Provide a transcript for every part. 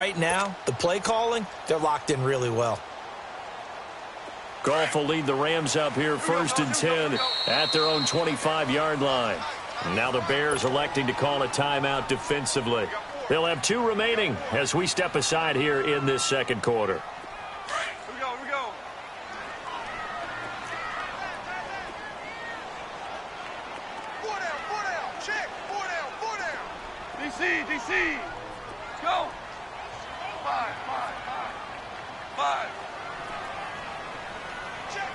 Right now, the play calling, they're locked in really well. Goff will lead the Rams up here 1st and 10 at their own 25-yard line. Now the Bears electing to call a timeout defensively. They'll have 2 remaining as we step aside here in this second quarter. Here we go. Four down. Check. Four down. DC. Go. 5.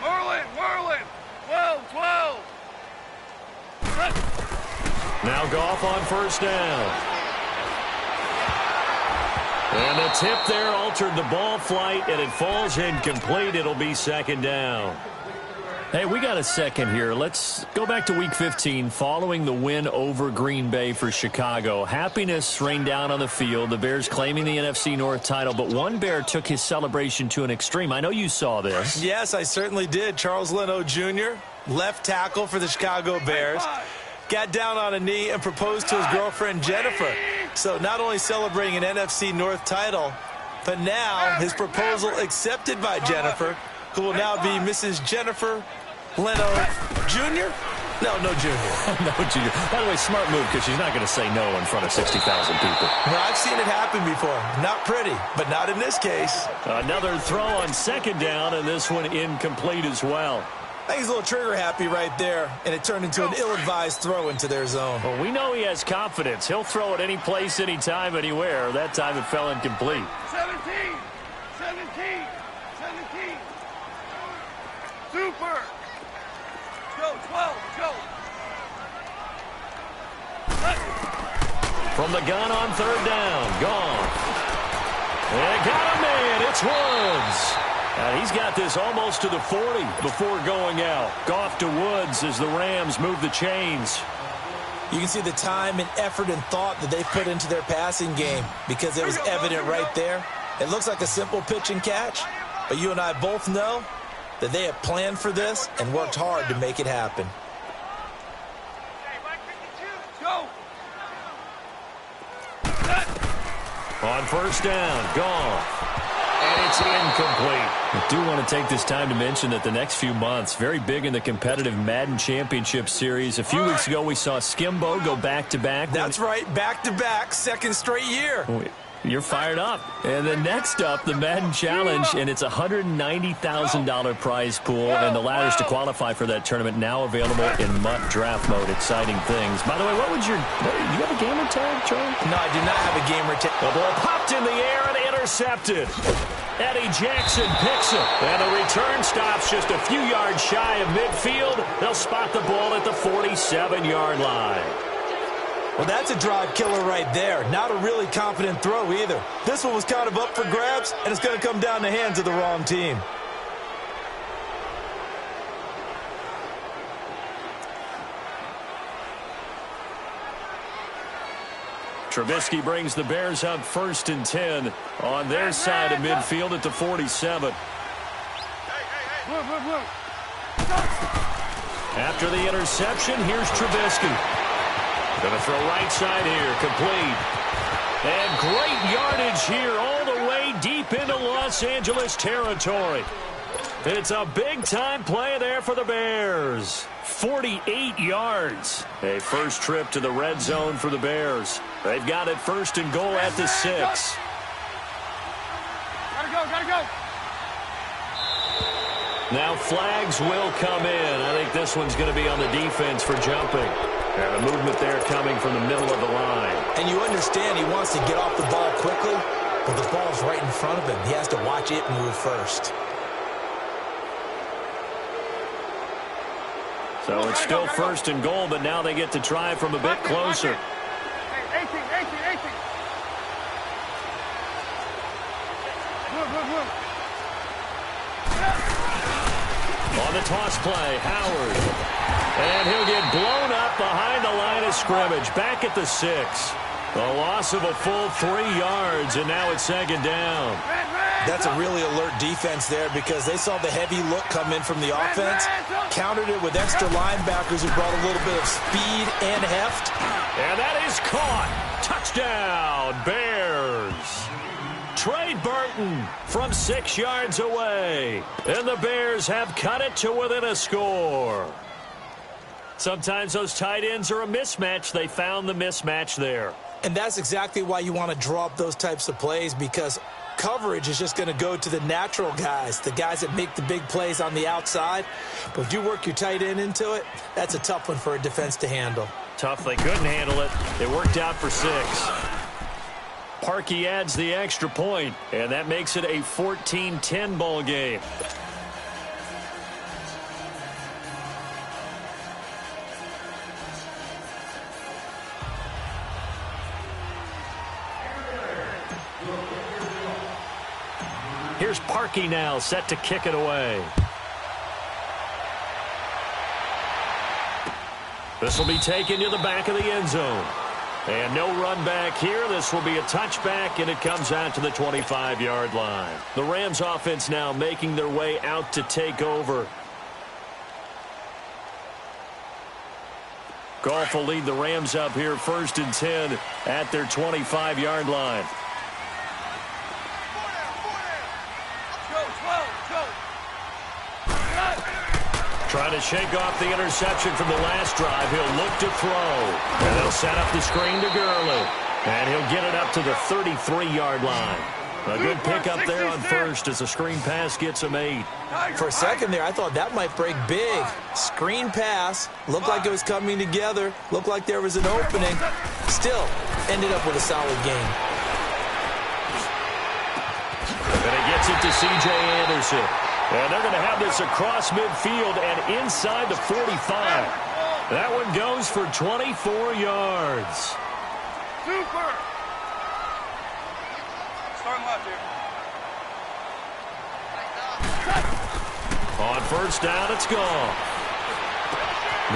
Whirling. 12. Now Goff on 1st down. And a tip there altered the ball flight, and it falls incomplete. It'll be 2nd down. Hey, we got a second here. Let's go back to Week 15 following the win over Green Bay for Chicago. Happiness rained down on the field, the Bears claiming the NFC North title, but one Bear took his celebration to an extreme. I know you saw this. Yes, I certainly did. Charles Leno Jr., left tackle for the Chicago Bears, got down on a knee and proposed to his girlfriend Jennifer. So not only celebrating an NFC North title, but now his proposal accepted by Jennifer, who will now be Mrs. Jennifer Leno Jr.? No Jr. No Jr. By the way, smart move, because she's not going to say no in front of 60,000 people. Well, I've seen it happen before. Not pretty, but not in this case. Another throw on 2nd down, and this one incomplete as well. I think he's a little trigger happy right there, and it turned into an ill-advised throw into their zone. Well, we know he has confidence. He'll throw it any place, anytime, anywhere. That time it fell incomplete. 17. Super. Go, 12. Go. From the gun on 3rd down. Gone. And got him in. It's Woods. And he's got this almost to the 40 before going out. Goff to Woods as the Rams move the chains. You can see the time and effort and thought that they put into their passing game because it was evident right there. It looks like a simple pitch and catch, but you and I both know that they have planned for this and worked hard to make it happen. Go. On 1st down, Goff. And it's incomplete. I do want to take this time to mention that the next few months, very big in the competitive Madden Championship Series. A few weeks ago, we saw Skimbo go back-to-back. That's right, back-to-back, 2nd straight year. You're fired up. And then next up, the Madden Challenge, and it's a $190,000 prize pool, and the ladders to qualify for that tournament now available in MUT draft mode. Exciting things. By the way, do you have a gamer tag, Charlie? No, I do not have a gamer tag. The ball popped in the air and intercepted. Eddie Jackson picks it, and the return stops just a few yards shy of midfield. They'll spot the ball at the 47-yard line. Well, that's a drive killer right there. Not a really confident throw either. This one was kind of up for grabs, and it's going to come down the hands of the wrong team. Trubisky brings the Bears up 1st and 10 on their side of midfield at the 47. After the interception, here's Trubisky. Going to throw right side here, complete. And great yardage here all the way deep into Los Angeles territory. It's a big-time play there for the Bears. 48 yards. A first trip to the red zone for the Bears. They've got it 1st and goal at the 6. Gotta go. Now flags will come in. I think this one's going to be on the defense for jumping. And the movement there coming from the middle of the line. And you understand he wants to get off the ball quickly, but the ball's right in front of him. He has to watch it move first. So it's still 1st and goal, but now they get to try from a bit closer. 18. On the toss play, Howard. And he'll get blown up behind the line of scrimmage. Back at the 6. A loss of a full 3 yards, and now it's 2nd down. That's a really alert defense there because they saw the heavy look come in from the offense, countered it with extra linebackers who brought a little bit of speed and heft. And that is caught. Touchdown, Bears. Trey Burton from 6 yards away. And the Bears have cut it to within a score. Sometimes those tight ends are a mismatch. They found the mismatch there. And that's exactly why you want to draw up those types of plays, because coverage is just going to go to the natural guys, the guys that make the big plays on the outside. But if you work your tight end into it, that's a tough one for a defense to handle. Tough. They couldn't handle it. It worked out for 6. Parkey adds the extra point, and that makes it a 14-10 ball game. Here's Parkey now, set to kick it away. This will be taken to the back of the end zone. And no run back here. This will be a touchback, and it comes out to the 25-yard line. The Rams offense now making their way out to take over. Goff will lead the Rams up here 1st and 10 at their 25-yard line. Trying to shake off the interception from the last drive. He'll look to throw. And they'll set up the screen to Gurley. And he'll get it up to the 33-yard line. A good pickup there on first as the screen pass gets him 8. For a second there, I thought that might break big. Screen pass. Looked like it was coming together. Looked like there was an opening. Still ended up with a solid game. And he gets it to C.J. Anderson. And they're going to have this across midfield and inside the 45. That one goes for 24 yards. Super! Start left here. On first down, it's gone.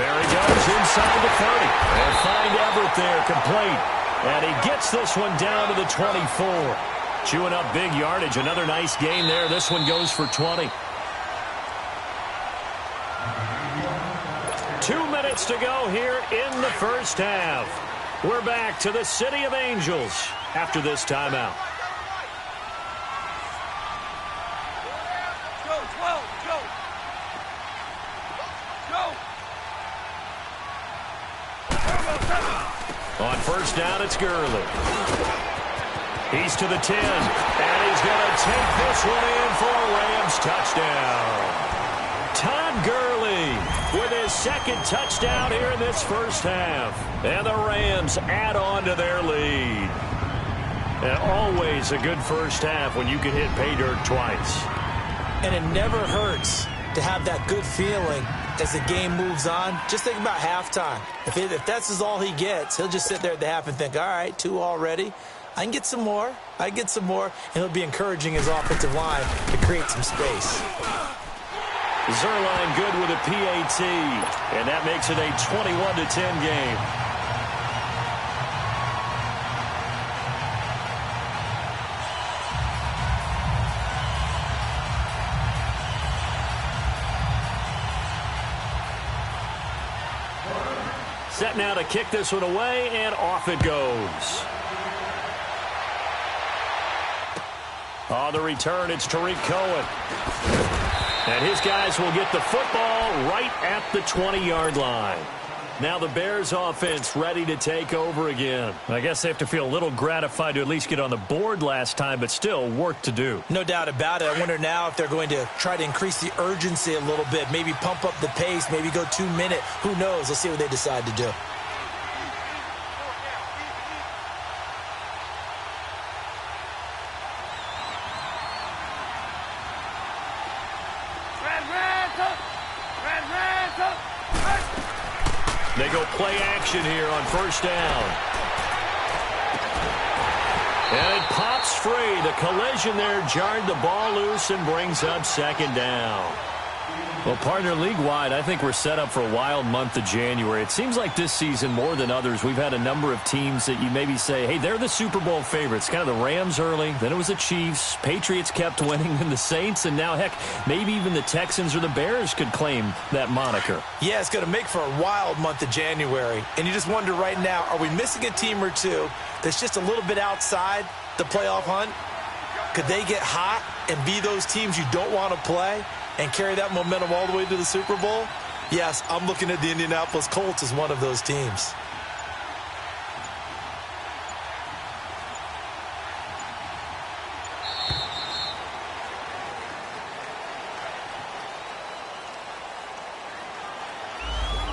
There he goes inside the 30. And find Everett there, complete. And he gets this one down to the 24. Chewing up big yardage. Another nice gain there. This one goes for 20. 2 minutes to go here in the first half. We're back to the City of Angels after this timeout. Go, 12, go. Go. On first down, it's Gurley. He's to the 10, and he's going to take this one in for a Rams touchdown. Todd Gurley with his second touchdown here in this first half. And the Rams add on to their lead. And always a good first half when you can hit pay dirt twice. And it never hurts to have that good feeling as the game moves on. Just think about halftime. If that's all he gets, he'll just sit there at the half and think, all right, 2 already. I can get some more. I get some more. And he'll be encouraging his offensive line to create some space. Zerline good with a PAT. And that makes it a 21-10 game. Set now to kick this one away, and off it goes. On the return, it's Tariq Cohen. And his guys will get the football right at the 20-yard line. Now the Bears offense ready to take over again. I guess they have to feel a little gratified to at least get on the board last time, but still work to do. No doubt about it. I wonder now if they're going to try to increase the urgency a little bit, maybe pump up the pace, maybe go 2 minute. Who knows? Let's see what they decide to do. They go play action here on first down. And it pops free. The collision there jarred the ball loose and brings up second down. Well, partner, league-wide, I think we're set up for a wild month of January. It seems like this season, more than others, we've had a number of teams that you maybe say, hey, they're the Super Bowl favorites. Kind of the Rams early, then it was the Chiefs. Patriots kept winning, and the Saints, and now, heck, maybe even the Texans or the Bears could claim that moniker. Yeah, it's going to make for a wild month of January. And you just wonder right now, are we missing a team or two that's just a little bit outside the playoff hunt? Could they get hot and be those teams you don't want to play and carry that momentum all the way to the Super Bowl? Yes, I'm looking at the Indianapolis Colts as one of those teams.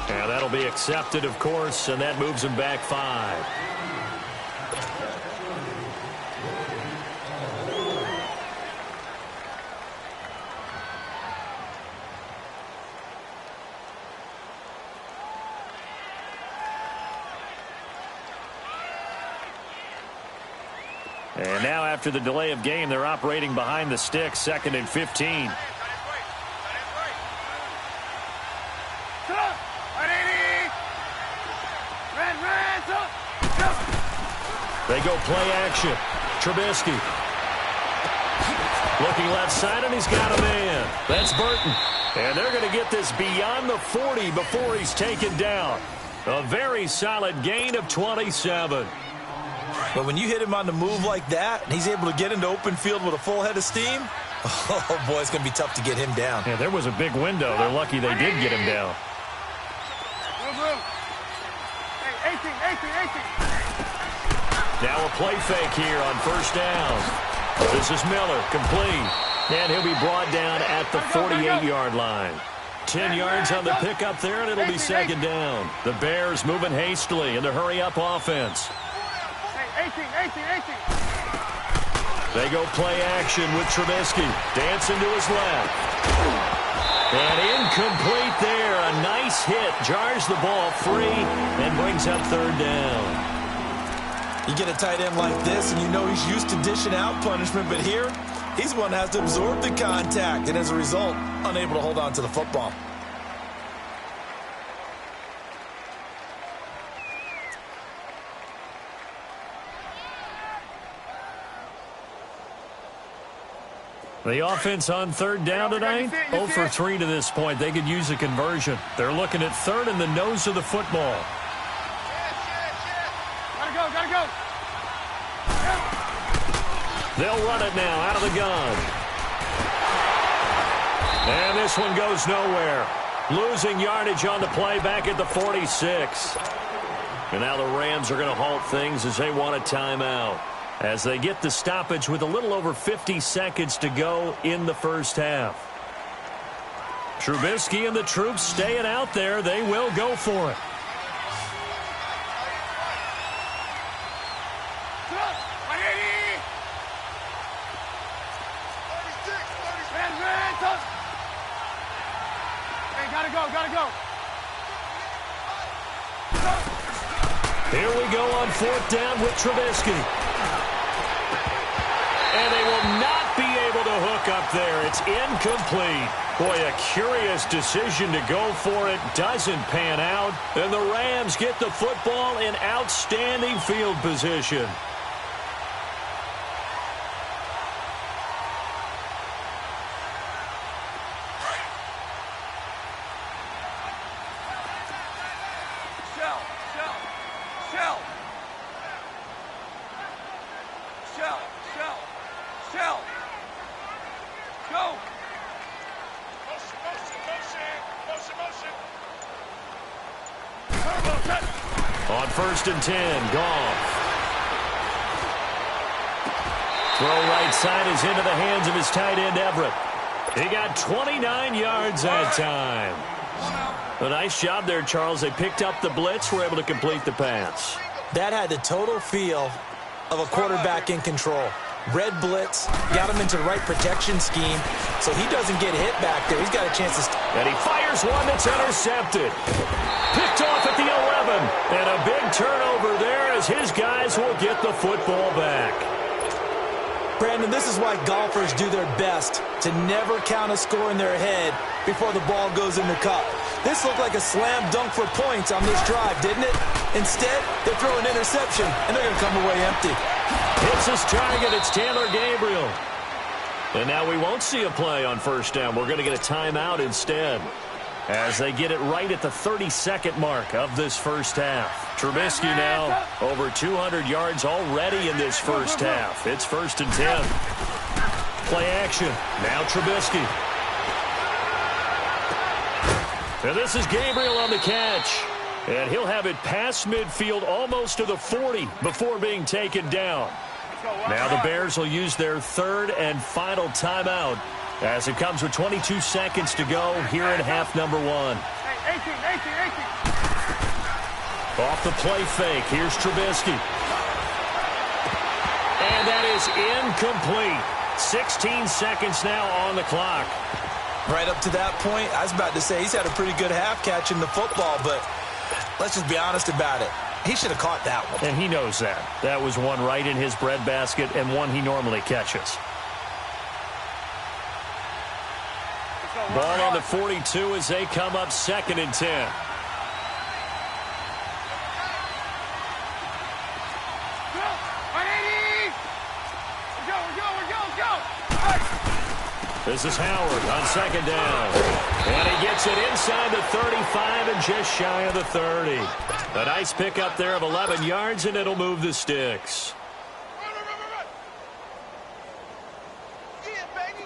And that'll be accepted, of course, and that moves him back 5. And now after the delay of game, they're operating behind the sticks, 2nd and 15. They go play action. Trubisky. Looking left side, and he's got a man. That's Burton. And they're going to get this beyond the 40 before he's taken down. A very solid gain of 27. But when you hit him on the move like that, and he's able to get into open field with a full head of steam, oh, boy, it's going to be tough to get him down. Yeah, there was a big window. They're lucky they did get him down. Hey, 18. Now a play fake here on first down. This is Miller, complete. And he'll be brought down at the 48-yard line. 10 yards on the pickup there, and it'll be 2nd down. The Bears moving hastily in the hurry-up offense. 18. They go play action with Trubisky. Dancing to his left. And incomplete there. A nice hit. Jars the ball free and brings up 3rd down. You get a tight end like this, and you know he's used to dishing out punishment, but here, he's the one that has to absorb the contact, and as a result, unable to hold on to the football. The offense on 3rd down tonight, 0 for 3 to this point. They could use a conversion. They're looking at 3rd and the nose of the football. Gotta go. They'll run it now out of the gun. And this one goes nowhere. Losing yardage on the play back at the 46. And now the Rams are going to halt things as they want a timeout, as they get the stoppage with a little over 50 seconds to go in the first half. Trubisky and the troops staying out there. They will go for it. Gotta go. Here we go on 4th down with Trubisky. And they will not be able to hook up there. It's incomplete. Boy, a curious decision to go for it. Doesn't pan out. And the Rams get the football in outstanding field position. Shell. Go. On 1st and 10, Goff. Throw right side is into the hands of his tight end, Everett. He got 29 yards that time. A nice job there, Charles. They picked up the blitz, were able to complete the pass. That had the total feel of a quarterback in control. Red blitz, got him into the right protection scheme, so he doesn't get hit back there. He's got a chance to... And he fires one that's intercepted. Picked off at the 11. And a big turnover there as his guys will get the football back. Brandon, this is why golfers do their best to never count a score in their head before the ball goes in the cup. This looked like a slam dunk for points on this drive, didn't it? Instead, they throw an interception, and they're going to come away empty. Hits his target. It's Taylor Gabriel. And now we won't see a play on 1st down. We're going to get a timeout instead, as they get it right at the 32nd mark of this first half. Trubisky now over 200 yards already in this first half. It's 1st and 10. Play action. Now Trubisky. And this is Gabriel on the catch. And he'll have it past midfield almost to the 40 before being taken down. Now the Bears will use their third and final timeout as it comes with 22 seconds to go here in half number 1. Hey, 18. Off the play fake. Here's Trubisky. And that is incomplete. 16 seconds now on the clock. Right up to that point, I was about to say he's had a pretty good half catching the football, but let's just be honest about it. He should have caught that one. And he knows that. That was one right in his breadbasket and one he normally catches. Ball on the 42 as they come up 2nd and 10. This is Howard on 2nd down. And he gets it inside the 35 and just shy of the 30. A nice pickup there of 11 yards, and it'll move the sticks.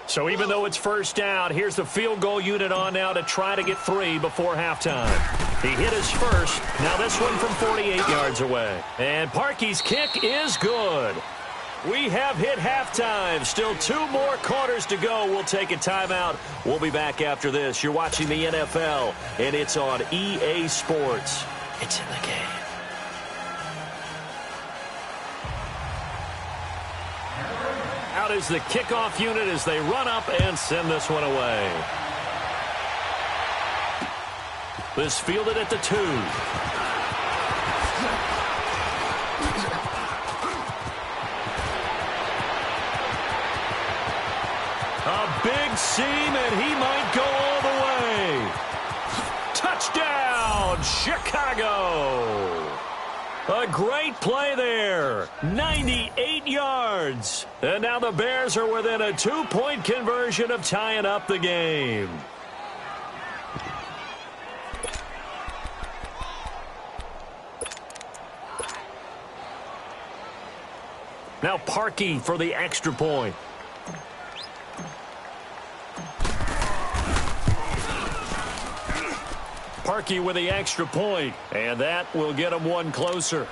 So even though it's first down, here's the field goal unit on now to try to get 3 before halftime. He hit his first. Now this one from 48 yards away. And Parkey's kick is good. We have hit halftime. Still 2 more quarters to go. We'll take a timeout. We'll be back after this. You're watching the NFL, and it's on EA Sports. It's in the game. Out is the kickoff unit as they run up and send this one away. This fielded at the 2. A big seam, and he might go all the way. Touchdown, Chicago. A great play there. 98 yards. And now the Bears are within a 2-point conversion of tying up the game. Now Parkey for the extra point. Parkey with the extra point, and that will get him one closer.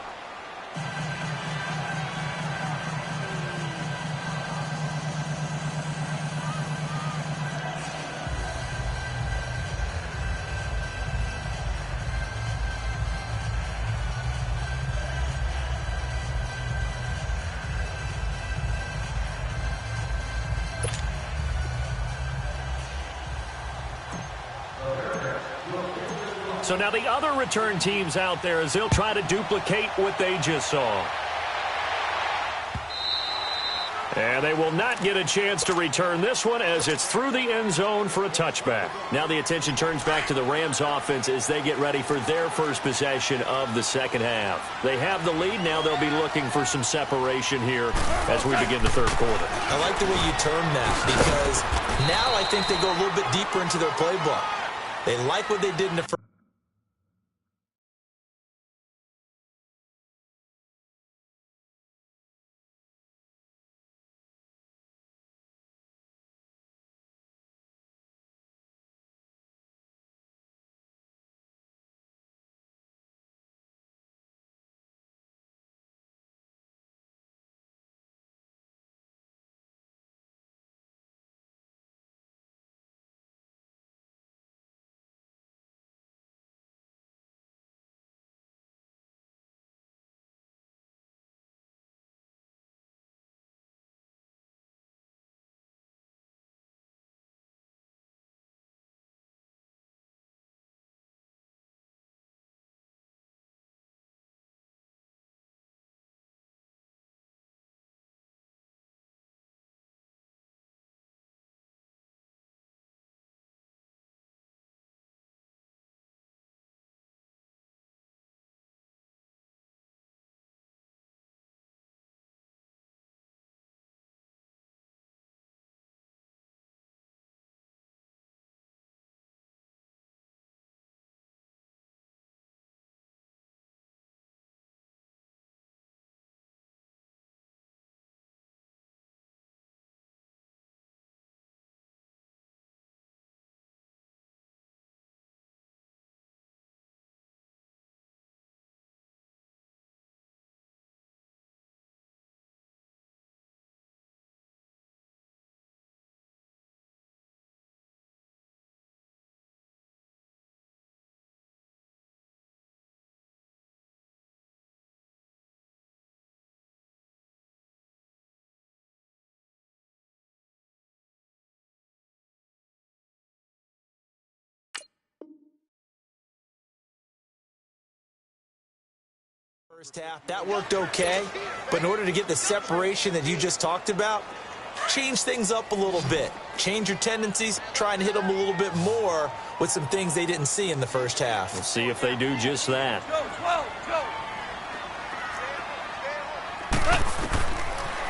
So now the other return teams out there as they'll try to duplicate what they just saw. And they will not get a chance to return this one as it's through the end zone for a touchback. Now the attention turns back to the Rams offense as they get ready for their first possession of the second half. They have the lead. Now they'll be looking for some separation here as we begin the third quarter. I like the way you term that because now I think they go a little bit deeper into their playbook. They like what they did in the first. First half, that worked okay, but in order to get the separation that you just talked about, change things up a little bit. Change your tendencies, try and hit them a little bit more with some things they didn't see in the first half. We'll see if they do just that. Go, 12,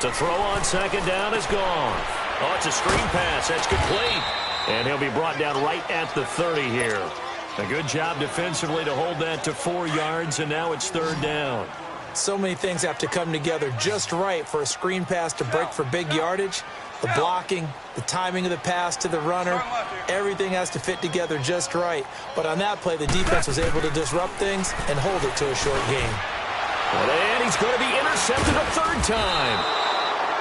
go. To throw on second down is gone. Oh, it's a screen pass. That's complete. And he'll be brought down right at the 30 here. A good job defensively to hold that to 4 yards, and now it's third down. So many things have to come together just right for a screen pass to break for big yardage. The blocking, the timing of the pass to the runner, everything has to fit together just right. But on that play, the defense was able to disrupt things and hold it to a short game. And he's going to be intercepted a third time.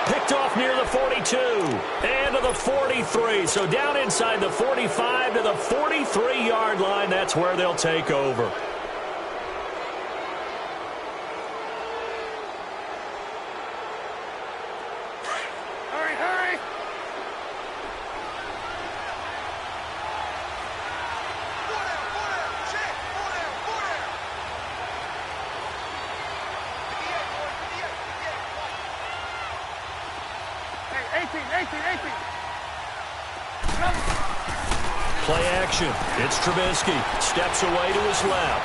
Picked off near the 42 and to the 43. So down inside the 45 to the 43-yard line. That's where they'll take over. Hurry, hurry. Hey, 18. Play action. It's Trubisky. Steps away to his left.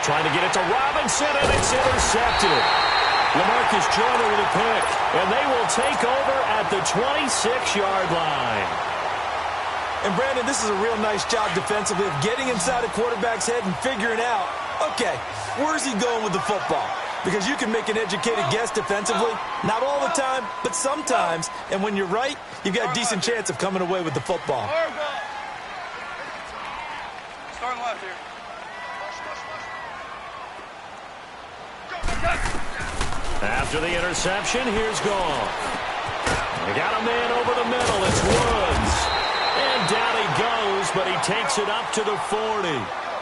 Trying to get it to Robinson, and it's intercepted. LaMarcus Joyner with a pick, and they will take over at the 26-yard line. And, Brandon, this is a real nice job defensively of getting inside a quarterback's head and figuring out, okay, where's he going with the football? Because you can make an educated guess defensively, not all the time, but sometimes. And when you're right, you've got a decent chance of coming away with the football. Starting left here. After the interception, here's Goff. They got a man over the middle. It's Woods. And down he goes, but he takes it up to the 40.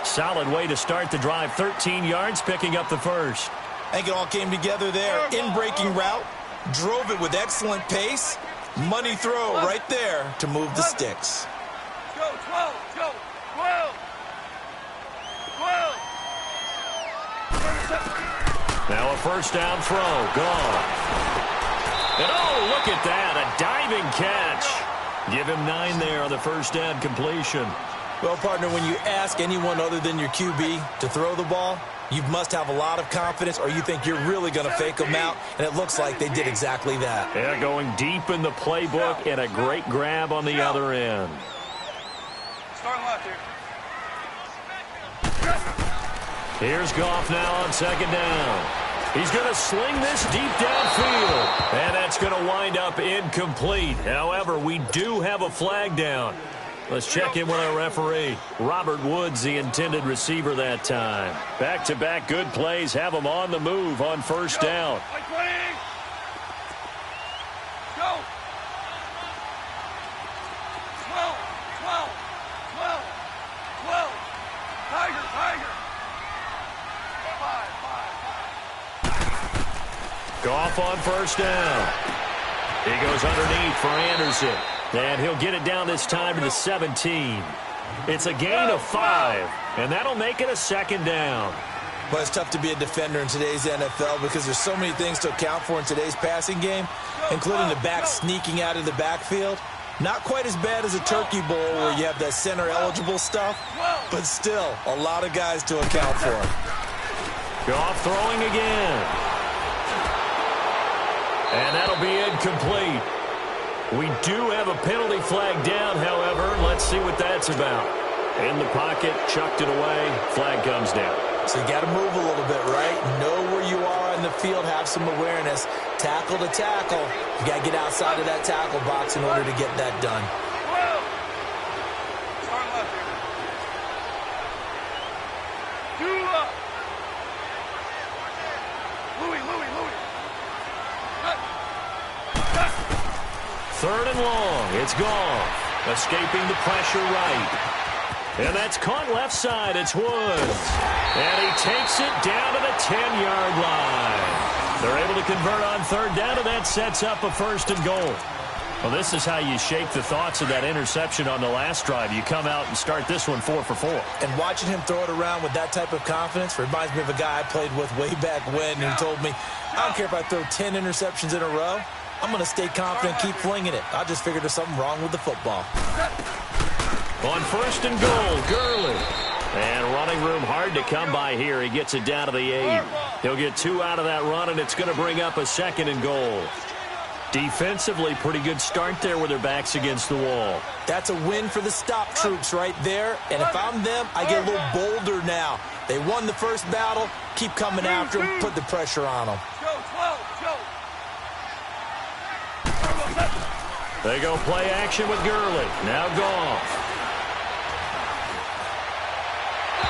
Solid way to start the drive. 13 yards, picking up the first. I think it all came together there. In-breaking route, drove it with excellent pace. Money throw right there to move the sticks. Go, 12, go, 12. 12. Now a first down throw. Gone. And oh, look at that. A diving catch. Give him 9 there on the first down completion. Well, partner, when you ask anyone other than your QB to throw the ball, you must have a lot of confidence, or you think you're really going to fake them out, and it looks like they did exactly that. Yeah, going deep in the playbook and a great grab on the other end. Starting left here. Here's Goff now on second down. He's going to sling this deep downfield, and that's going to wind up incomplete. However, we do have a flag down. Let's check in with our referee. Robert Woods, the intended receiver that time. Back-to-back good plays have him on the move on first down. Go. 12. Tiger. 5. Goff on first down. He goes underneath for Anderson. And he'll get it down this time to the 17. It's a gain of 5, and that'll make it a second down. Well, it's tough to be a defender in today's NFL because there's so many things to account for in today's passing game, including the back sneaking out of the backfield. Not quite as bad as a turkey bowl where you have that center-eligible stuff, but still a lot of guys to account for. Goff throwing again. And that'll be incomplete. We do have a penalty flag down, however. Let's see what that's about. In the pocket, chucked it away, flag comes down. So you got to move a little bit, right? Know where you are on the field, have some awareness. Tackle to tackle. You got to get outside of that tackle box in order to get that done. Starting left here. 2 up. Louis. Third and long. It's Goff. Escaping the pressure right. And that's caught left side. It's Woods. And he takes it down to the 10-yard line. They're able to convert on third down, and that sets up a first and goal. Well, this is how you shake the thoughts of that interception on the last drive. You come out and start this one 4 for 4. And watching him throw it around with that type of confidence reminds me of a guy I played with way back when who told me, I don't care if I throw 10 interceptions in a row. I'm going to stay confident, keep flinging it. I just figured there's something wrong with the football. On first and goal, Gurley. And running room hard to come by here. He gets it down to the 8. He'll get 2 out of that run, and it's going to bring up a second and goal. Defensively, pretty good start there with their backs against the wall. That's a win for the stop troops right there. And if I'm them, I get a little bolder now. They won the first battle. Keep coming after them. Put the pressure on them. They go play action with Gurley. Now Goff.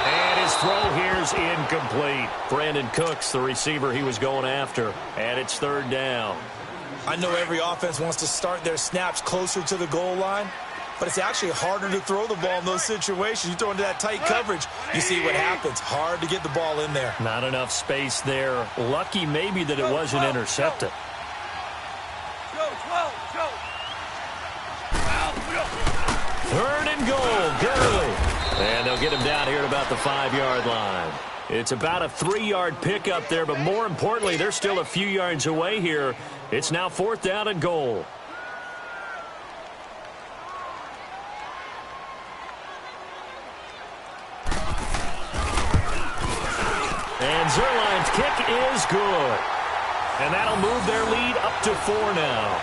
And his throw here's incomplete. Brandon Cooks, the receiver he was going after. And it's third down. I know every offense wants to start their snaps closer to the goal line, but it's actually harder to throw the ball in those situations. You throw into that tight coverage, you see what happens. Hard to get the ball in there. Not enough space there. Lucky maybe that it wasn't intercepted. Third and goal, Gurley. And they'll get him down here at about the 5-yard line. It's about a 3-yard pickup there, but more importantly, they're still a few yards away here. It's now 4th down and goal. And Zerline's kick is good. And that'll move their lead up to 4 now.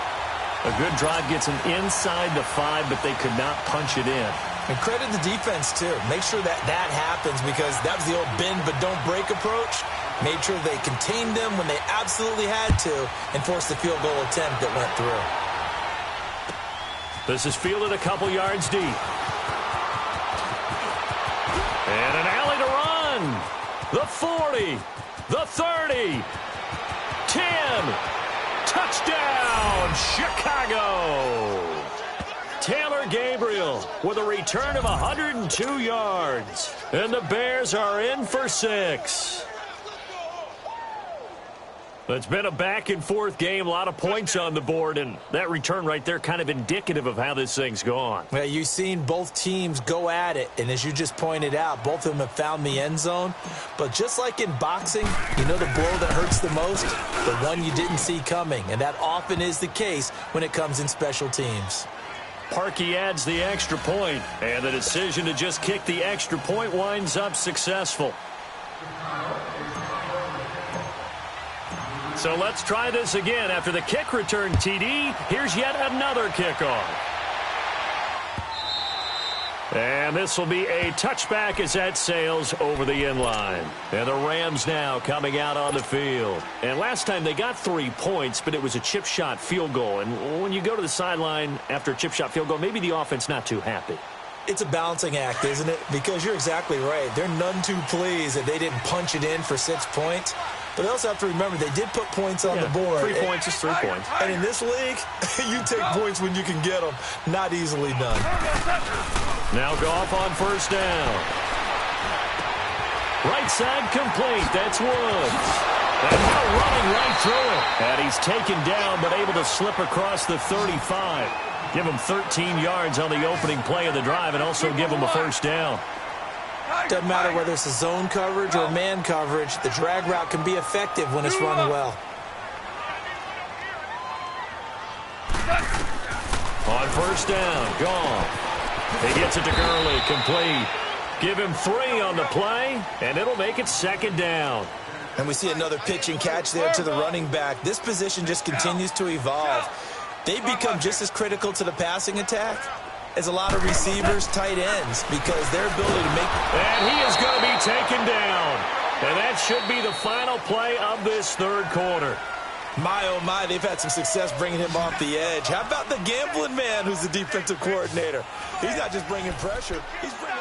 A good drive gets them inside the 5, but they could not punch it in. And credit the defense, too. Make sure that happens because that was the old bend but don't break approach. Made sure they contained them when they absolutely had to and forced the field goal attempt that went through. This is fielded a couple yards deep. And an alley to run. The 40. The 30. 10. Touchdown, Chicago. Taylor Gabriel with a return of 102 yards. And the Bears are in for 6. It's been a back-and-forth game, a lot of points on the board, and that return right there kind of indicative of how this thing's gone. Well, you've seen both teams go at it, and as you just pointed out, both of them have found the end zone. But just like in boxing, you know the blow that hurts the most? The one you didn't see coming, and that often is the case when it comes in special teams. Parkey adds the extra point, and the decision to just kick the extra point winds up successful. So let's try this again. After the kick return TD, here's yet another kickoff. And this will be a touchback as that sails over the inline. And the Rams now coming out on the field. And last time they got 3 points, but it was a chip shot field goal. And when you go to the sideline after a chip shot field goal, maybe the offense not too happy. It's a balancing act, isn't it? Because you're exactly right. They're none too pleased that they didn't punch it in for 6 points. But they also have to remember they did put points on the board. 3 points is 3 points. And in this league, you take points when you can get them. Not easily done. Now Goff on first down. Right side complete. That's Woods. And now running right through it. And he's taken down but able to slip across the 35. Give him 13 yards on the opening play of the drive and also give him a first down. Doesn't matter whether it's a zone coverage or man coverage, the drag route can be effective when it's run well. On first down, Goff. He gets it to Gurley, complete. Give him 3 on the play, and it'll make it second down. And we see another pitch and catch there to the running back. This position just continues to evolve. They've become just as critical to the passing attack as a lot of receivers, tight ends, because their ability to make... And he is going to be taken down. And that should be the final play of this third quarter. My, oh my, they've had some success bringing him off the edge. How about the gambling man who's the defensive coordinator? He's not just bringing pressure, he's bringing...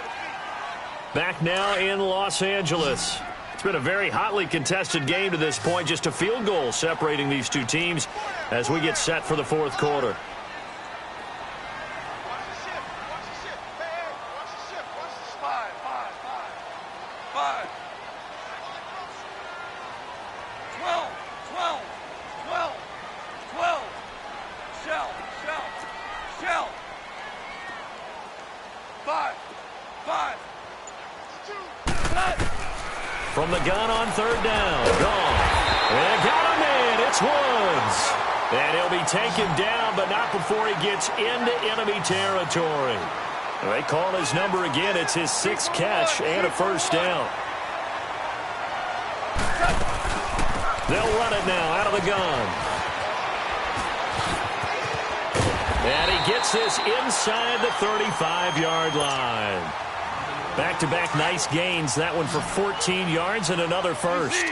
Back now in Los Angeles. It's been a very hotly contested game to this point. Just a field goal separating these two teams as we get set for the fourth quarter. Shell. 5. From the gun on third down. Gone. And got him in. It's Woods. And he'll be taken down, but not before he gets into enemy territory. They call his number again. It's his 6th catch and a first down. They'll run it now out of the gun. And he gets this inside the 35-yard line. Back-to-back nice gains. That one for 14 yards and another first.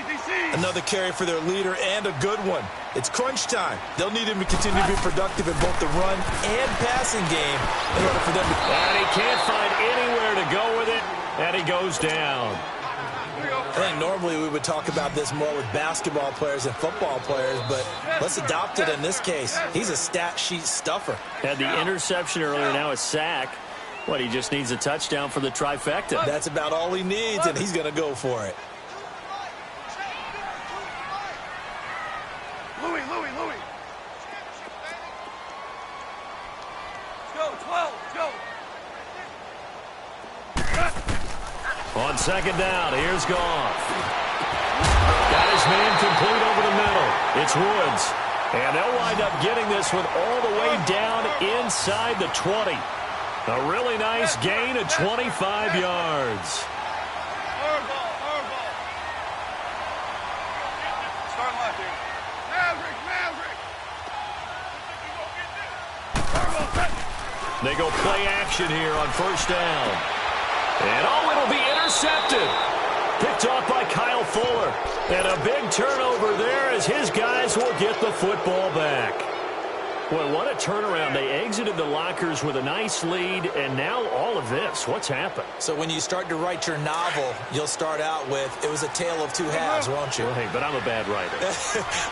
Another carry for their leader and a good one. It's crunch time. They'll need him to continue to be productive in both the run and passing game in order for them to... And he can't find anywhere to go with it, and he goes down. I think normally we would talk about this more with basketball players and football players, but let's adopt it in this case. He's a stat sheet stuffer. Had the interception earlier, now a sack. What, he just needs a touchdown for the trifecta. That's about all he needs, and he's going to go for it. Louis. Go, 12, go. On second down, here's Goff. Got his man complete over the middle. It's Woods. And they'll wind up getting this one all the way down inside the 20. A really nice gain of 25 yards. Hardball. Start left here. Maverick. They go play action here on first down. And it'll be intercepted. Picked off by Kyle Fuller. And a big turnover there as his guys will get the football back. Boy, what a turnaround. They exited the lockers with a nice lead, and now all of this. What's happened? So when you start to write your novel, you'll start out with, it was a tale of two halves, won't you? Well, hey, but I'm a bad writer.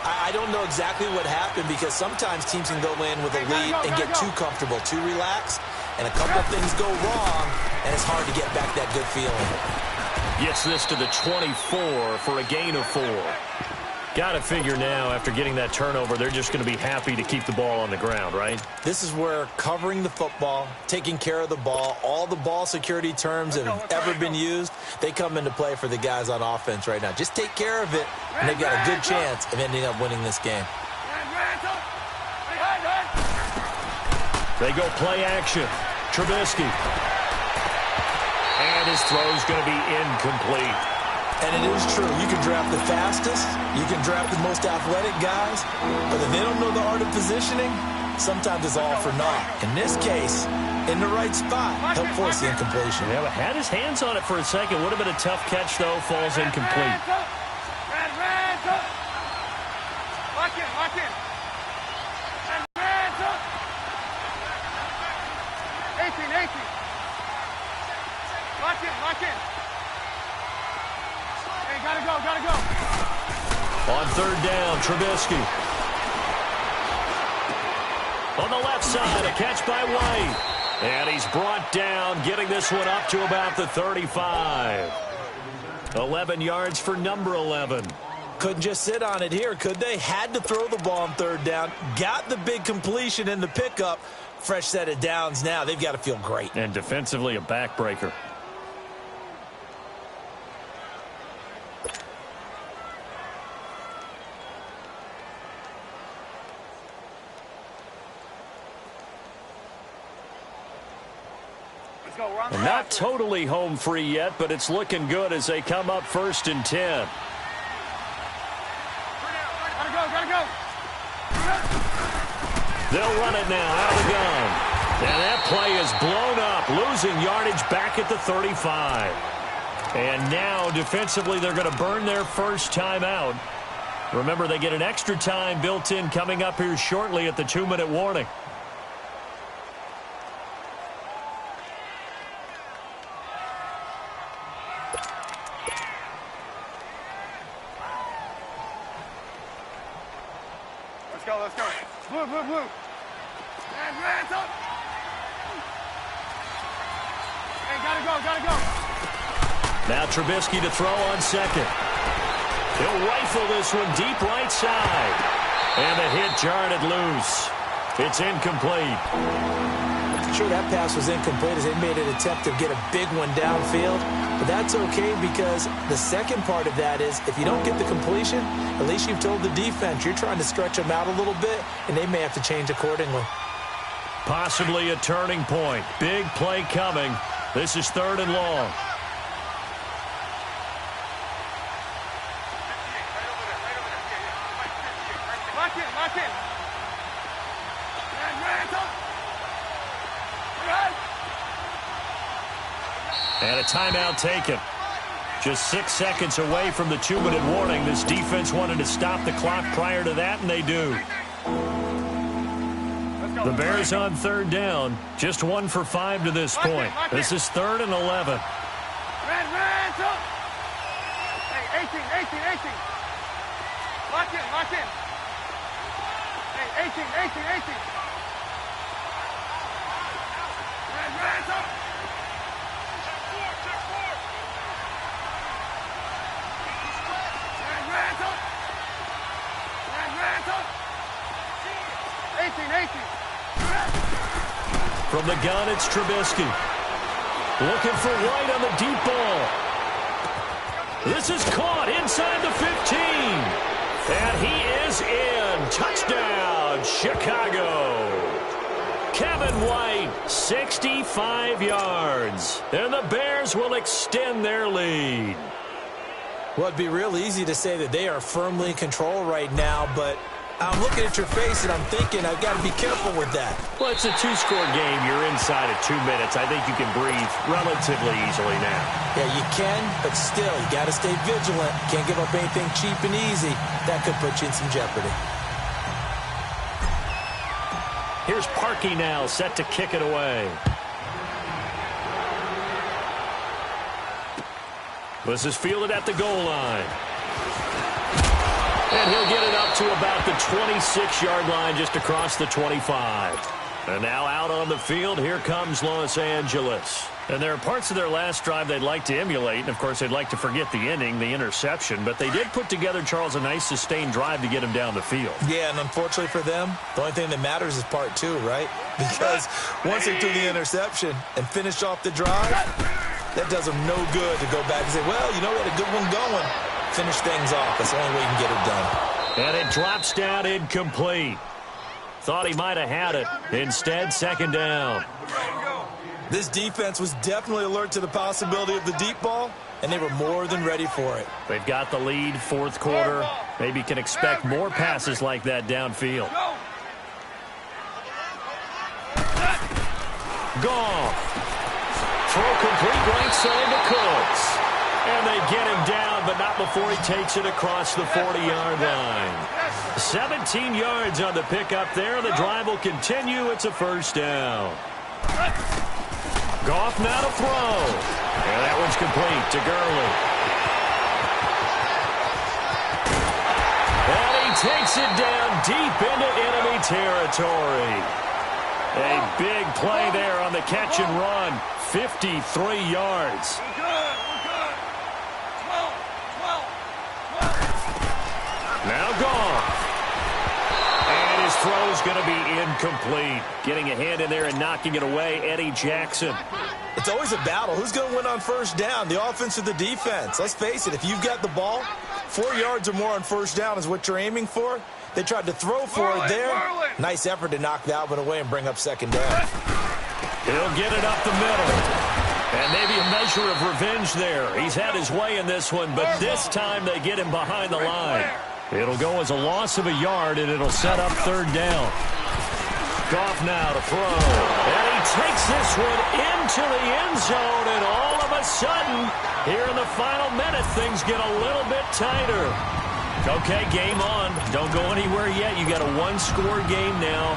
I don't know exactly what happened because sometimes teams can go in with a lead and get too comfortable, too relaxed, and a couple of things go wrong, and it's hard to get back that good feeling. Gets this to the 24 for a gain of 4. Got to figure now, after getting that turnover, they're just going to be happy to keep the ball on the ground, right? This is where covering the football, taking care of the ball, all the ball security terms that have ever been used, they come into play for the guys on offense right now. Just take care of it, and they've got a good chance of ending up winning this game. They go play action. Trubisky. And his throw's going to be incomplete. And it is true. You can draft the fastest. You can draft the most athletic guys. But if they don't know the art of positioning, sometimes it's all for naught. In this case, in the right spot, help force the incompletion. Yeah, but had his hands on it for a second. Would have been a tough catch, though. Falls incomplete. Lock in. 18. Lock in. Hey, gotta go. On third down, Trubisky. On the left side, a catch by White. And he's brought down, getting this one up to about the 35. 11 yards for number 11. Couldn't just sit on it here, could they? Had to throw the ball on third down. Got the big completion in the pickup. Fresh set of downs now. They've got to feel great. And defensively, a backbreaker. And not totally home free yet, but it's looking good as they come up 1st and 10. Gotta go. They'll run it now out of the gun. And that play is blown up, losing yardage back at the 35. And now, defensively, they're going to burn their first timeout. Remember, they get an extra time built in coming up here shortly at the 2-minute warning. Let's go. Blue. And hands up. Hey, gotta go. Now Trubisky to throw on second. He'll rifle this one deep right side. And the hit jarred it loose. It's incomplete. Sure, that pass was incomplete as they made an attempt to get a big one downfield. But that's okay because the second part of that is if you don't get the completion, at least you've told the defense you're trying to stretch them out a little bit, and they may have to change accordingly. Possibly a turning point. Big play coming. This is 3rd and long. Lock in, lock in. And a timeout taken. Just 6 seconds away from the 2-minute warning. This defense wanted to stop the clock prior to that, and they do. The Bears on 3rd down. Just 1 for 5 to this point. This is 3rd and 11. Red, up. Hey, 18. Lock in. Hey, 18. Red, up. From the gun, it's Trubisky. Looking for White on the deep ball. This is caught inside the 15. And he is in. Touchdown, Chicago. Kevin White, 65 yards. And the Bears will extend their lead. Well, it'd be real easy to say that they are firmly in control right now, but I'm looking at your face and I'm thinking I've got to be careful with that. Well, it's a 2-score game. You're inside of 2 minutes. I think you can breathe relatively easily now. Yeah, you can, but still, you got to stay vigilant. Can't give up anything cheap and easy. That could put you in some jeopardy. Here's Parkey now, set to kick it away. This is fielded at the goal line. And he'll get it up to about the 26-yard line, just across the 25. And now out on the field, here comes Los Angeles. And there are parts of their last drive they'd like to emulate. And, of course, they'd like to forget the inning, the interception. But they did put together, Charles, a nice sustained drive to get him down the field. Yeah, and unfortunately for them, the only thing that matters is part 2, right? Because once they threw the interception and finished off the drive, that does them no good to go back and say, well, you know, we had a good one going. Finish things off. That's the only way you can get it done. And it drops down incomplete. Thought he might have had it. Instead, 2nd down. This defense was definitely alert to the possibility of the deep ball, and they were more than ready for it. They've got the lead, 4th quarter. Maybe can expect more passes like that downfield. Goff. Throw complete right side to Cooks. And they get him down, but not before he takes it across the 40-yard line. 17 yards on the pickup there. The drive will continue. It's a 1st down. Goff now to throw. And that one's complete to Gurley. And he takes it down deep into enemy territory. A big play there on the catch and run. 53 yards. Now Goff. And his throw's going to be incomplete. Getting a hand in there and knocking it away, Eddie Jackson. It's always a battle. Who's going to win on 1st down, the offense or the defense? Let's face it, if you've got the ball, 4 yards or more on 1st down is what you're aiming for. They tried to throw for it there. Nice effort to knock that one away and bring up 2nd down. He'll get it up the middle. And maybe a measure of revenge there. He's had his way in this one, but this time they get him behind the line. It'll go as a loss of a yard, and it'll set up 3rd down. Goff now to throw. And he takes this one into the end zone, and all of a sudden, here in the final minute, things get a little bit tighter. Okay, game on. Don't go anywhere yet. You got a 1-score game now.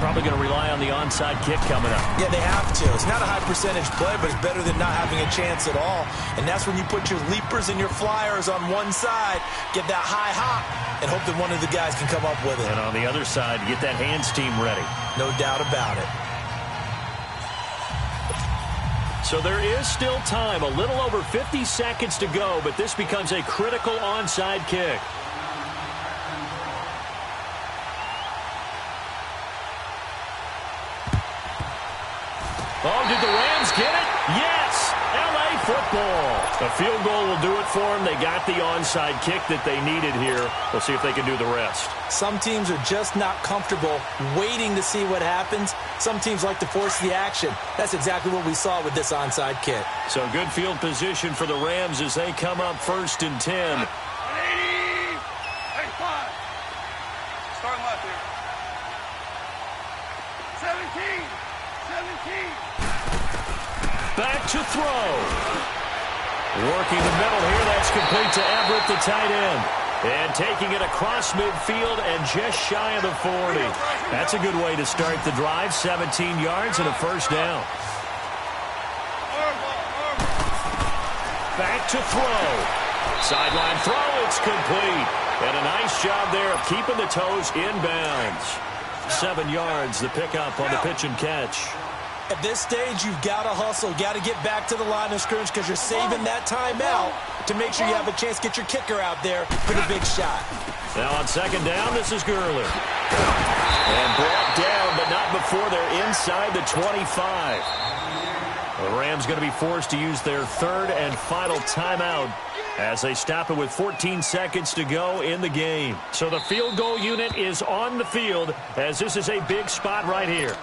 Probably going to rely on the onside kick coming up. Yeah, they have to. It's not a high percentage play, but it's better than not having a chance at all. And that's when you put your leapers and your flyers on one side, get that high hop, and hope that one of the guys can come up with it. And on the other side, get that hands team ready. No doubt about it. So there is still time, a little over 50 seconds to go, but this becomes a critical onside kick. Oh, did the Rams get it? Yes! L.A. football. A field goal will do it for them. They got the onside kick that they needed here. We'll see if they can do the rest. Some teams are just not comfortable waiting to see what happens. Some teams like to force the action. That's exactly what we saw with this onside kick. So good field position for the Rams as they come up 1st and 10. 85. Start left here. 17. Back to throw. Working the middle here. That's complete to Everett, the tight end. And taking it across midfield and just shy of the 40. That's a good way to start the drive. 17 yards and a first down. Back to throw. Sideline throw. It's complete. And a nice job there of keeping the toes inbounds. 7 yards, the pickup on the pitch and catch. At this stage, you've got to hustle. Got to get back to the line of scrimmage because you're saving that timeout to make sure you have a chance to get your kicker out there for the big shot. Now on 2nd down, this is Gurley. And brought down, but not before they're inside the 25. The Rams going to be forced to use their 3rd and final timeout as they stop it with 14 seconds to go in the game. So the field goal unit is on the field as this is a big spot right here.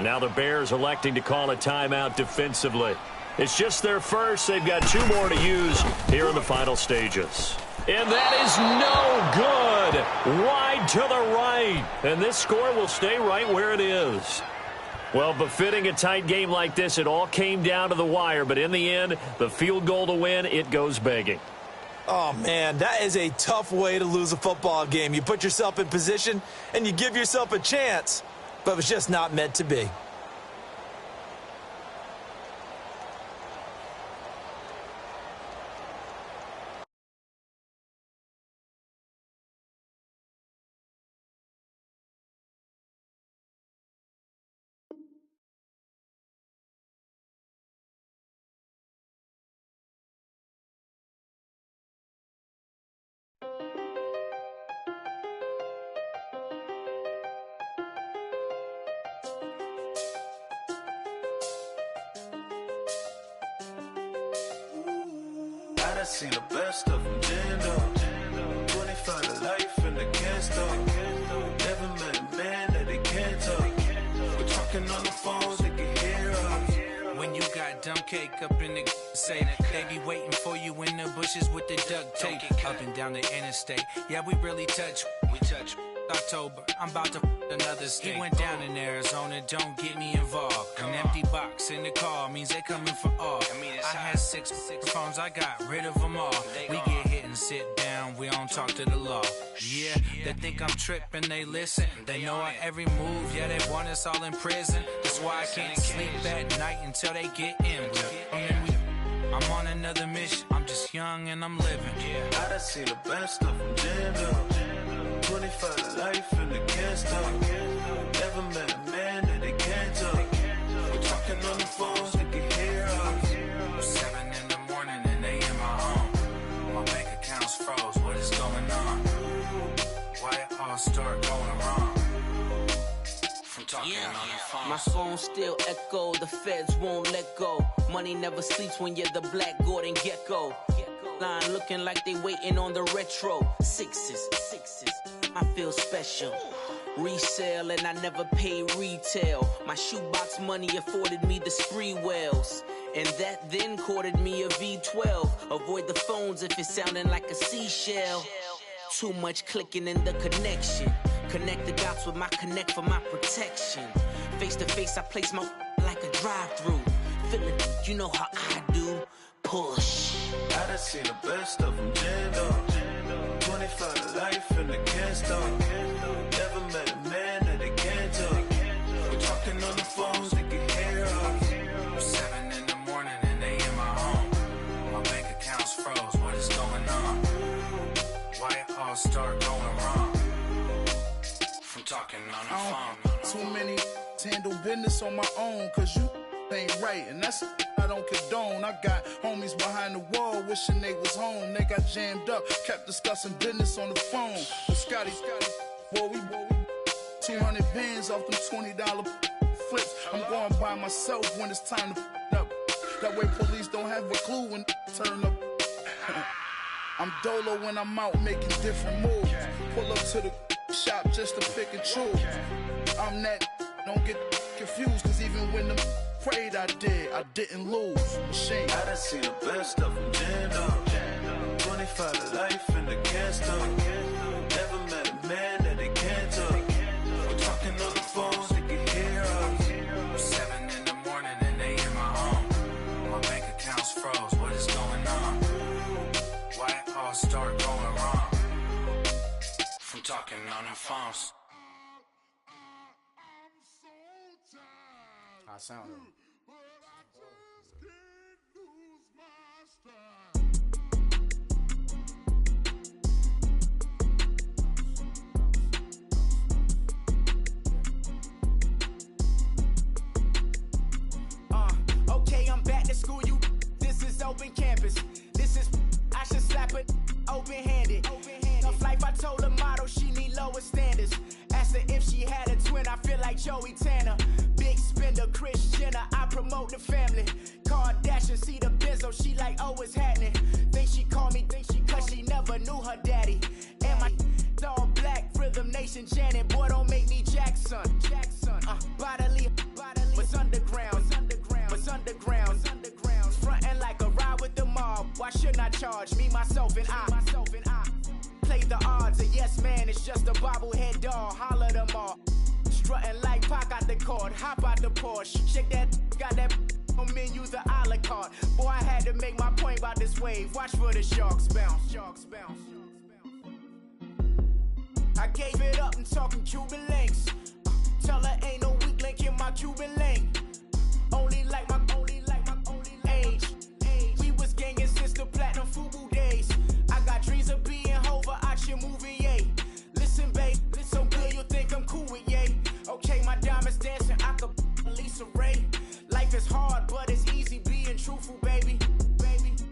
Now the Bears electing to call a timeout defensively. It's just their first. They've got 2 more to use here in the final stages. And that is no good. Wide to the right. And this score will stay right where it is. Well, befitting a tight game like this, it all came down to the wire. But in the end, the field goal to win, it goes begging. Oh, man, that is a tough way to lose a football game. You put yourself in position, and you give yourself a chance. But it's just not meant to be. I seen the best of them, Jando. 25 to life and they can't stop. Never met a man that they can't talk. We're talking on the phones, they can hear us. When you got dumb cake up in the say that they be waiting for you in the bushes with the duct tape. Up and down the interstate, yeah, we really touch. We touch. October, I'm about to another state. He went down in Arizona, don't get me involved. An empty box in the car means they coming for all. I had 6 phones, I got rid of them all. We get hit and sit down, we don't talk to the law. Yeah, they think I'm tripping, they listen. They know our every move, yeah, they want us all in prison. That's why I can't sleep at night until they get in. I'm on another mission, I'm just young and I'm living. I done seen the best of them, Jando. 25 to life and they can't stop. Never met a man that they can't talk. We're talking on the phones, they can hear us. 7 in the morning and they in my home. My bank account's froze, what is going on? Why it all start going wrong? From talking on the phone. My phone still echo, the feds won't let go. Money never sleeps when you're the black Gordon Gecko. Line looking like they waiting on the retro. Sixes, I feel special. Resale and I never pay retail. My shoebox money afforded me the spree wells. And that then courted me a V12. Avoid the phones if it's sounding like a seashell. Too much clicking in the connection. Connect the dots with my connect for my protection. Face to face I place my like a drive-through. Feeling, you know how I do. Push. I done seen the best of them, Jando. 25 to life and they can't stop. Never met a man that they can't talk. We're talking on the phones, they can hear us. 7 in the morning and they in my home. My bank account's froze, what is going on? Why it all start going wrong? From talking on the phone. Too many handle business on my own, cause you ain't right, and that's I don't condone. I got homies behind the wall wishing they was home. They got jammed up, kept discussing business on the phone. But Scotty, boy, we 200 bands off them $20 flips. I'm going by myself when it's time to up. That way police don't have a clue when turn up. I'm dolo when I'm out making different moves. Pull up to the shop just to pick and choose. I'm that, don't get confused, cause even when them prayed I didn't lose. Machine. I done seen the best of them jammed up. 25 to life in the gas talk. Never met a man that they can't talk. We're talking on the phones, they can hear us. 7 in the morning and they in my home. My bank account's froze, what is going on? Why it all start going wrong? From talking on the phones. I sound it. Okay, I'm back to school, you. This is open campus. This is, I should slap it open-handed. Tough life, I told her motto, she need lower standards. Asked her if she had a twin, I feel like Joey Tanner. Big spender, Kris Jenner, I promote the family. Kardashian, see the Benzo, she like, oh, it's happening. Think she called me, cause she never knew her daddy. And my all black, Rhythm Nation, Janet, boy, don't make me Jackson. Bodily, what's underground, what's underground. Frontin' like a ride with the mob, why shouldn't I charge me, myself, and I? Play the odds, a yes man, it's just a bobblehead doll, holler them all. Strutting like Pac out the court, hop out the Porsche, shake that, got that on menu, the a la carte. Boy, I had to make my point about this wave, watch for the sharks bounce, sharks bounce. I gave it up, I'm talking Cuban links. Tell her ain't no weak link in my Cuban link. Only like my age. We was gangin' since the platinum FUBU days. I got dreams of being Hova out your movie, yay. Listen, babe, so good you'll think I'm cool with yay. Okay, my diamonds dancing, I could Lisa Ray. Life is hard, but it's easy being truthful, baby.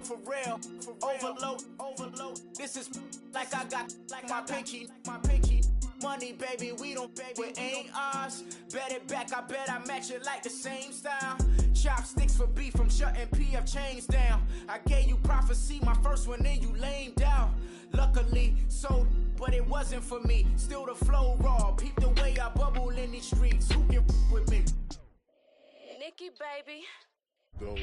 For real, overload. This is like I got like my pinky. Money, baby, we don't pay, it ain't ours. Bet it back, I bet I match it like the same style. Chopsticks for beef, from shutting PF chains down. I gave you prophecy, my first one, then you lamed out. Luckily, sold, but it wasn't for me. Still the flow raw, peep the way I bubble in these streets. Who can with me? Nikki, baby. Go.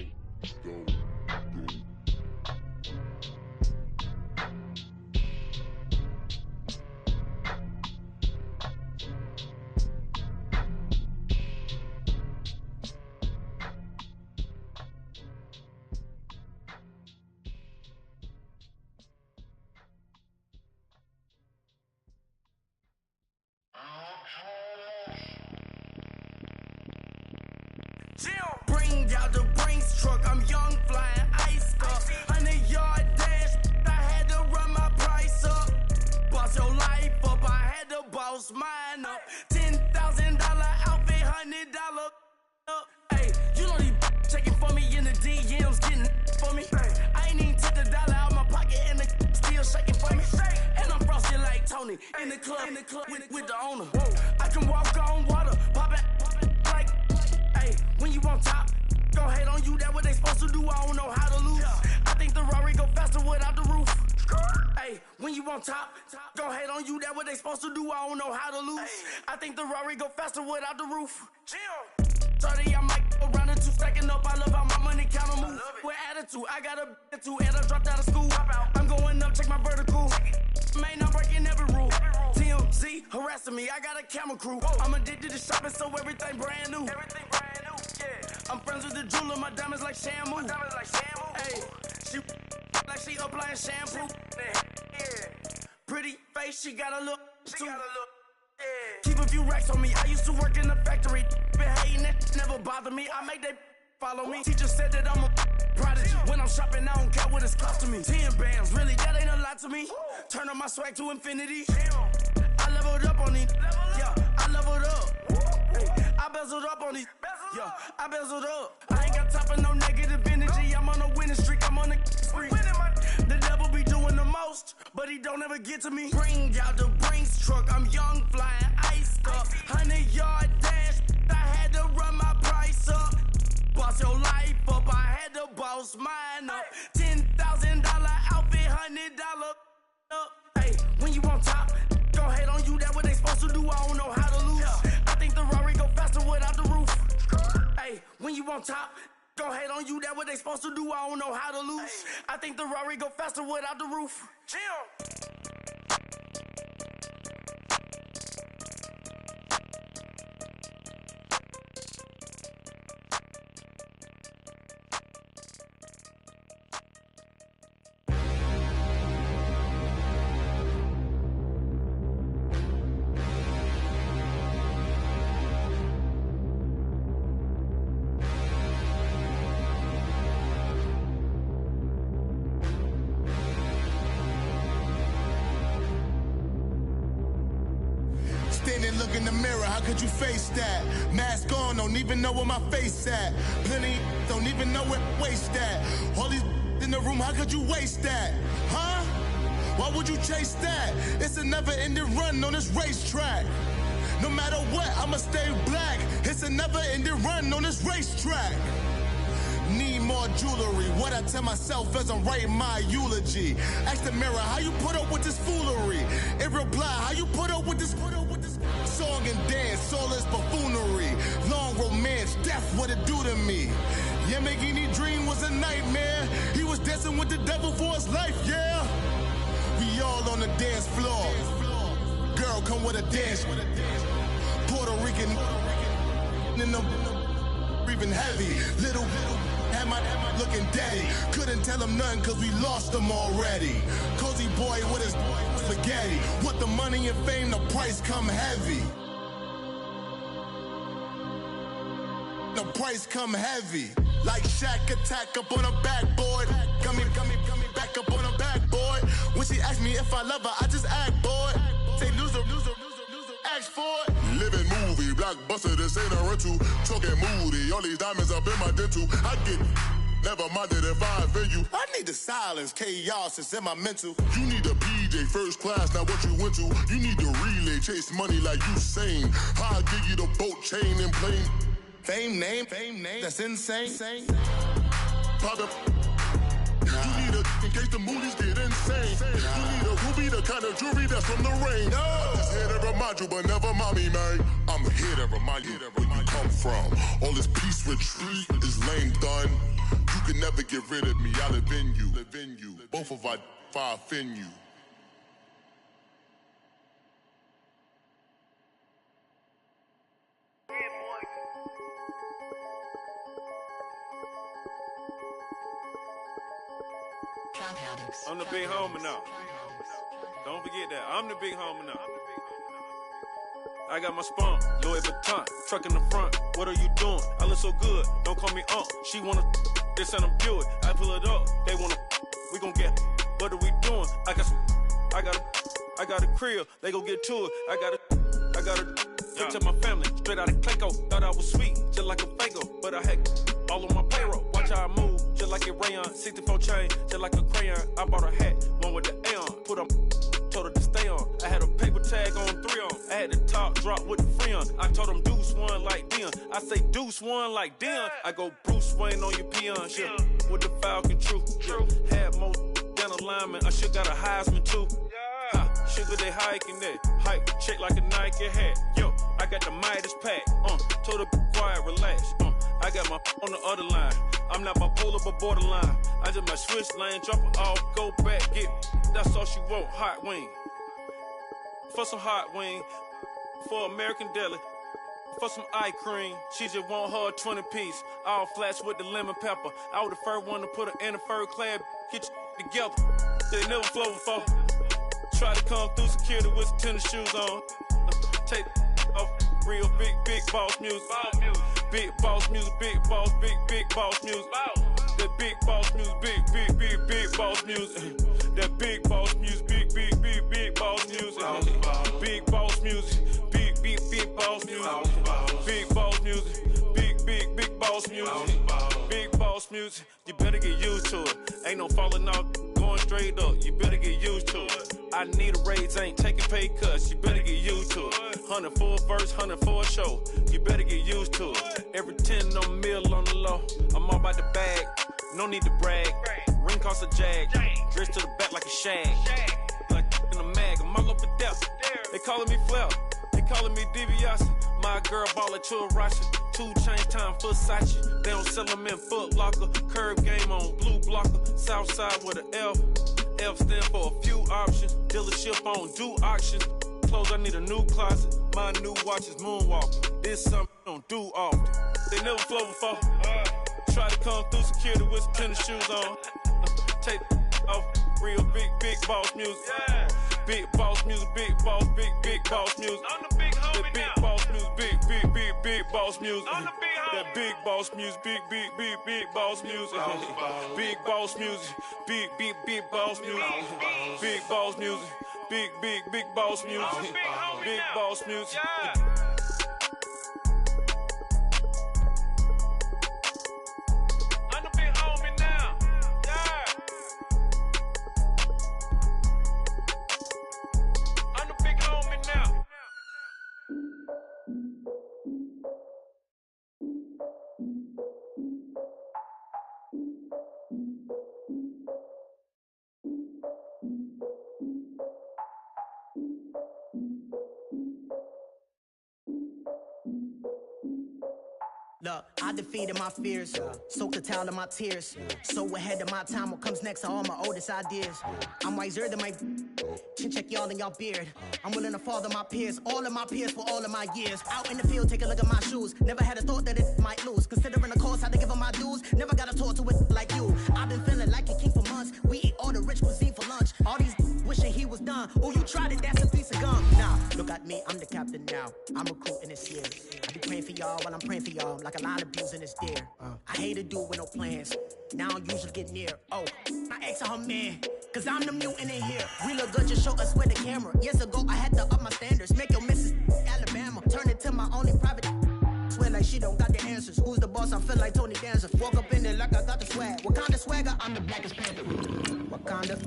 Bring out the Brinks truck, I'm young, flying iced up. 100-yard dash, I had to run my price up. Boss your life up, I had to boss mine up. $10,000 outfit, $100 up. Hey, you know these checking for me in the DMs, getting for me. I ain't even took the dollar out my pocket and the still shaking for me. And I'm frosted like Tony in the club with the owner. I can walk on water, pop it like, hey, when you on top. Gon' hate on you, that what they supposed to do, I don't know how to lose. I think the Rari go faster without the roof. Hey, when you on top, gon' hate on you, that what they supposed to do, I don't know how to lose. I think the Rari go faster without the roof. 30, I might go round and two, stacking up, I love how my money count on move. With attitude, I got a attitude, and I dropped out of school. I'm going up, check my vertical. Man, I'm breaking every rule. TMZ harassing me, I got a camera crew. I'm addicted to shopping, so everything brand new. I'm friends with the jeweler, my diamonds like Shamu. Hey, she like she applying shampoo. Pretty face, she got a look. Keep a few racks on me. I used to work in the factory. Been hating it, never bother me. I make they follow me. Teacher said that I'm a prodigy. When I'm shopping, I don't care what it's costing me. 10 bands, really, that ain't a lot to me. Turn up my swag to infinity. I leveled up on these. Yeah, I leveled up. I bezeled up on these. Yeah, I bezeled up. I ain't got time for no negative energy. I'm on a winning streak. I'm on a spree. The devil be doing the most, but he don't ever get to me. Bring out the Brinks truck. I'm young, flying iced up. 100-yard dash. I had to run on top. Gon' hate on you, that what they supposed to do. I don't know how to lose. I think the Rari go faster without the roof. Chill. Look in the mirror, how could you face that? Mask on, don't even know where my face at. Plenty don't even know where waist at. All these in the room, how could you waste that? Huh? Why would you chase that? It's a never-ending run on this racetrack. No matter what, I'ma stay black. It's a never-ending run on this racetrack. Need more jewelry. What I tell myself as I'm writing my eulogy. Ask the mirror, how you put up with this foolery? It reply, how you put up with this song and dance, all this buffoonery. Long romance, death, what it do to me? Yamagini dream was a nightmare. He was dancing with the devil for his life, yeah. We all on the dance floor. Girl, come with a dance. Puerto Rican in them breathing heavy. Little had my looking daddy. Couldn't tell him nothing cause we lost him already. Cozy boy with his spaghetti. Want the money and fame, the price come heavy. The price come heavy. Like Shaq attack up on a backboard. Gummy, back up on a backboard. When she asked me if I love her, I just act bored. Say loser, ask for it. Living movie, blockbuster, this ain't a rental. Talking moody, all these diamonds up in my dental. I get never minded if I offend you. I need the silence, chaos is in my mental. You need a PJ, first class, not what you went to. You need the relay, chase money like you sane. I'll give you the boat, chain, and plane. Fame name, that's insane. Pop up. You need a, in case the movies get insane. You need a ruby, the kind of jewelry that's from the rain. I'm just here to remind you, but never mommy, man. I'm here to remind you where you come from. All this peace retreat is lame done. You can never get rid of me, I live in you. Both of our offend you. I'm the big homie now. Don't forget that. I'm the big homie now. I got my spunk, Louis Vuitton, truck in the front. What are you doing? I look so good. Don't call me She wanna this and I'm Buick. I pull it up. They wanna we gon' get. What are we doing? I got a crib. They gon' get to it. I got a to my family, straight out of Clayco. Thought I was sweet, just like a Fago, but I had all on my payroll. Watch how I move, just like a rayon. 64 chain, just like a crayon. I bought a hat, one with the Aeon. Put on, told her to stay on. I had a paper tag on 3 on. I had the top drop with the free on. I told him Deuce one like Dion. I say Deuce one like Dion. I go Bruce Wayne on your peon shit with the Falcon True. Had more than a lineman. I should got a Heisman too. Sugar, they hiking that. Hike, check like a Nike hat. Yo, I got the Midas pack. Told her be quiet, relax. I got my on the other line. I'm not bipolar, but borderline. I just might switch lane, drop it off, go back, get. That's all she want, hot wing. For some hot wing, for American deli. For some eye cream, she just want her 20-piece. All flats with the lemon pepper. I was the first one to put her in a fur clad. Get you together. They never flow before. Try to come through security with some tennis shoes on. Take off real big boss music. Big boss music, big boss music. That big boss music, big boss music. That big boss music, big boss music. Big boss music, big boss music. Big boss music, big boss music. Big boss music, you better get used to it. Ain't no falling off, going straight up. You better get used to it. I need a raise, ain't taking pay cuts. You better get used to it. 100 for a verse, 100 for a show. You better get used to it. Every 10 on a meal on the low. I'm all about the bag, no need to brag. Ring cost a jag, dressed to the back like a shag. Like in a mag, I'm all up and down. They calling me Flair, they calling me DiBiase. My girl ball at Churashi. 2 Chainz time Versace. They don't sell them in Foot Locker. Curve game on blue blocker. Southside with an F. F stand for a few options. Dealership on do auctions. Clothes, I need a new closet. My new watch is Moonwalker. This something I don't do often. They never flow before. Try to come through security with some tennis shoes on. Take off. Real big boss music. Yeah. Big boss music, big boss music. I'm the big homie that big now. boss music, big boss music. I'm the big homie. That big boss music, big boss music. Big boss music, big boss music. Big boss music, big boss music. Big boss music. Yeah. I'm the big homie now. Yeah. I'm the big homie now. Look, I defeated my fears, soaked the towel in my tears. So ahead of my time, what comes next are all my oldest ideas. I'm wiser than my chin check y'all in y'all beard. I'm willing to father my peers, all of my peers for all of my years. Out in the field, take a look at my shoes. Never had a thought that it might lose. Considering the cost, I had to give them my dues. Never got to talk to it like you. I've been feeling like a king for months. We eat all the rich cuisine for lunch. All these wishing he was done. Oh, you tried it, that's a piece of gum. Now, look at me, I'm the captain now. I'm recruiting this year. I be praying for y'all while I'm praying for y'all. Like a line of bees in this deer. I hate to do with no plans. Now I usually get near. Oh, my ex her man. Cause I'm the mutant in here. We look good, just show us where the camera. Years ago, I had to up my standards. Make your missus Alabama. Turn it to my only private. Swear like she don't got the answers. Who's the boss? I feel like Tony Danza. Walk up in there like I got the swag. What kind of swagger? I'm the blackest panther. What kind of?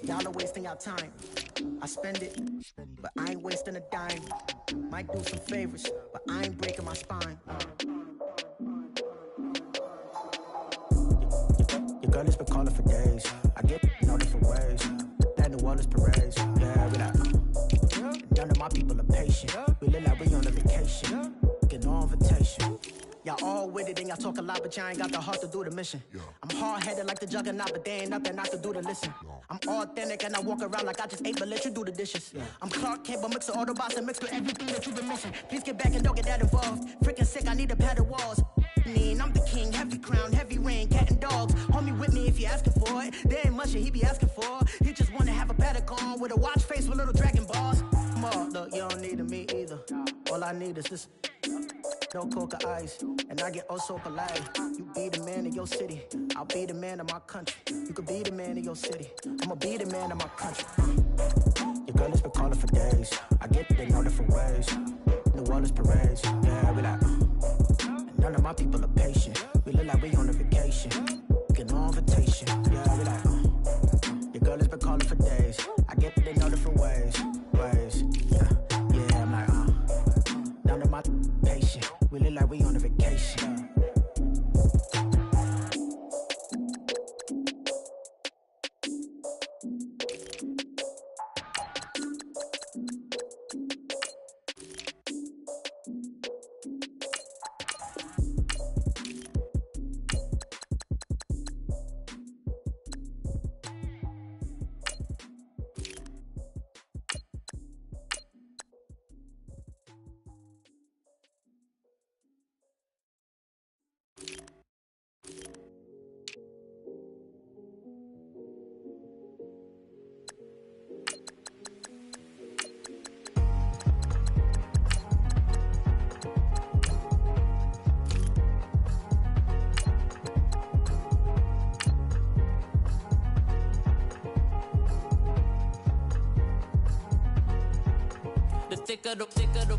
Y'all are wasting your time. I spend it, but I ain't wasting a dime. Might do some favors, but I ain't breaking my spine. Your girl has been calling for days. I get in all different ways. That New Orleans parades. Yeah, we like. None of my people are patient. We look like we on a vacation. Get no invitation. Y'all all with it and y'all talk a lot, but y'all ain't got the heart to do the mission. I'm hard-headed like the juggernaut, but there ain't nothing I can do to listen. I'm authentic and I walk around like I just ate, but let you do the dishes. I'm Clark Kent, but mix of Autobots and mixed with everything that you've been missing. Please get back and don't get that involved. Freaking sick, I need a pad of walls. I'm the king, heavy crown, heavy rain, cat and dogs. Homie with me if you asking for it. There ain't much that he be asking for. He just wanna have a paddock on with a watch face with little dragon balls. Look, you don't need me either. All I need is this. No coca ice, and I get oh so polite. You be the man of your city, I'll be the man of my country. You could be the man of your city, I'ma be the man of my country. Your girl has been calling for days. I get it in all different ways. New Orleans parades, yeah, we like. None of my people are patient. We look like we on a vacation. Get no invitation, yeah, we like. Your girl has been calling for days. I get it in all different ways, yeah, I'm like, none of my patient. We look like we on a vacation.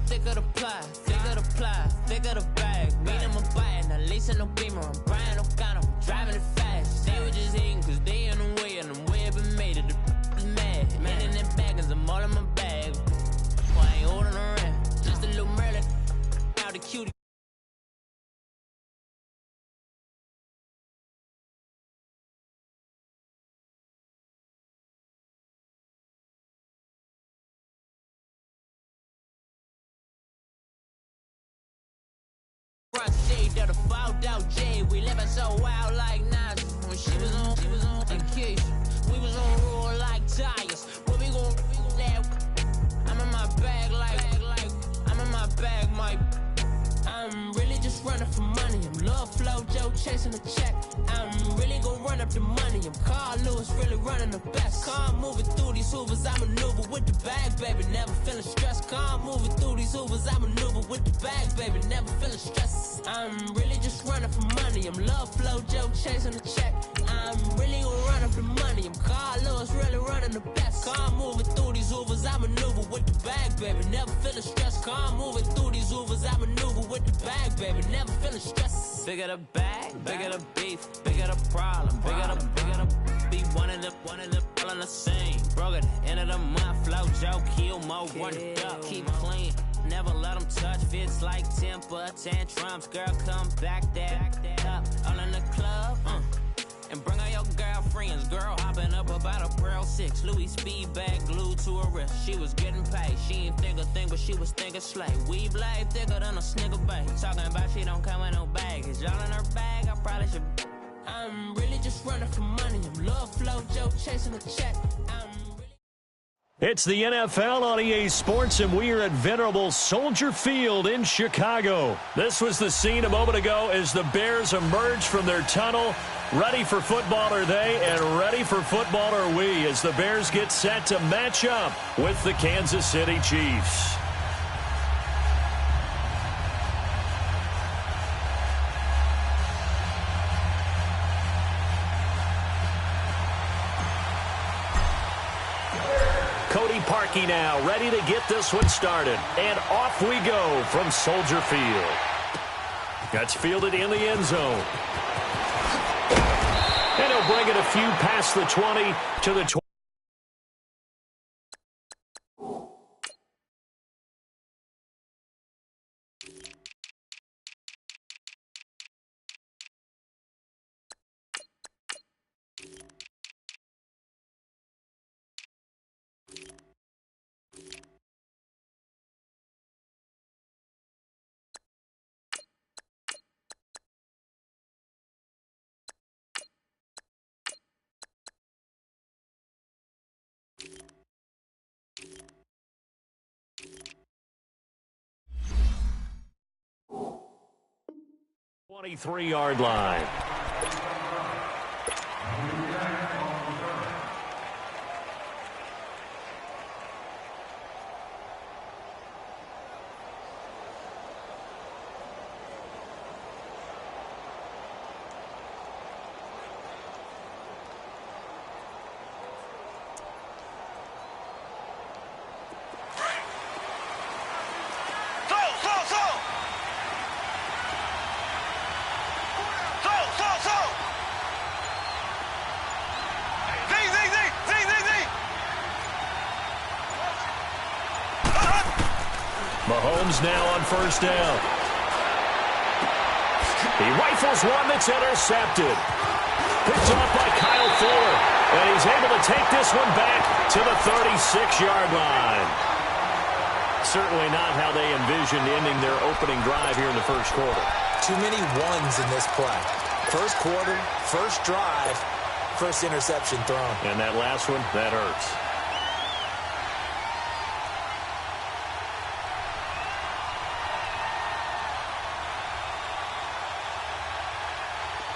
Thicker the ply, thicker the bag. Beat him a bite, now lacing no beamer. I'm Brian O'Connor, driving it fast. They were just hating cause they in the way, and the way I've been made it. The is mad. Man in that bag, cause I'm all in my bag. Why I ain't holding around? Just a little Merlin, out the cutie. through the photo G. We living so wild like Nas. When she was on and Keisha. We was on roll like tires. Where we gon' that? I'm in my bag like I'm in my bag, Mike. I'm really just running for money. I'm Love Flow Joe chasing a check. I'm really gon' run up the money. I'm Carl Lewis, really running the best. Car moving through these Hoovers, I maneuver with the bag, baby. Never feeling stressed. Car moving through these Hoovers, I maneuver with the bag, baby. Never feeling stressed. I'm really just running for money. I'm Love Flow Joe chasing a check. I'm really gon' run up the money. I'm Carl Lewis, really running the best. Car moving through these Hoovers, I maneuver with the bag, baby. Never feeling stressed. Car moving through these Hoovers, I maneuver with the bag, baby. Never feeling stressed. Bigger the bag, bigger the beef, bigger the problem, bigger the be one of the all in the same. Broke at the end of the month, Flow Joe, kill more, run it up, keep clean. Never let them touch, fits like temper tantrums. Girl, come back that up, all in the club, and bring all your girlfriends. Girl hopping up about a Pearl 6 Louis speed bag glued to her wrist. She was getting paid. She ain't think a thing, but she was thinking slay. We blade thicker than a snigger bag. Talking about she don't come with no baggage. Y'all in her bag, I probably should. I'm really just running for money. I'm Love Flow Joe chasing a check. It's the NFL on EA Sports, and we are at venerable Soldier Field in Chicago. This was the scene a moment ago as the Bears emerged from their tunnel. Ready for football are they, and ready for football are we, as the Bears get set to match up with the Kansas City Chiefs. Cody Parkey now, ready to get this one started. And off we go from Soldier Field. That's fielded in the end zone. And he'll bring it a few past the 20 to the 20. Three-yard line. Mahomes now on first down. He rifles one that's intercepted. Picked off by Kyle Fuller. And he's able to take this one back to the 36-yard line. Certainly not how they envisioned ending their opening drive here in the first quarter. Too many ones in this play. First quarter, first drive, first interception thrown. And that last one, that hurts.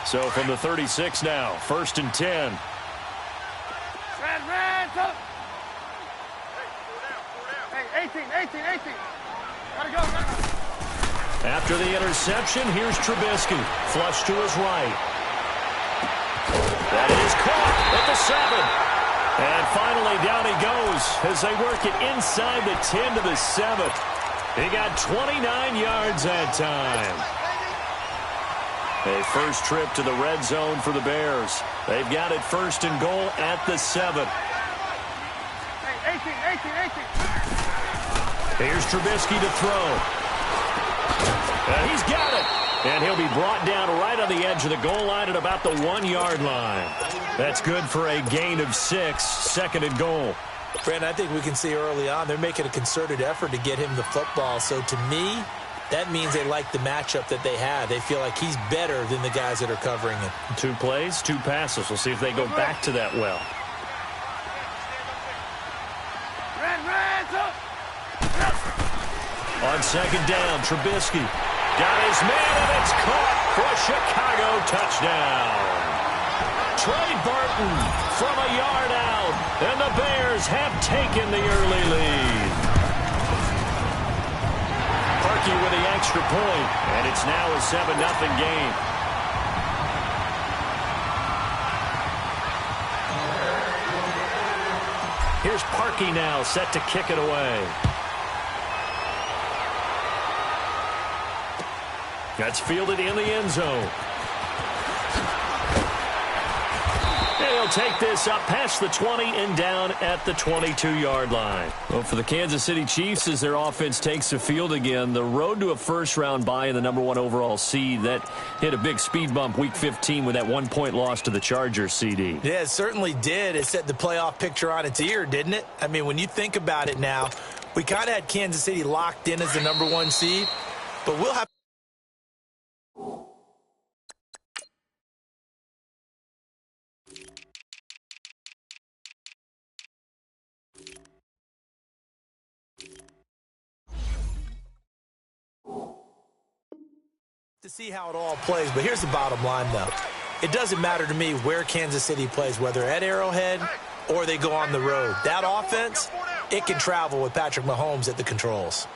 So from the 36 now, 1st and 10. Hey, 18. Gotta go. After the interception, here's Trubisky. Flush to his right. That is caught at the 7. And finally down he goes as they work it inside the 10 to the 7. He got 29 yards that time. A first trip to the red zone for the Bears. They've got it 1st and goal at the 7. Hey, 18. Here's Trubisky to throw. And he's got it. And he'll be brought down right on the edge of the goal line at about the 1-yard line. That's good for a gain of 6, 2nd and goal. Brandon, I think we can see early on they're making a concerted effort to get him the football. So to me, that means they like the matchup that they have. They feel like he's better than the guys that are covering him. 2 plays, 2 passes. We'll see if they go back to that well. On second down, Trubisky got his man, and it's caught for a Chicago touchdown. Trey Burton from a yard out, and the Bears have taken the early lead. Parkey with the extra point, and it's now a 7-0 game. Here's Parkey now, set to kick it away. That's fielded in the end zone. And he'll take this up past the 20 and down at the 22-yard line. Well, for the Kansas City Chiefs, as their offense takes the field again, the road to a first-round bye in the #1 overall seed, that hit a big speed bump Week 15 with that 1-point loss to the Chargers, CD. Yeah, it certainly did. It set the playoff picture on its ear, didn't it? I mean, when you think about it now, we kind of had Kansas City locked in as the #1 seed, but we'll have to see how it all plays. But here's the bottom line, though. It doesn't matter to me where Kansas City plays, whether at Arrowhead or they go on the road. That offense, it can travel with Patrick Mahomes at the controls.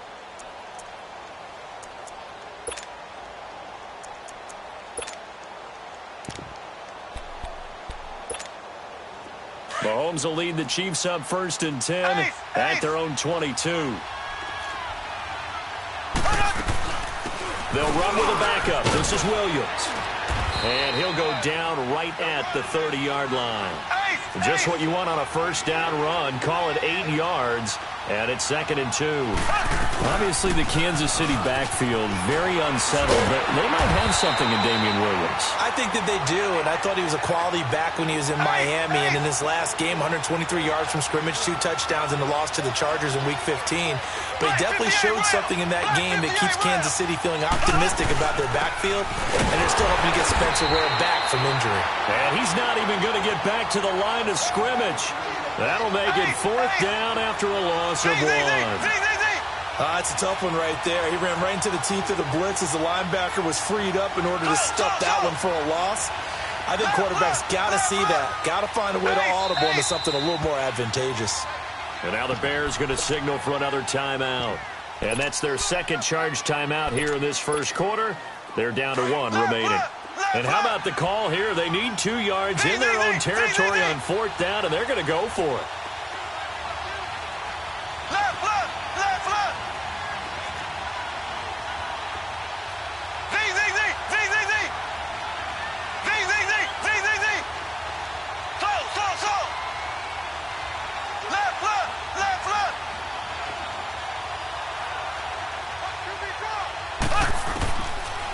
Mahomes will lead the Chiefs up 1st and 10 at their own 22. They'll run with a backup. This is Williams. And he'll go down right at the 30-yard line. Just what you want on a first down run. Call it 8 yards. And it's 2nd and 2. Obviously, the Kansas City backfield, very unsettled, but they might have something in Damian Williams. I think that they do, and I thought he was a quality back when he was in Miami. And in this last game, 123 yards from scrimmage, 2 touchdowns in the loss to the Chargers in Week 15. But he definitely showed something in that game that keeps Kansas City feeling optimistic about their backfield, and they're still hoping to get Spencer Ware back from injury. And he's not even going to get back to the line of scrimmage. That'll make it 4th down after a loss of 1. That's a tough one right there. He ran right into the teeth of the blitz as the linebacker was freed up in order to stuff that one for a loss. I think quarterbacks got to see that. Got to find a way to audible into something a little more advantageous. And now the Bears going to signal for another timeout. And that's their 2nd charge timeout here in this first quarter. They're down to 1 remaining. And how about the call here? They need 2 yards in their own territory on 4th down, and they're going to go for it.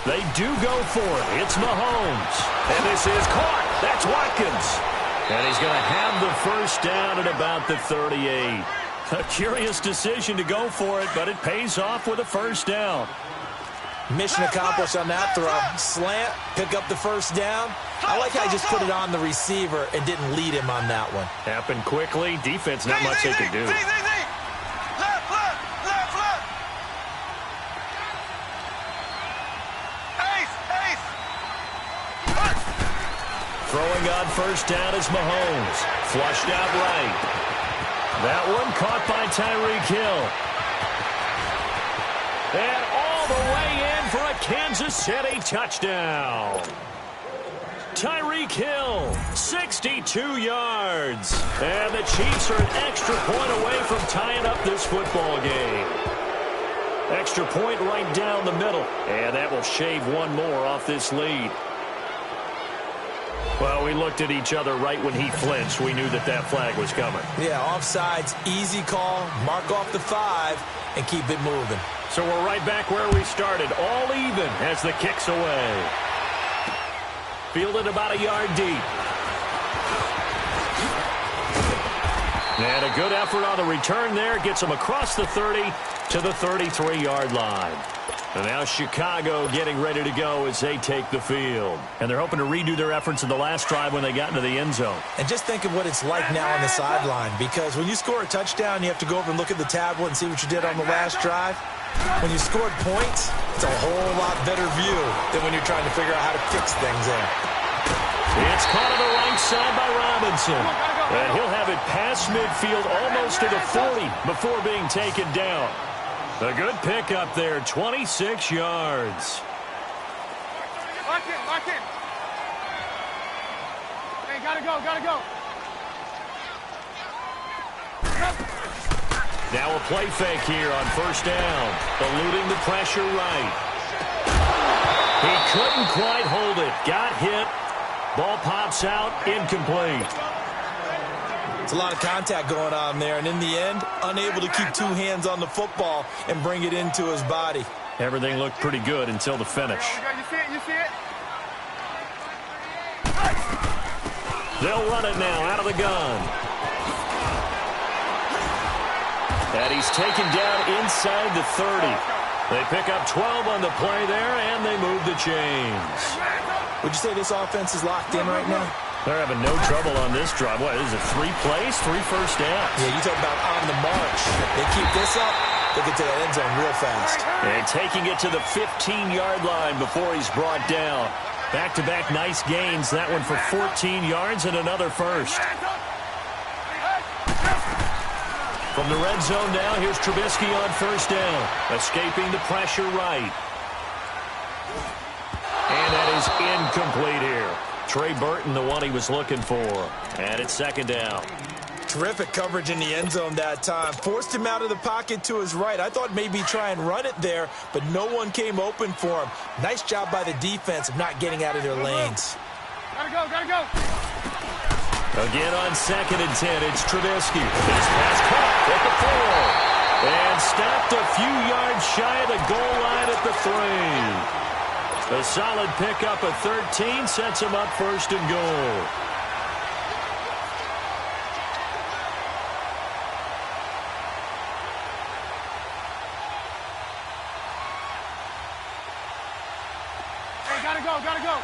They do go for it. It's Mahomes. And this is caught. That's Watkins. And he's going to have the first down at about the 38. A curious decision to go for it, but it pays off with a first down. Mission accomplished on that throw. Slant, pick up the first down. I like how he just put it on the receiver and didn't lead him on that one. Happened quickly. Defense, not much they could do. Throwing on first down is Mahomes. Flushed out right. That one caught by Tyreek Hill. And all the way in for a Kansas City touchdown. Tyreek Hill, 62 yards. And the Chiefs are an extra point away from tying up this football game. Extra point right down the middle. And that will shave one more off this lead. Well, we looked at each other right when he flinched. We knew that that flag was coming. Yeah, offsides, easy call, mark off the 5, and keep it moving. So we're right back where we started, all even as the kick's away. Fielded about a yard deep. And a good effort on the return there. Gets him across the 30 to the 33-yard line. And now Chicago getting ready to go as they take the field. And they're hoping to redo their efforts in the last drive when they got into the end zone. And just think of what it's like now on the sideline, because when you score a touchdown, you have to go over and look at the tablet and see what you did on the last drive. When you scored points, it's a whole lot better view than when you're trying to figure out how to fix things there. It's caught on the right side by Robinson. And he'll have it past midfield almost to the 40 before being taken down. A good pickup there, 26 yards. Lock in. Hey, gotta go. Now a play fake here on first down. Eluding the pressure right. He couldn't quite hold it. Got hit. Ball pops out, incomplete. It's a lot of contact going on there, and in the end, unable to keep two hands on the football and bring it into his body. Everything looked pretty good until the finish. You see it? They'll run it now out of the gun. And he's taken down inside the 30. They pick up 12 on the play there, and they move the chains. Would you say this offense is locked in right now? They're having no trouble on this drive. What, is it 3 plays, 3 first downs? Yeah, you talk about on the march. They keep this up, they get to the end zone real fast. And taking it to the 15-yard line before he's brought down. Back-to-back nice gains. That one for 14 yards and another first. From the red zone now, here's Trubisky on first down. Escaping the pressure right. And that is incomplete here. Trey Burton, the one he was looking for. And it's second down. Terrific coverage in the end zone that time. Forced him out of the pocket to his right. I thought maybe try and run it there, but no one came open for him. Nice job by the defense of not getting out of their lanes. Gotta go. Again on 2nd and 10, it's Trubisky. His pass caught at the 4. And stopped a few yards shy of the goal line at the 3. A solid pickup of 13 sets him up first and goal. Hey, gotta go.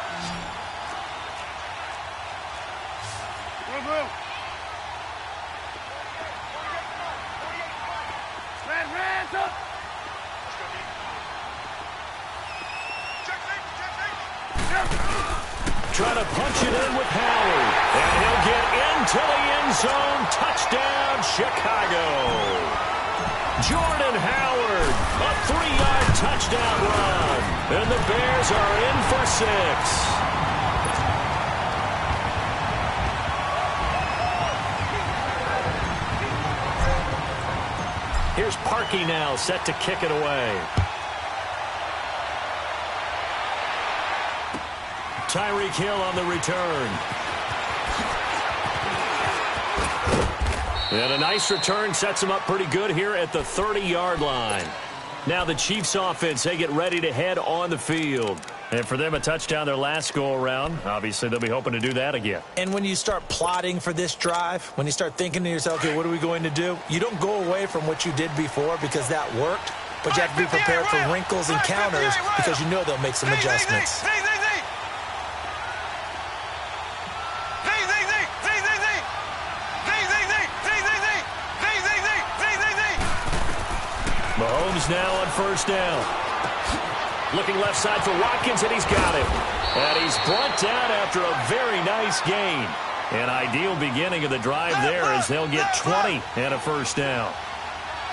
Move. Red up. Trying to punch it in with Howard. And he'll get into the end zone. Touchdown, Chicago. Jordan Howard, a 3-yard touchdown run. And the Bears are in for 6. Here's Parkey now, set to kick it away. Tyreek Hill on the return. And a nice return sets him up pretty good here at the 30-yard line. Now the Chiefs offense, they get ready to head on the field. And for them, a touchdown their last go-around. Obviously, they'll be hoping to do that again. And when you start plotting for this drive, when you start thinking to yourself, okay, what are we going to do? You don't go away from what you did before because that worked, but you have to be prepared for wrinkles and counters because you know they'll make some adjustments. Mahomes now on first down. Looking left side for Watkins, and he's got him. And he's brought down after a very nice gain. An ideal beginning of the drive there as they'll get 20 and a first down.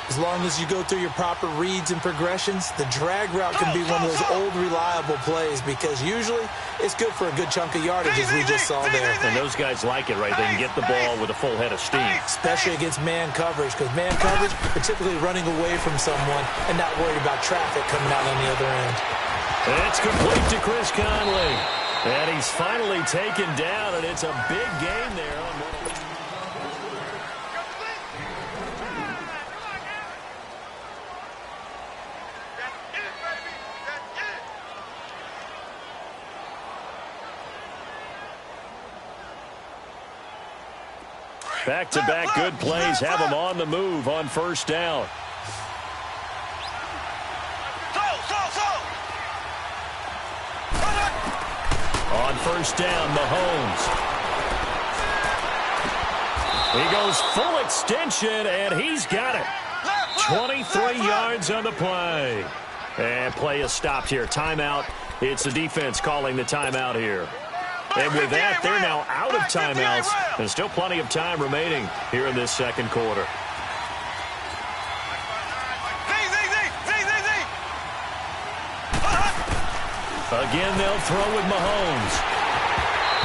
As long as you go through your proper reads and progressions, the drag route can be one of those old, reliable plays because usually it's good for a good chunk of yardage, as we just saw there. And those guys like it, right? They can get the ball with a full head of steam. Especially against man coverage, because man coverage, are typically running away from someone and not worried about traffic coming out on the other end. It's complete to Chris Conley. And he's finally taken down, and it's a big gain there on one. Back-to-back good plays have him on the move on first down. Go! On first down, Mahomes. He goes full extension, and he's got it. 23 yards on the play. And play is stopped here. Timeout. It's the defense calling the timeout here. And with that, they're now out of timeouts. And still plenty of time remaining here in this second quarter. Again, they'll throw with Mahomes.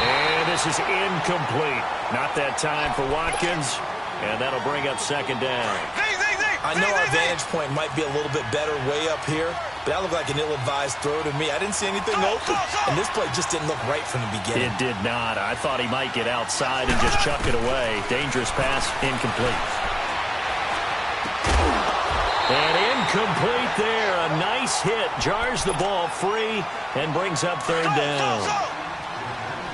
And this is incomplete. Not that time for Watkins. And that'll bring up second down. I know our vantage point might be a little bit better way up here, but that looked like an ill-advised throw to me. I didn't see anything open, and this play just didn't look right from the beginning. It did not. I thought he might get outside and just chuck it away. Dangerous pass, incomplete. And incomplete there. A nice hit. Jars the ball free and brings up third down.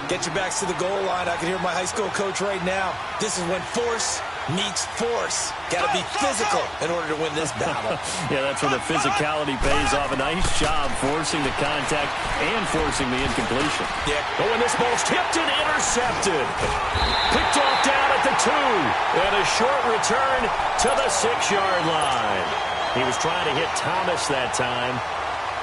Get your backs to the goal line. I can hear my high school coach right now. This is when force meets force. Got to be physical in order to win this battle. Yeah, that's where the physicality pays off. A nice job forcing the contact and forcing the incompletion. Yeah. But when this ball's tipped and intercepted. Picked off down at the 2. And a short return to the 6-yard line. He was trying to hit Thomas that time.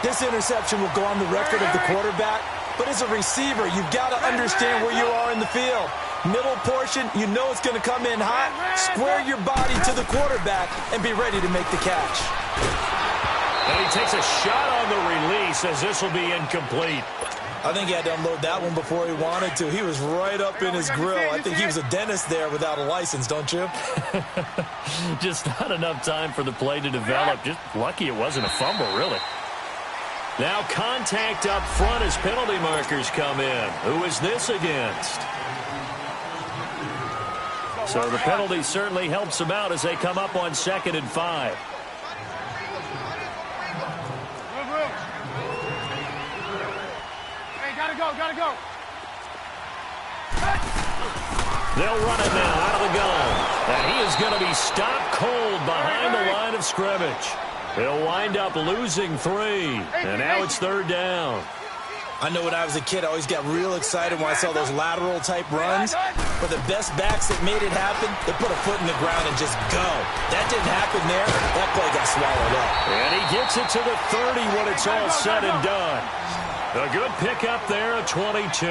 This interception will go on the record of the quarterback. But as a receiver, you've got to understand where you are in the field. Middle portion, you know it's going to come in hot. Square your body to the quarterback and be ready to make the catch. And he takes a shot on the release as this will be incomplete. I think he had to unload that one before he wanted to. He was right up in his grill. I think he was a dentist there without a license, don't you? Just not enough time for the play to develop. Just lucky it wasn't a fumble, really. Now contact up front as penalty markers come in. Who is this against? So the penalty certainly helps them out as they come up on 2nd and 5. Hey, gotta go. They'll run it now out of the gun. And he is going to be stopped cold behind the line of scrimmage. They'll wind up losing 3. And now it's third down. I know when I was a kid, I always got real excited when I saw those lateral-type runs. But the best backs that made it happen, they put a foot in the ground and just go. That didn't happen there. That play got swallowed up. And he gets it to the 30 when it's all said and done. A good pickup there at 22.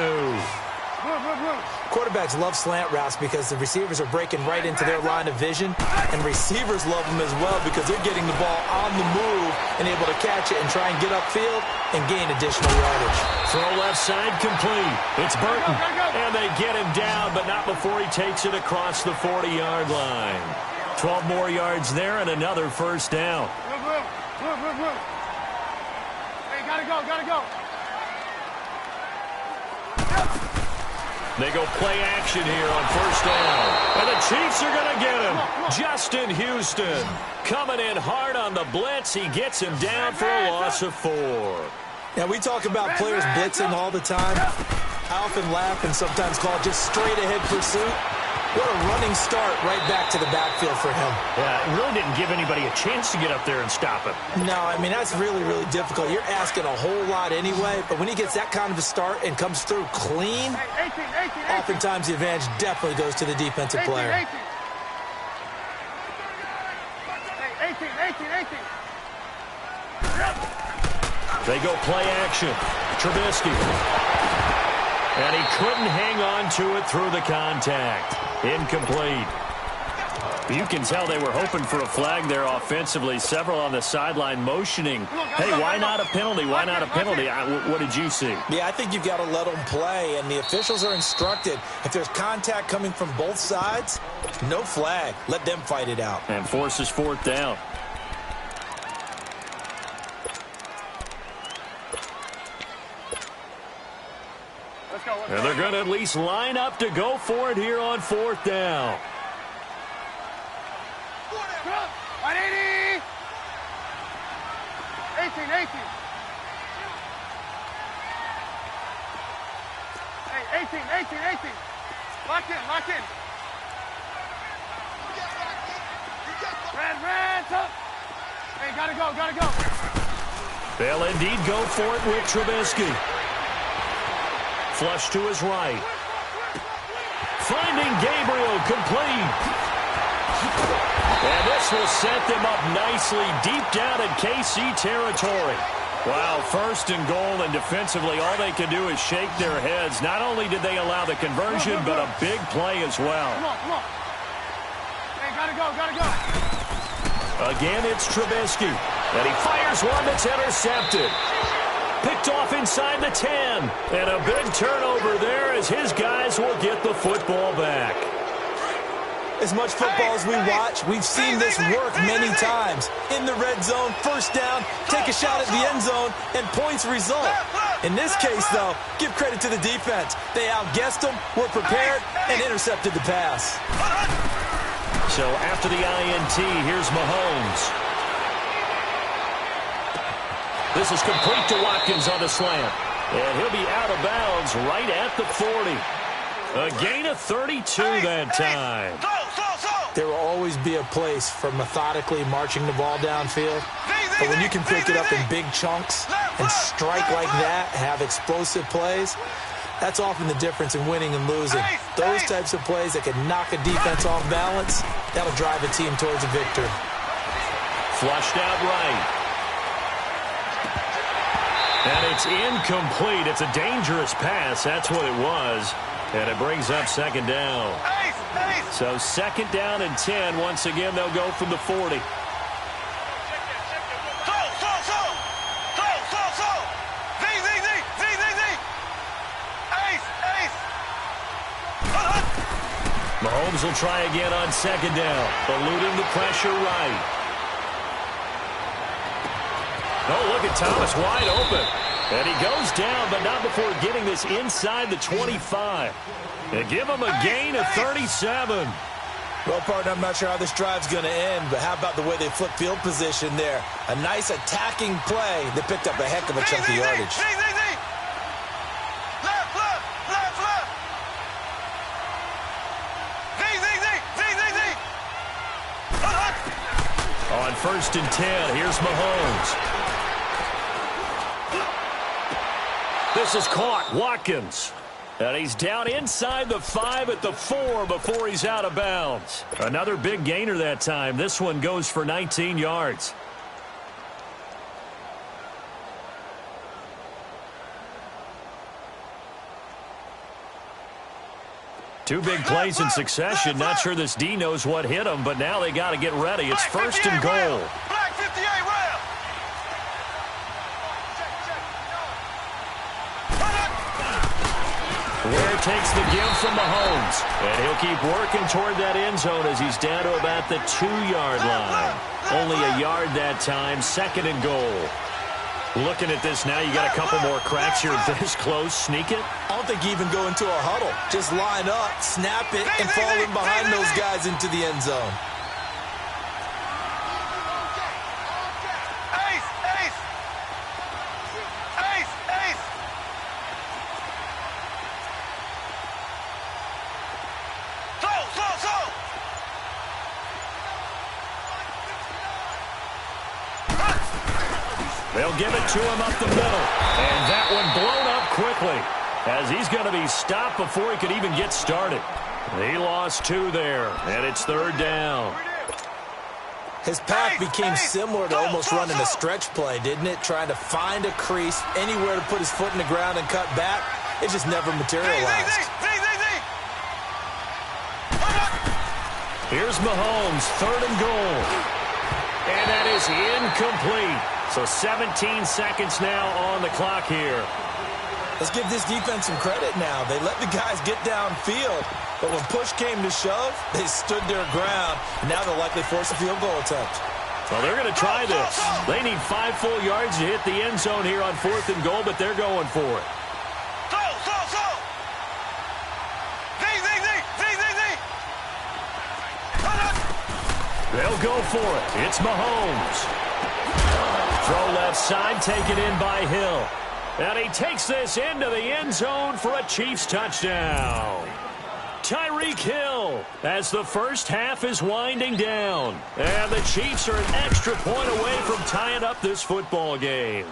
Quarterbacks love slant routes because the receivers are breaking right into their line of vision, and receivers love them as well because they're getting the ball on the move and able to catch it and try and get upfield and gain additional yardage. Throw left side complete. It's Burton, and they get him down, but not before he takes it across the 40-yard line. 12 more yards there and another first down. Hey, gotta go. They go play action here on first down. And the Chiefs are going to get him. Justin Houston coming in hard on the blitz. He gets him down for a loss of 4. Now, we talk about players blitzing all the time. I often laugh and sometimes call it just straight-ahead pursuit. What a running start right back to the backfield for him. Yeah, it really didn't give anybody a chance to get up there and stop him. No, I mean, that's really, really difficult. You're asking a whole lot anyway, but when he gets that kind of a start and comes through clean, oftentimes the advantage definitely goes to the defensive player. 18. They go play action. Trubisky. And he couldn't hang on to it through the contact. Incomplete. You can tell they were hoping for a flag there offensively. Several on the sideline motioning. Hey, why not a penalty? Why not a penalty? What did you see? Yeah, I think you've got to let them play, and the officials are instructed. If there's contact coming from both sides, no flag. Let them fight it out. And forces fourth down. And they're going to at least line up to go for it here on fourth down. 180! 18. Hey, 18. Lock in. Red, up. Hey, gotta go. They'll indeed go for it with Trubisky. Flush to his right. Finding Gabriel, complete. And this will set them up nicely deep down in KC territory. Wow, first and goal, and defensively all they can do is shake their heads. Not only did they allow the conversion, but a big play as well. Come on. Hey, gotta go. Again, it's Trubisky. And he fires one that's intercepted. Picked off inside the 10. And a big turnover there as his guys will get the football back. As much football as we watch, we've seen this work many times. In the red zone, first down, take a shot at the end zone, and points result. In this case, though, give credit to the defense. They outguessed them, were prepared, and intercepted the pass. So after the INT, here's Mahomes. This is complete to Watkins on the slant. And he'll be out of bounds right at the 40. A gain of 32 that time. There will always be a place for methodically marching the ball downfield. But when you can pick it up in big chunks and strike like that, have explosive plays, that's often the difference in winning and losing. Those types of plays that can knock a defense off balance, that'll drive a team towards a victory. Flushed out right. And it's incomplete. It's a dangerous pass. That's what it was. And it brings up second down. So second down and 10. Once again, they'll go from the 40. Mahomes will try again on second down. Eluding the pressure right. Oh, look at Thomas wide open. And he goes down, but not before getting this inside the 25. And give him a gain of 37. Well, partner, I'm not sure how this drive's going to end, but how about the way they flip field position there? A nice attacking play that picked up a heck of a chunk of yardage. On first and 10, here's Mahomes. This is caught. Watkins. And he's down inside the 5 at the 4 before he's out of bounds. Another big gainer that time. This one goes for 19 yards. Two big plays in succession. Not sure this D knows what hit him, but now they got to get ready. It's first and goal. Ware takes the give from Mahomes. And he'll keep working toward that end zone as he's down to about the 2-yard line. Only a yard that time. Second and goal. Looking at this now, you got a couple more cracks here this close. Sneak it? I don't think you even go into a huddle. Just line up, snap it, and fall in behind those guys into the end zone. They'll give it to him up the middle. And that one blown up quickly as he's going to be stopped before he could even get started. He lost 2 there, and it's third down. His path became similar to almost running a stretch play, didn't it? Trying to find a crease, anywhere to put his foot in the ground and cut back. It just never materialized. Here's Mahomes, third and goal. And that is incomplete. So 17 seconds now on the clock here. Let's give this defense some credit now. They let the guys get downfield, but when push came to shove, they stood their ground. And now they'll likely force a field goal attempt. Well, they're going to try this. They need 5 full yards to hit the end zone here on fourth and goal, but they're going for it. They'll go for it. It's Mahomes. Throw left side, taken in by Hill. And he takes this into the end zone for a Chiefs touchdown. Tyreek Hill as the first half is winding down. And the Chiefs are an extra point away from tying up this football game.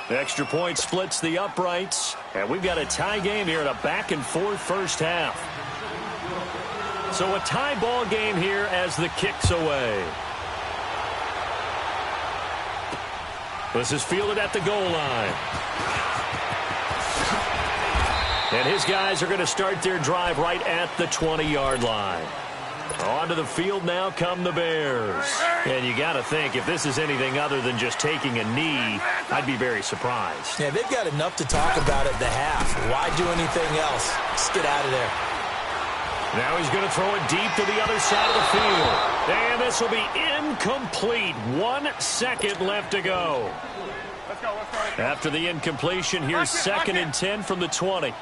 Extra point splits the uprights, and we've got a tie game here in a back-and-forth first half. So a tie ball game here as the kick's away. This is fielded at the goal line. And his guys are going to start their drive right at the 20-yard line. Onto the field now come the Bears. And you got to think, if this is anything other than just taking a knee, I'd be very surprised. Yeah, they've got enough to talk about at the half. Why do anything else? Just get out of there. Now he's going to throw it deep to the other side of the field. And this will be incomplete. 1 second left to go. Let's go. After the incompletion, here's 2nd and 10 from the 20.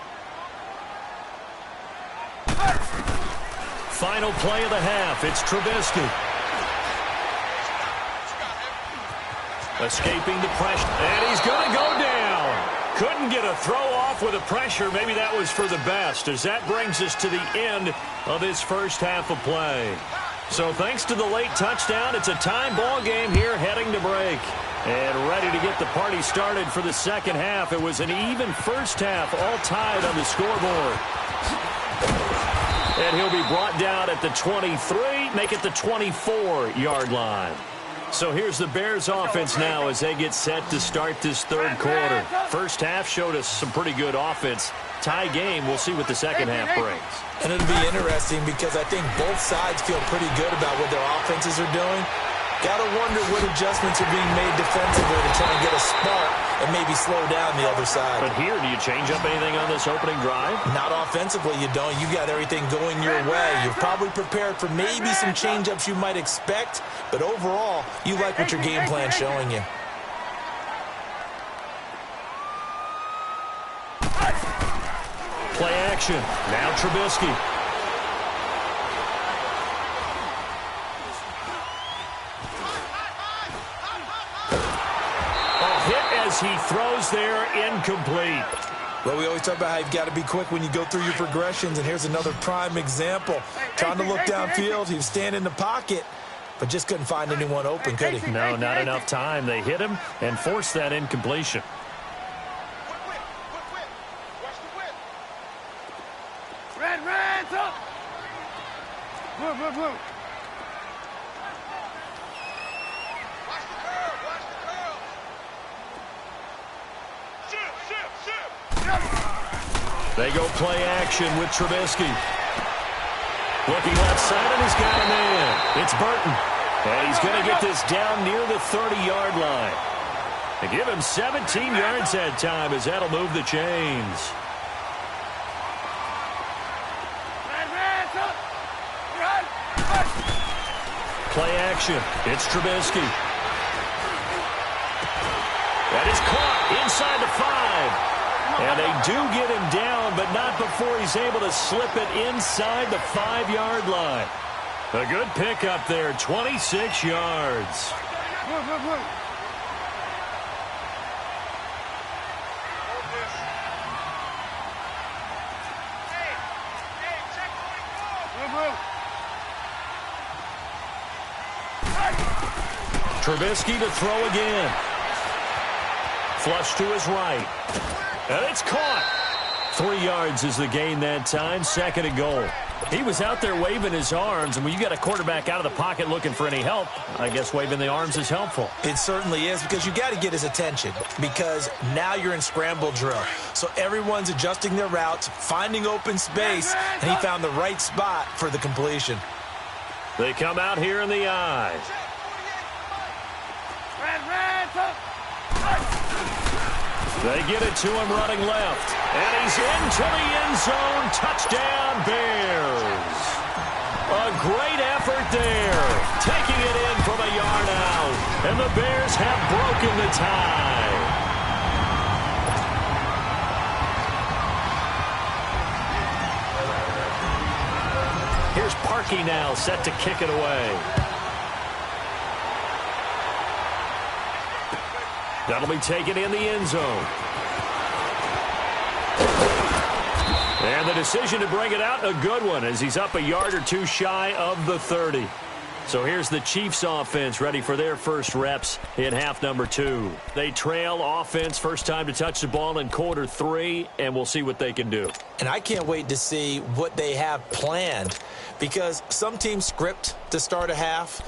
Final play of the half. It's Trubisky. Escaping the pressure. And he's going to go down. Couldn't get a throw off with the pressure. Maybe that was for the best, as that brings us to the end of this first half of play. So thanks to the late touchdown, it's a time ball game here heading to break. And ready to get the party started for the second half. It was an even first half, all tied on the scoreboard. And he'll be brought down at the 23, make it the 24-yard line. So here's the Bears offense now as they get set to start this third quarter. First half showed us some pretty good offense. Tie game, we'll see what the second half brings. And it'll be interesting because I think both sides feel pretty good about what their offenses are doing. Got to wonder what adjustments are being made defensively to try and get a spark and maybe slow down the other side. But here, do you change up anything on this opening drive? Not offensively, you don't. You got everything going your way. You're probably prepared for maybe some change-ups you might expect, but overall, you like what your game plan's showing you. Play action. Now Trubisky. As he throws there, incomplete. Well, we always talk about how you've got to be quick when you go through your progressions, and here's another prime example. Trying to look downfield, he was standing in the pocket, but just couldn't find anyone open, could he? No, not enough time. They hit him and forced that incompletion. Red, up! Blue. They go play action with Trubisky. Looking left side, and he's got a man. It's Burton. And he's going to get this down near the 30-yard line. They give him 17 yards that time, as that'll move the chains. Play action. It's Trubisky. That is caught inside the 5. And they do get him down, but not before he's able to slip it inside the 5-yard line. A good pickup there, 26 yards. Trubisky to throw again. Flush to his right. And it's caught. 3 yards is the gain that time. 2nd and goal. He was out there waving his arms, and when you got a quarterback out of the pocket looking for any help, I guess waving the arms is helpful. It certainly is, because you got to get his attention, because now you're in scramble drill. So everyone's adjusting their routes, finding open space, and he found the right spot for the completion. They come out here in the eye. They get it to him running left. And he's into the end zone. Touchdown, Bears. A great effort there. Taking it in from a yard out. And the Bears have broken the tie. Here's Parkey now, set to kick it away. That'll be taken in the end zone. And the decision to bring it out, a good one, as he's up a yard or two shy of the 30. So here's the Chiefs offense ready for their first reps in half number 2. They trail offense, first time to touch the ball in quarter 3, and we'll see what they can do. And I can't wait to see what they have planned, because some teams script to start a half.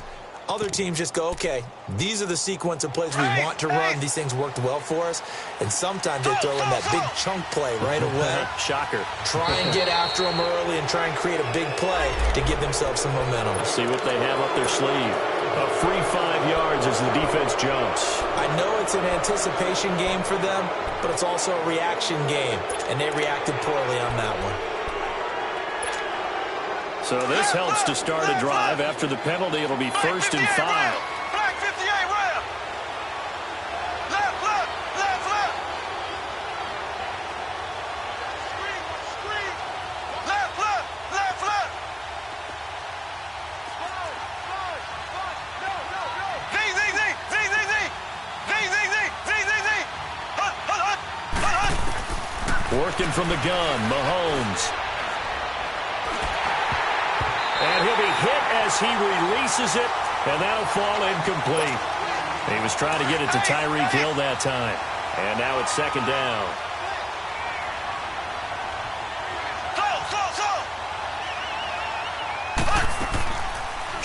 Other teams just go, okay, these are the sequence of plays we want to run. These things worked well for us. And sometimes they throw in that big chunk play right away. Shocker. Try and get after them early and try and create a big play to give themselves some momentum. See what they have up their sleeve. A free 5 yards as the defense jumps. I know it's an anticipation game for them, but it's also a reaction game. And they reacted poorly on that one. So this helps to start a drive. After the penalty, it'll be 1st and 5. Flag 58 round. Left, left, left, left. Screen. Left, left, left, left. Z, Z, Z, Z, Z, Z. Z, Z, Z, Z, Z, Z. Working from the gun, Mahomes. And he'll be hit as he releases it, and that'll fall incomplete. He was trying to get it to Tyreek Hill that time. And now it's 2nd down.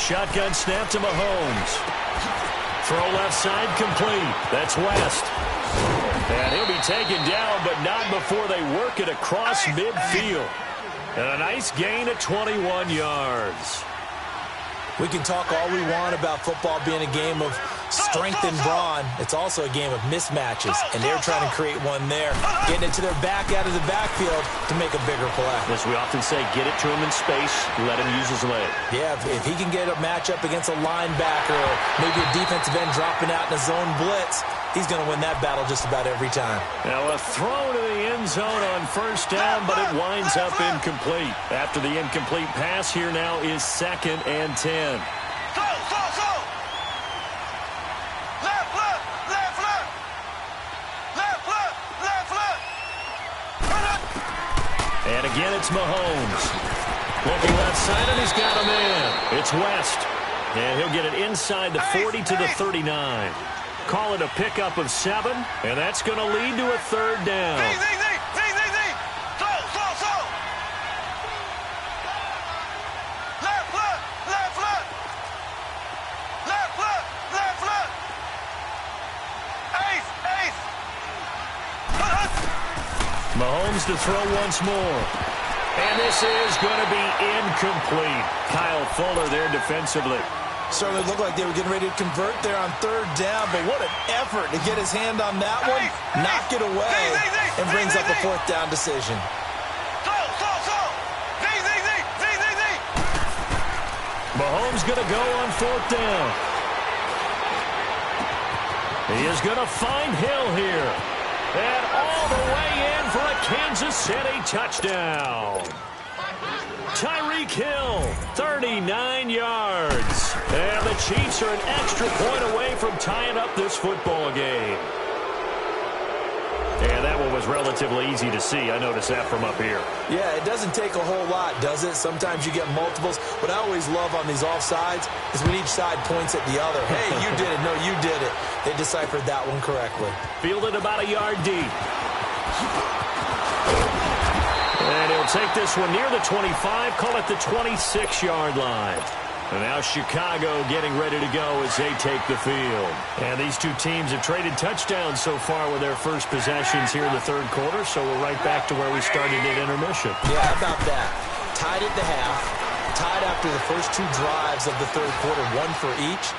Shotgun snap to Mahomes. Throw left side complete. That's West. And he'll be taken down, but not before they work it across midfield. And a nice gain of 21 yards. We can talk all we want about football being a game of strength and brawn. It's also a game of mismatches, and they're trying to create one there, getting it to their back out of the backfield to make a bigger play. As we often say, get it to him in space, let him use his leg. Yeah, if he can get a matchup against a linebacker or maybe a defensive end dropping out in a zone blitz, he's going to win that battle just about every time. Now a throw to the end zone on 1st down, but it winds up incomplete. After the incomplete pass, here now is 2nd and 10. And again, it's Mahomes. Looking left side, and he's got a man. It's West. And he'll get it inside the 40 to the 39. Call it a pickup of 7, and that's going to lead to a 3rd down. Mahomes to throw once more. And this is going to be incomplete. Kyle Fuller there defensively. Certainly looked like they were getting ready to convert there on 3rd down, but what an effort to get his hand on that one, knock it away, and brings up a 4th down decision. Mahomes going to go on 4th down. He is going to find Hill here. And all the way in for a Kansas City touchdown. Tyreek Hill, 39 yards. And the Chiefs are an extra point away from tying up this football game. And that one was relatively easy to see. I noticed that from up here. Yeah, it doesn't take a whole lot, does it? Sometimes you get multiples. What I always love on these offsides is when each side points at the other. Hey, you did it. No, you did it. They deciphered that one correctly. Fielded about a yard deep. And he'll take this one near the 25, call it the 26-yard line. And now Chicago getting ready to go as they take the field. And these two teams have traded touchdowns so far with their first possessions here in the 3rd quarter, so we're right back to where we started at intermission. Yeah, how about that? Tied at the half, tied after the first 2 drives of the 3rd quarter, 1 for each.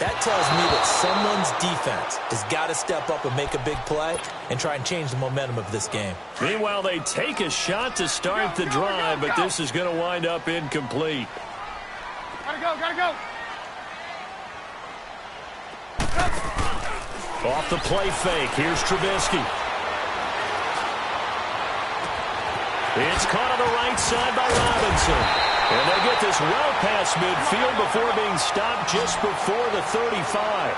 That tells me that someone's defense has got to step up and make a big play and try and change the momentum of this game. Meanwhile, they take a shot to start the drive, but this is going to wind up incomplete. Gotta go. Off the play fake. Here's Trubisky. It's caught on the right side by Robinson. And they get this well past midfield before being stopped just before the 35.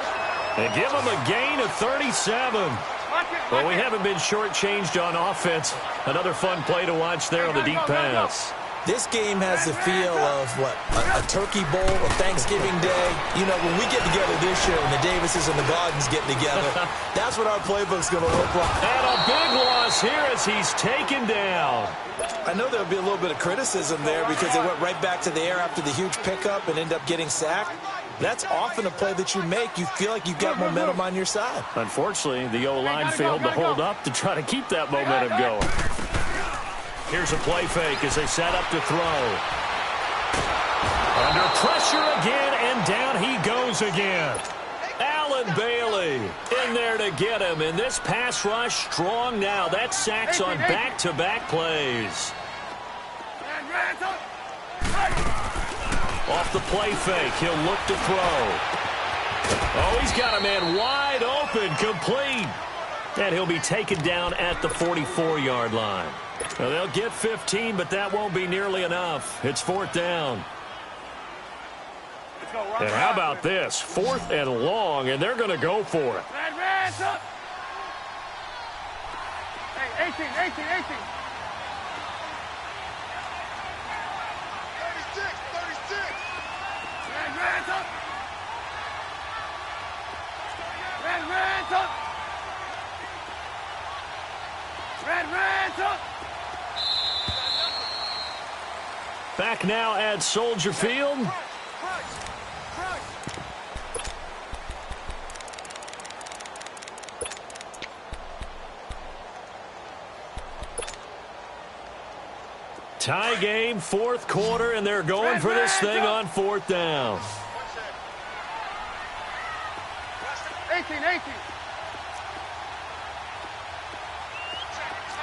They give them a gain of 37. Well, we haven't been shortchanged on offense. Another fun play to watch there on the deep pass. This game has the feel of, a Turkey Bowl, a Thanksgiving Day. You know, when we get together this year and the Davises and the Gardens get together, that's what our playbook's going to look like. And a big loss here as he's taken down. I know there'll be a little bit of criticism there because they went right back to the air after the huge pickup and end up getting sacked. That's often a play that you make. You feel like you've got momentum on your side. Unfortunately, the O-line failed to hold up to try to keep that momentum going. Here's a play fake as they set up to throw. Under pressure again, and down he goes again. Allen Bailey in there to get him, and this pass rush strong now. That's sacks on back-to-back plays. Off the play fake, he'll look to throw. Oh, he's got a man wide open, complete. And he'll be taken down at the 44-yard line. Now, they'll get 15, but that won't be nearly enough. It's 4th down. And how about this? 4th and long, and they're going to go for it. Hey, 18. 36. Back now at Soldier Field. Tie game, 4th quarter, and they're going for this thing on 4th down. 18.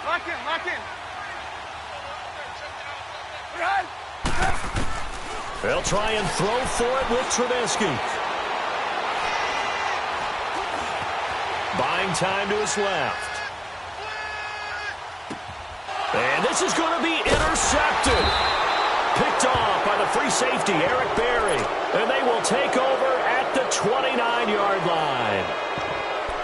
Lock in. They'll try and throw for it with Trubisky. Buying time to his left. And this is going to be intercepted. Picked off by the free safety, Eric Berry. And they will take over at the 29-yard line.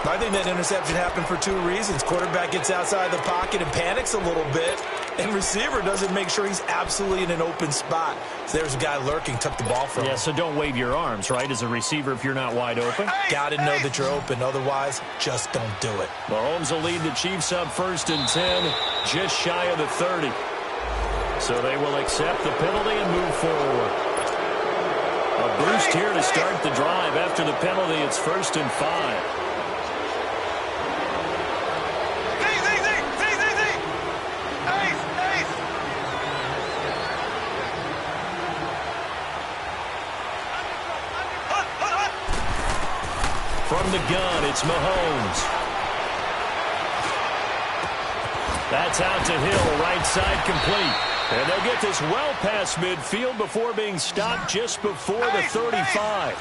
I think that interception happened for 2 reasons. Quarterback gets outside the pocket and panics a little bit, and receiver doesn't make sure he's absolutely in an open spot. So there's a guy lurking, took the ball from him. Yeah, so don't wave your arms, right, as a receiver if you're not wide open. Got to know that you're open. Otherwise, just don't do it. Mahomes will lead the Chiefs up 1st and 10, just shy of the 30. So they will accept the penalty and move forward. A boost here to start the drive. After the penalty, it's 1st and 5. From the gun, it's Mahomes. That's out to Hill, right side complete. And they'll get this well past midfield before being stopped just before the 35.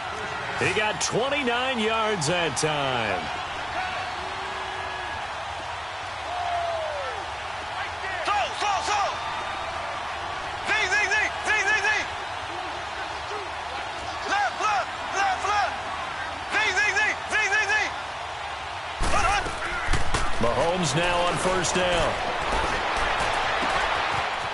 He got 29 yards that time. Mahomes now on 1st down.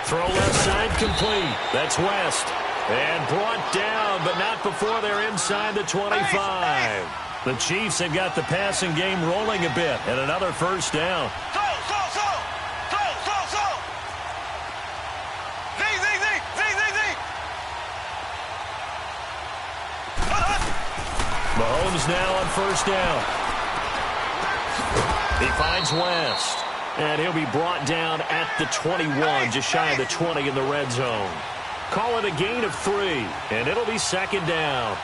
Throw left side complete. That's West. And brought down, but not before they're inside the 25. The Chiefs have got the passing game rolling a bit. And another 1st down. Mahomes now on 1st down. He finds West, and he'll be brought down at the 21, just shy of the 20 in the red zone. Call it a gain of 3, and it'll be 2nd down.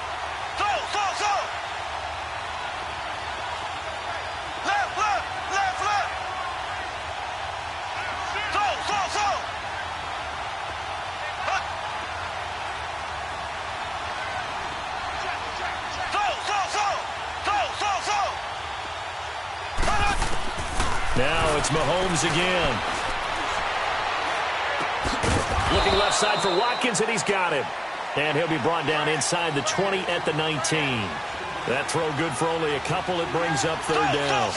Now it's Mahomes again. Looking left side for Watkins, and he's got him. And he'll be brought down inside the 20 at the 19. That throw good for only a couple. It brings up 3rd down.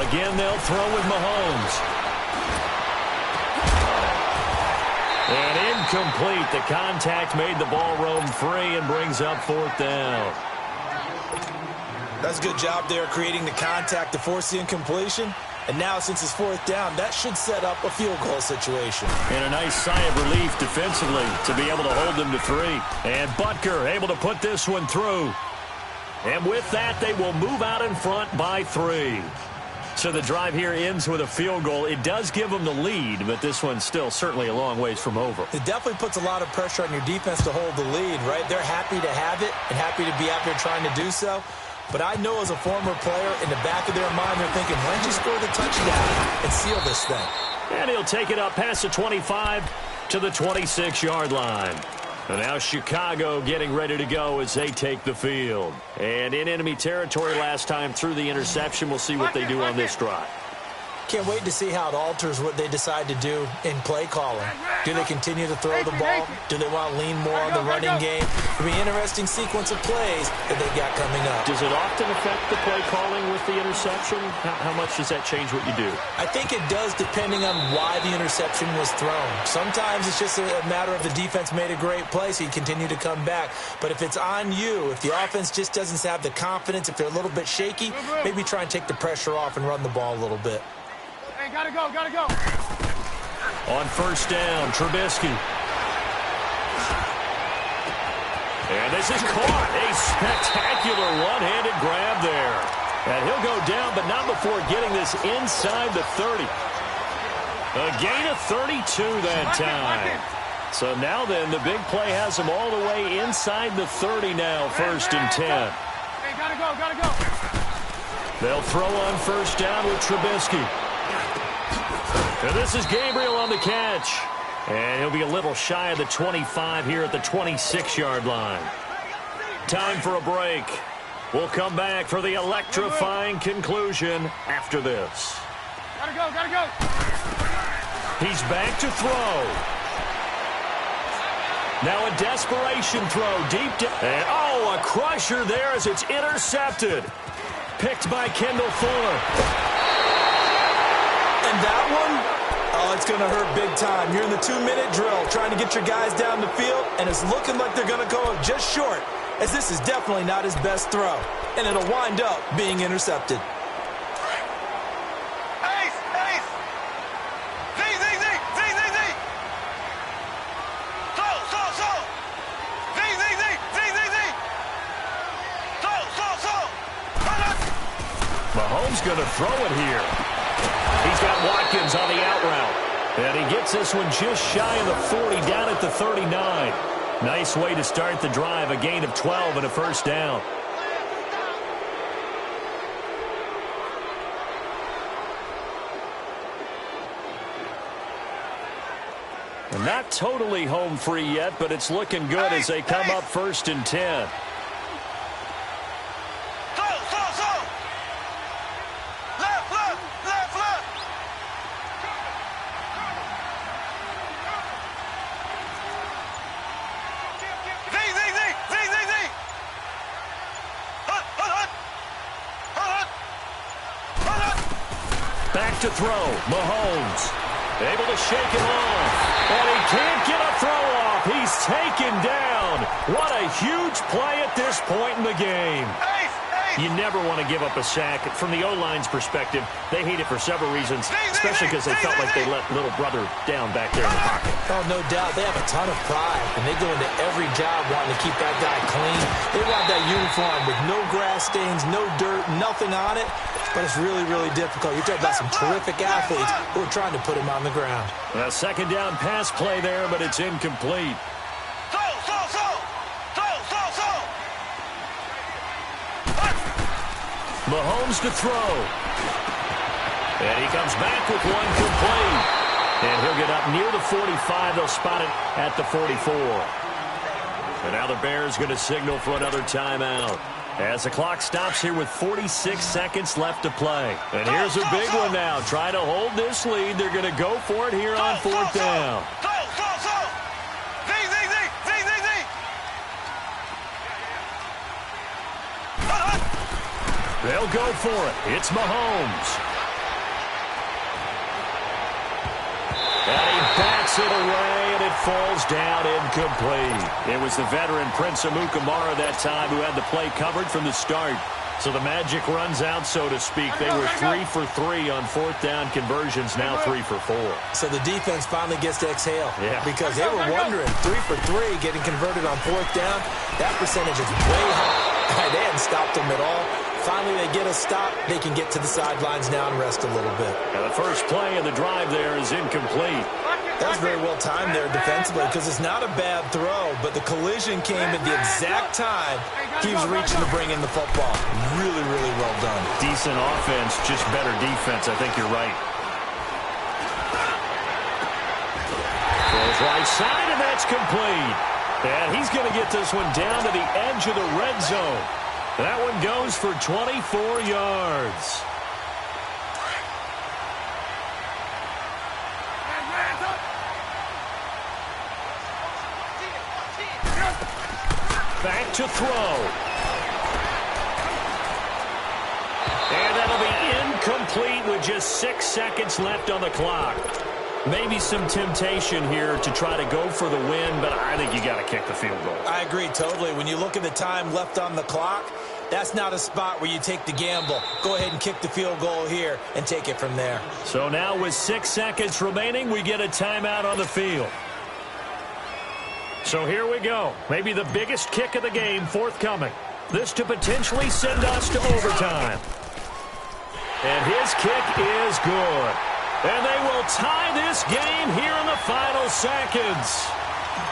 Again, they'll throw with Mahomes. And incomplete. The contact made the ball roam free and brings up 4th down. That's a good job there creating the contact to force the incompletion. And now, since it's 4th down, that should set up a field goal situation. And a nice sigh of relief defensively to be able to hold them to 3. And Butker able to put this one through. And with that, they will move out in front by 3. So the drive here ends with a field goal. It does give them the lead, but this one's still certainly a long ways from over. It definitely puts a lot of pressure on your defense to hold the lead, right? They're happy to have it and happy to be out there trying to do so. But I know as a former player, in the back of their mind, they're thinking, why don't you score the touchdown and seal this thing? And he'll take it up past the 25 to the 26-yard line. And now Chicago getting ready to go as they take the field. And in enemy territory last time through the interception. We'll see what they do on this drive. Can't wait to see how it alters what they decide to do in play calling. Do they continue to throw the ball? Do they want to lean more on the running game? It'll be an interesting sequence of plays that they got coming up. Does it often affect the play calling with the interception? How much does that change what you do? I think it does, depending on why the interception was thrown. Sometimes it's just a matter of the defense made a great play, so you continue to come back. But if it's on you, if the offense just doesn't have the confidence, if they're a little bit shaky, maybe try and take the pressure off and run the ball a little bit. Hey, gotta go, gotta go. On 1st down, Trubisky. And this is caught. A spectacular one-handed grab there. And he'll go down, but not before getting this inside the 30. A gain of 32 that time. So now then, the big play has him all the way inside the 30 now, 1st and 10. Hey, gotta go, gotta go. They'll throw on 1st down with Trubisky. And this is Gabriel on the catch. And he'll be a little shy of the 25 here at the 26-yard line. Time for a break. We'll come back for the electrifying conclusion after this. Gotta go, gotta go. He's back to throw. Now a desperation throw deep down. And a crusher there as it's intercepted. Picked by Kendall Fuller. And that one, it's going to hurt big time. You're in the 2-minute drill trying to get your guys down the field, and it's looking like they're going to go just short, as this is definitely not his best throw. And it'll wind up being intercepted. Ace! Ace! Z! Z! Z! Z! Z! Z! So! Z! Z! Z! Z! Z! Z! So! Mahomes going to throw it here. He's got Watkins on the out route. And he gets this one just shy of the 40, down at the 39. Nice way to start the drive, a gain of 12 and a 1st down. And not totally home free yet, but it's looking good as they come up 1st and 10. Back to throw, Mahomes. Able to shake it off. And he can't get a throw off. He's taken down. What a huge play at this point in the game. You never want to give up a sack. From the O-line's perspective, they hate it for several reasons, especially because they felt like they let little brother down back there in the pocket. Oh, no doubt. They have a ton of pride, and they go into every job wanting to keep that guy clean. They want that uniform with no grass stains, no dirt, nothing on it. But it's really, really difficult. You're talking about some terrific athletes who are trying to put him on the ground. A 2nd down pass play there, but it's incomplete. Mahomes to throw. And he comes back with one complete. And he'll get up near the 45. They'll spot it at the 44. And now the Bears going to signal for another timeout. As the clock stops here with 46 seconds left to play. And here's a big one now. Trying to hold this lead. They're going to go for it here on 4th down. They'll go for it. It's Mahomes. And he bats it away, and it falls down incomplete. It was the veteran Prince Amukamara that time who had the play covered from the start. So the magic runs out, so to speak. They were 3 for 3 on fourth down conversions, now 3 for 4. So the defense finally gets to exhale. Yeah. Because they were wondering, 3 for 3 getting converted on fourth down, that percentage is way high. They hadn't stopped them at all. Finally, they get a stop. They can get to the sidelines now and rest a little bit. Now the first play of the drive there is incomplete. That was very well timed there defensively because it's not a bad throw, but the collision came at the exact time he was reaching to bring in the football. Really, really well done. Decent offense, just better defense. I think you're right. Throws right side, and that's complete. And he's going to get this one down to the edge of the red zone. That one goes for 24 yards. Back to throw. And that'll be incomplete with just 6 seconds left on the clock. Maybe some temptation here to try to go for the win, but I think you got to kick the field goal. I agree totally. When you look at the time left on the clock, that's not a spot where you take the gamble. Go ahead and kick the field goal here and take it from there. So now with 6 seconds remaining, we get a timeout on the field. So here we go. Maybe the biggest kick of the game forthcoming. This to potentially send us to overtime. And his kick is good. And they will tie this game here in the final seconds.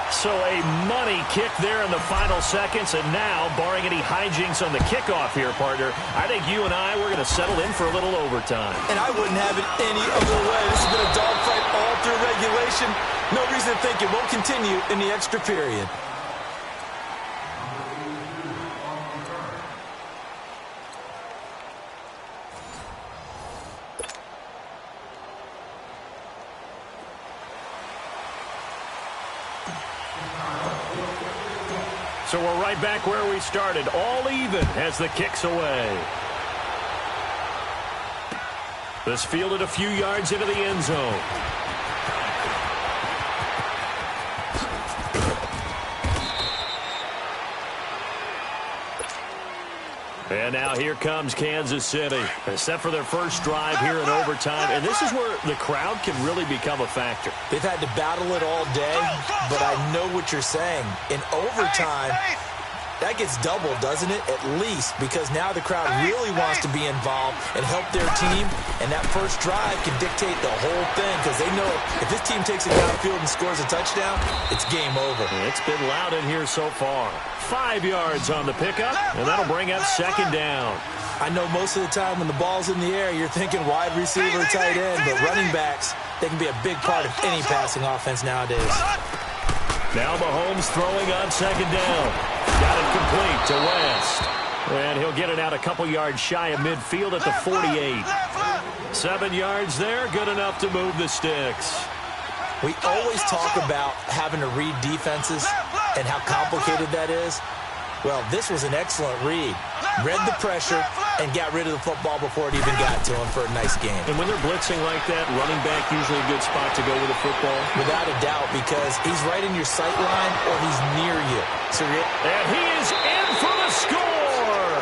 So a money kick there in the final seconds. And now, barring any hijinks on the kickoff here, partner, I think you and I, we're going to settle in for a little overtime. And I wouldn't have it any other way. This has been a dogfight all through regulation. No reason to think it won't continue in the extra period. So we're right back where we started, all even as the kick's away. This fielded a few yards into the end zone. And now here comes Kansas City. Set for their first drive here in overtime. And this is where the crowd can really become a factor. They've had to battle it all day, but I know what you're saying. In overtime, that gets doubled, doesn't it? At least, because now the crowd really wants to be involved and help their team. And that first drive can dictate the whole thing because they know if this team takes it downfield and scores a touchdown, it's game over. It's been loud in here so far. 5 yards on the pickup, and that'll bring up second down. I know most of the time when the ball's in the air, you're thinking wide receiver, tight end, but running backs, they can be a big part of any passing offense nowadays. Now Mahomes throwing on second down. Got it complete to West. And he'll get it out a couple yards shy of midfield at the 48. 7 yards there, good enough to move the sticks. We always talk about having to read defenses and how complicated that is. Well, this was an excellent read. Read the pressure and got rid of the football before it even got to him for a nice game. And when they're blitzing like that, running back usually a good spot to go with the football? Without a doubt, because he's right in your sight line or he's near you. So and he is in for the score!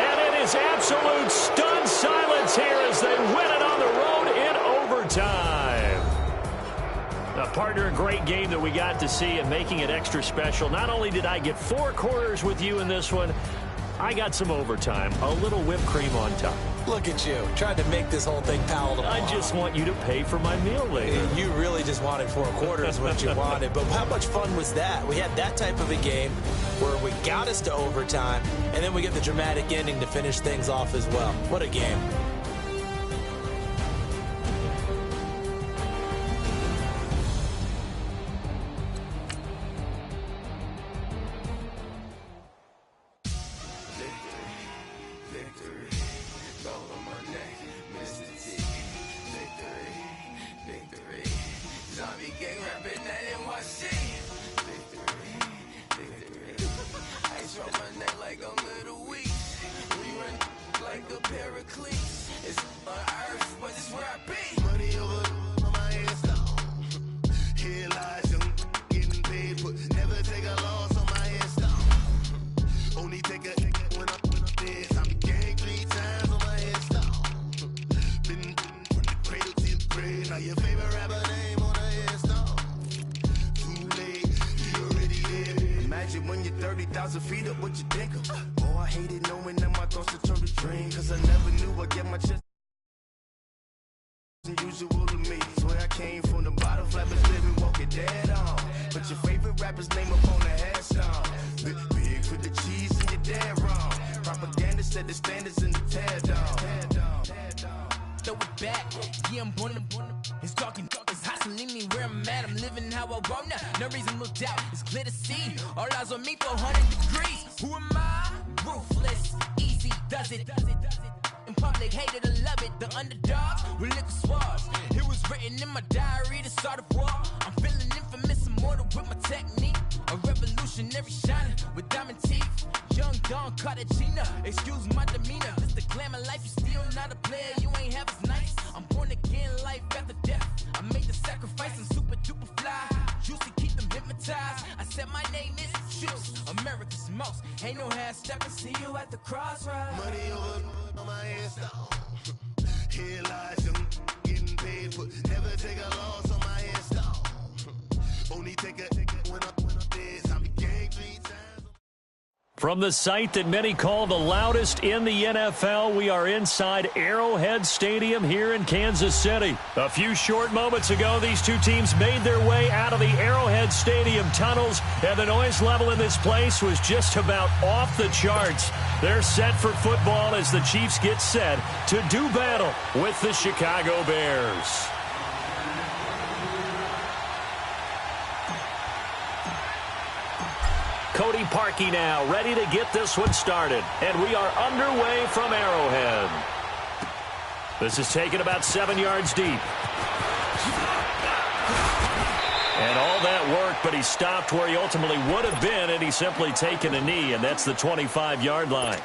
And it is absolute stunned silence here as they win it on the road in overtime. A partner, a great game that we got to see and making it extra special. Not only did I get 4 quarters with you in this one, I got some overtime, a little whipped cream on top. Look at you, trying to make this whole thing palatable. I just want you to pay for my meal later. You really just wanted 4 quarters, what you wanted. But how much fun was that? We had that type of a game where we got us to overtime, and then we get the dramatic ending to finish things off as well. What a game. you think of? Oh, I hated knowing that my thoughts would turn to dream. Cause I never knew I'd get my chest unusual to me. Swear I came from the bottom, flappers living, walking dead on. But your favorite rapper's name up on the headstone. Big for the cheese and you're dead wrong. Propaganda set the standards in the tear down. Throw it back, yeah, I'm born to it's talking, it's hustling me where I'm at. I'm living how I want now. No reason to look out, it's clear to see. All eyes on me for 100 degrees. Who am I? Ruthless, easy, does it. In public, hated or love it. The underdogs with liquor swabs. It was written in my diary to start a war. I'm feeling infamous, immortal with my technique. A revolutionary shining with diamond teeth. Young Don Cartagena, excuse my demeanor. This the glamour life, you still not a player. You ain't half as nice. I'm born again, life after death. I made the sacrifice and super duper fly. Juicy, keep them hypnotized. I said my name is Juice, America's most. Ain't no half stepping. See you at the crossroads. Money over on my headstone. Here lies them getting paid, but never take a loss on my headstone. Only take a when I'm dead. I be gang 3 times. From the site that many call the loudest in the NFL, we are inside Arrowhead Stadium here in Kansas City. A few short moments ago, these two teams made their way out of the Arrowhead Stadium tunnels, and the noise level in this place was just about off the charts. They're set for football as the Chiefs get set to do battle with the Chicago Bears. Cody Parkey now ready to get this one started. And we are underway from Arrowhead. This is taken about 7 yards deep. And all that work, but he stopped where he ultimately would have been, and he's simply taken a knee, and that's the 25-yard line.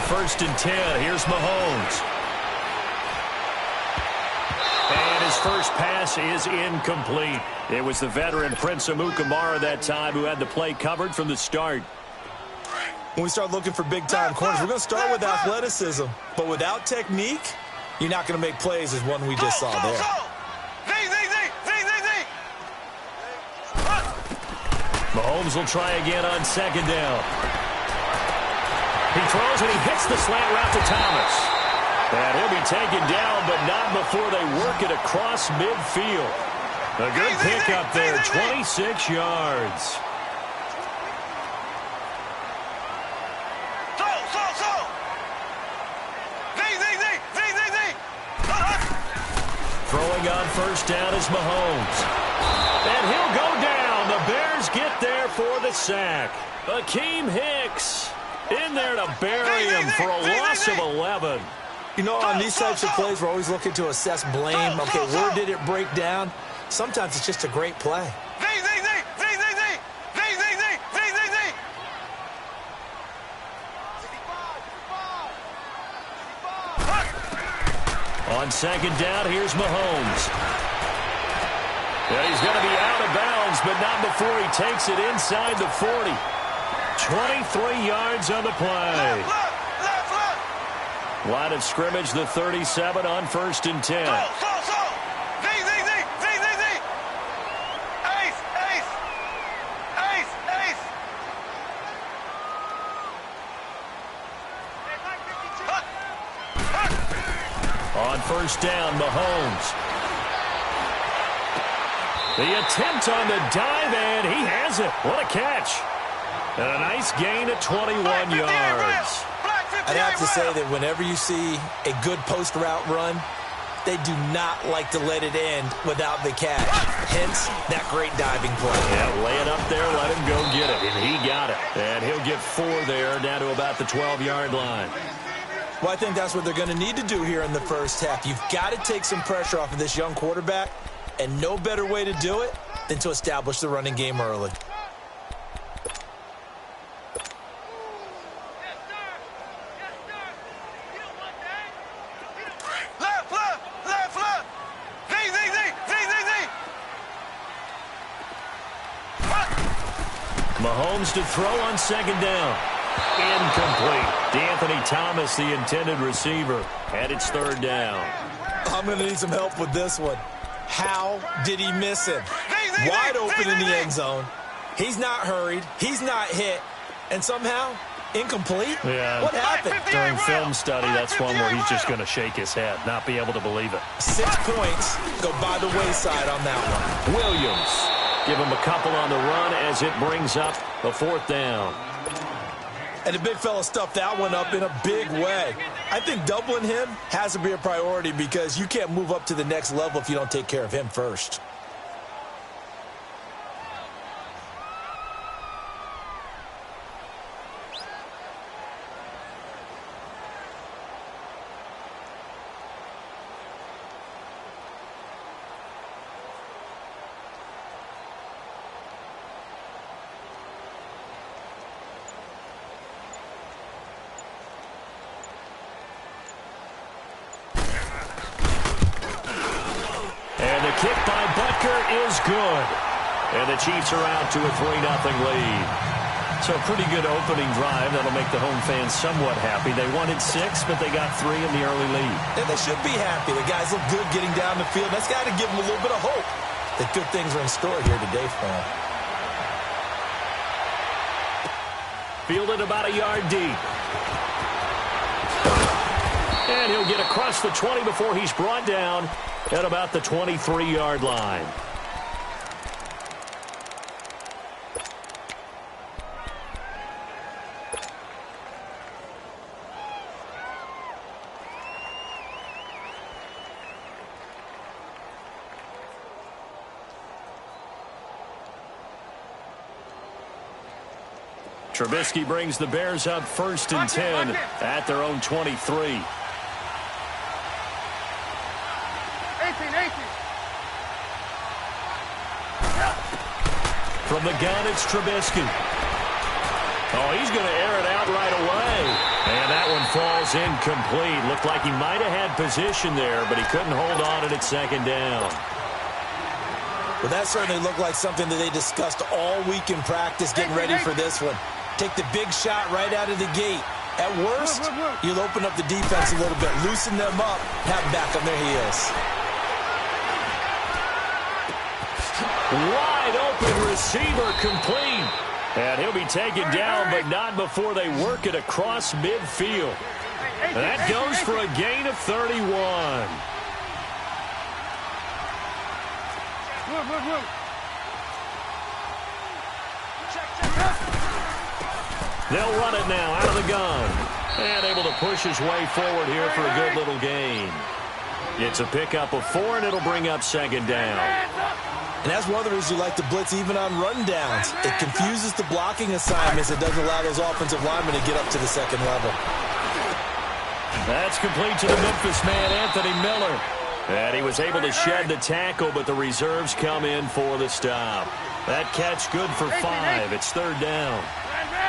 First and 10. Here's Mahomes. And his first pass is incomplete. It was the veteran Prince Amukamara that time who had the play covered from the start. When we start looking for big-time corners, we're going to start with athleticism. But without technique, you're not going to make plays as one we just saw there. Mahomes will try again on second down. He throws and he hits the slant route to Thomas. And he'll be taken down, but not before they work it across midfield. A good pickup there, 26 yards. Throwing on first down is Mahomes. And he'll go down. The Bears get there for the sack. Akeem Hicks in there to bury him for a loss of 11. You know, on these types of plays, we're always looking to assess blame. Okay, where did it break down? Sometimes it's just a great play. On second down, here's Mahomes. And he's going to be out of bounds, but not before he takes it inside the 40. 23 yards on the play. Line of scrimmage, the 37 on first and 10. On first down, Mahomes. The attempt on the dive, and he has it. What a catch. And a nice gain at 21 yards. I'd have to say that whenever you see a good post route run, they do not like to let it end without the catch. Hence, that great diving play. Yeah, lay it up there, let him go get it. And he got it. And he'll get 4 there, down to about the 12-yard line. Well, I think that's what they're going to need to do here in the first half. You've got to take some pressure off of this young quarterback, and no better way to do it than to establish the running game early. Mahomes to throw on second down. Incomplete. DeAnthony Thomas, the intended receiver, and it's third down. I'm going to need some help with this one. How did he miss him? Wide open in the end zone. He's not hurried. He's not hit. And somehow, incomplete? Yeah. What happened? During film study, that's one where he's just going to shake his head, not be able to believe it. 6 points go by the wayside on that one. Williams. Give him a couple on the run as it brings up a fourth down. And the big fella stuffed that one up in a big way. I think doubling him has to be a priority because you can't move up to the next level if you don't take care of him first. Kick by Butker is good. And the Chiefs are out to a 3-0 lead. So a pretty good opening drive. That'll make the home fans somewhat happy. They wanted 6, but they got 3 in the early lead. And they should be happy. The guys look good getting down the field. That's got to give them a little bit of hope that good things are in store here today for them. Fielded about a yard deep. And he'll get across the 20 before he's brought down at about the 23-yard line. Trubisky brings the Bears up 1st and 10 at their own 23. From the gun, it's Trubisky. Oh, he's going to air it out right away. And that one falls incomplete. Looked like he might have had position there, but he couldn't hold on at second down. Well, that certainly looked like something that they discussed all week in practice getting ready for this one. Take the big shot right out of the gate. At worst, you'll open up the defense a little bit, loosen them up, have them back on their heels. Wide open receiver complete. And he'll be taken down, but not before they work it across midfield. And that goes for a gain of 31. They'll run it now out of the gun. And able to push his way forward here for a good little gain. It's a pickup of 4, and it'll bring up second down. And that's one of the reasons you like to blitz even on rundowns. It confuses the blocking assignments. It doesn't allow those offensive linemen to get up to the second level. That's complete to the Memphis man, Anthony Miller. And he was able to shed the tackle, but the reserves come in for the stop. That catch good for 5. It's third down.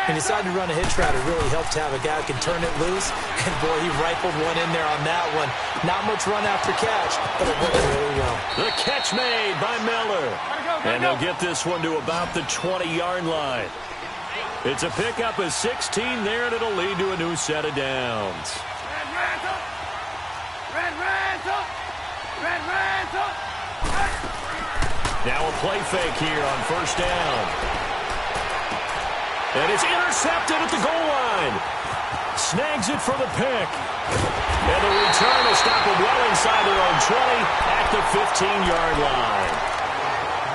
He decided to run a hitch route. It really helped to have a guy who can turn it loose. And, boy, he rifled one in there on that one. Not much run after catch, but it worked really well. The catch made by Miller. And they'll get this one to about the 20-yard line. It's a pickup of 16 there, and it'll lead to a new set of downs. Now a play fake here on first down. And it's intercepted at the goal line. Snags it for the pick. And the return will stop it well inside their own 20 at the 15-yard line.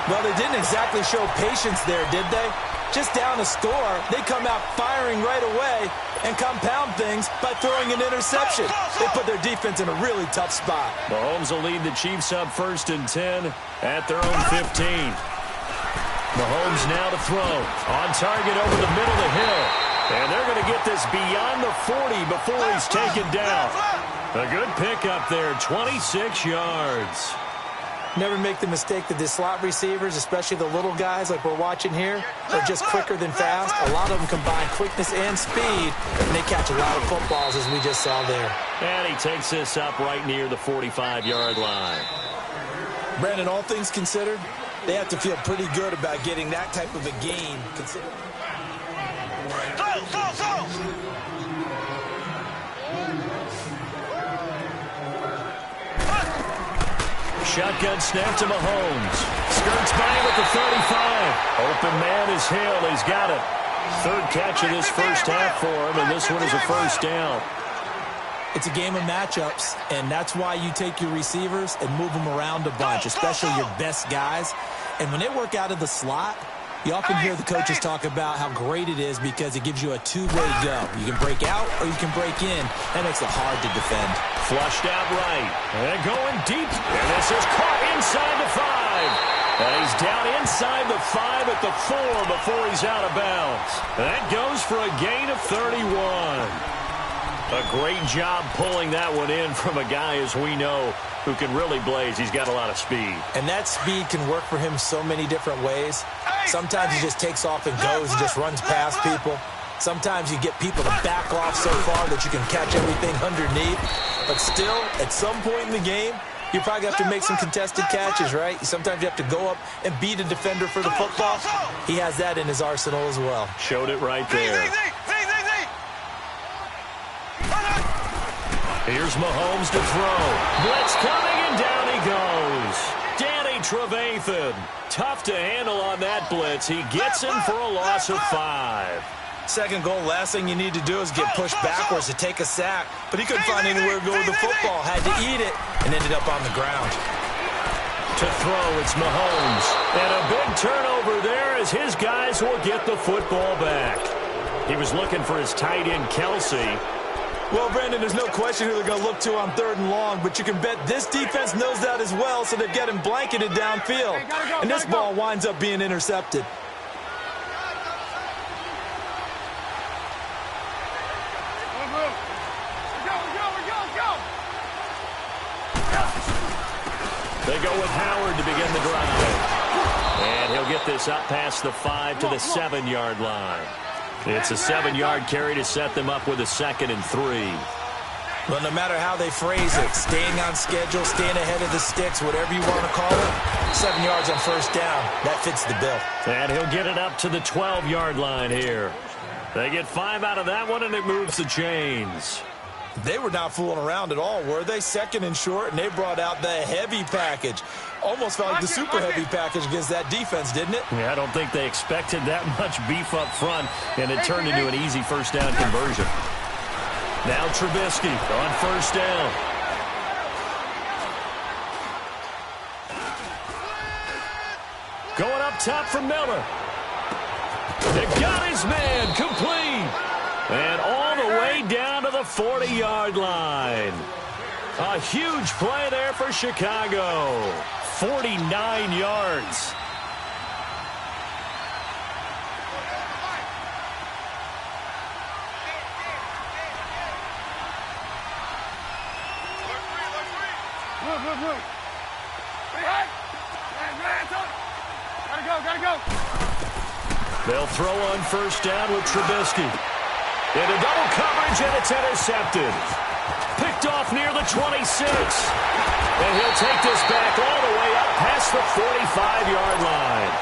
Well, they didn't exactly show patience there, did they? Just down a score, they come out firing right away and compound things by throwing an interception. They put their defense in a really tough spot. Mahomes will lead the Chiefs up 1st and 10 at their own 15. Mahomes now to throw. On target over the middle of the hill. And they're going to get this beyond the 40 before he's taken down. A good pickup there, 26 yards. Never make the mistake that the slot receivers, especially the little guys like we're watching here, are just quicker than fast. A lot of them combine quickness and speed, and they catch a lot of footballs, as we just saw there. And he takes this up right near the 45-yard line. Brandon, all things considered, they have to feel pretty good about getting that type of a gain. Shotgun snap to Mahomes. Skirts by him at the 35. Open man is Hill. He's got it. Third catch of this first half for him, and this one is a first down. It's a game of matchups, and that's why you take your receivers and move them around a bunch, especially your best guys. And when they work out of the slot, you often hear the coaches talk about how great it is because it gives you a two-way go. You can break out or you can break in. That makes it hard to defend. Flushed out right. And going deep. And this is caught inside the 5. And he's down inside the 5 at the 4 before he's out of bounds. That goes for a gain of 31. A great job pulling that one in from a guy, as we know, who can really blaze. He's got a lot of speed. And that speed can work for him so many different ways. Sometimes he just takes off and goes and just runs past people. Sometimes you get people to back off so far that you can catch everything underneath. But still, at some point in the game, you probably have to make some contested catches, right? Sometimes you have to go up and beat a defender for the football. He has that in his arsenal as well. Showed it right there. Here's Mahomes to throw. Blitz coming, and down he goes. Danny Trevathan. Tough to handle on that blitz. He gets him for a loss of 5. Second goal, last thing you need to do is get pushed backwards to take a sack. But he couldn't find anywhere to go with the football. Had to eat it and ended up on the ground. To throw, it's Mahomes. And a big turnover there as his guys will get the football back. He was looking for his tight end, Kelsey. Well, Brandon, there's no question who they're going to look to on 3rd and long, but you can bet this defense knows that as well, so they've got him blanketed downfield. Hey, and this ball winds up being intercepted. They go with Howard to begin the drive. And he'll get this up past the 5 to the 7-yard line. It's a 7-yard carry to set them up with a 2nd and 3. Well, no matter how they phrase it, staying on schedule, staying ahead of the sticks, whatever you want to call it, 7 yards on first down, that fits the bill. And he'll get it up to the 12-yard line here. They get 5 out of that one, and it moves the chains. They were not fooling around at all, were they? 2nd and short, and they brought out the heavy package. Almost felt like the super heavy package against that defense, didn't it? Yeah, I don't think they expected that much beef up front, and it turned into an easy first down conversion. Now Trubisky on first down. Going up top for Miller. They got his man complete. And all the way down to the 40-yard line. A huge play there for Chicago. 49 yards. Gotta go. They'll throw on first down with Trubisky. Into double coverage, and it's intercepted. Picked off near the 26. And he'll take this back all the way up past the 45-yard line.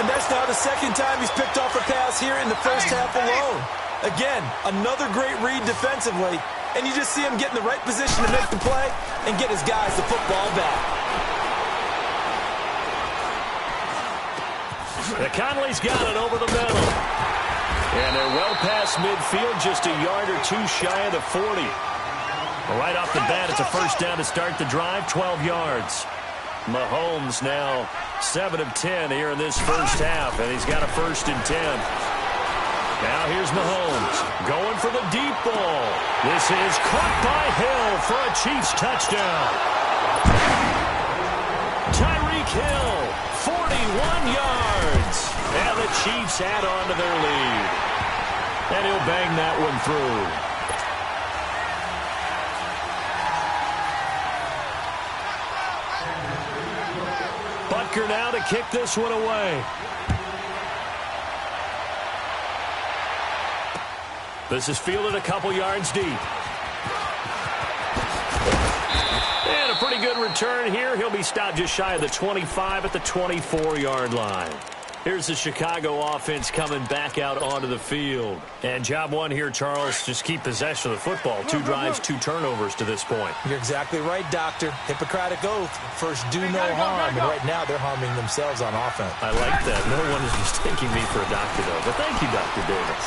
And that's now the second time he's picked off a pass here in the first half alone. Again, another great read defensively. And you just see him get in the right position to make the play and get his guys the football back. Conley's got it over the middle. And they're well past midfield, just a yard or two shy of the 40. Right off the bat, it's a first down to start the drive, 12 yards. Mahomes now 7 of 10 here in this first half, and he's got a 1st and 10. Now here's Mahomes going for the deep ball. This is caught by Hill for a Chiefs touchdown. Tyreek Hill, 41 yards. And the Chiefs add on to their lead. And he'll bang that one through. Butker now to kick this one away. This is fielded a couple yards deep. And a pretty good return here. He'll be stopped just shy of the 25 at the 24-yard line. Here's the Chicago offense coming back out onto the field. And job one here, Charles, just keep possession of the football. 2 drives, 2 turnovers to this point. You're exactly right, Doctor. Hippocratic oath. First, do no harm. And right now, they're harming themselves on offense. I like that. No one is mistaking me for a doctor, though. But thank you, Dr. Davis.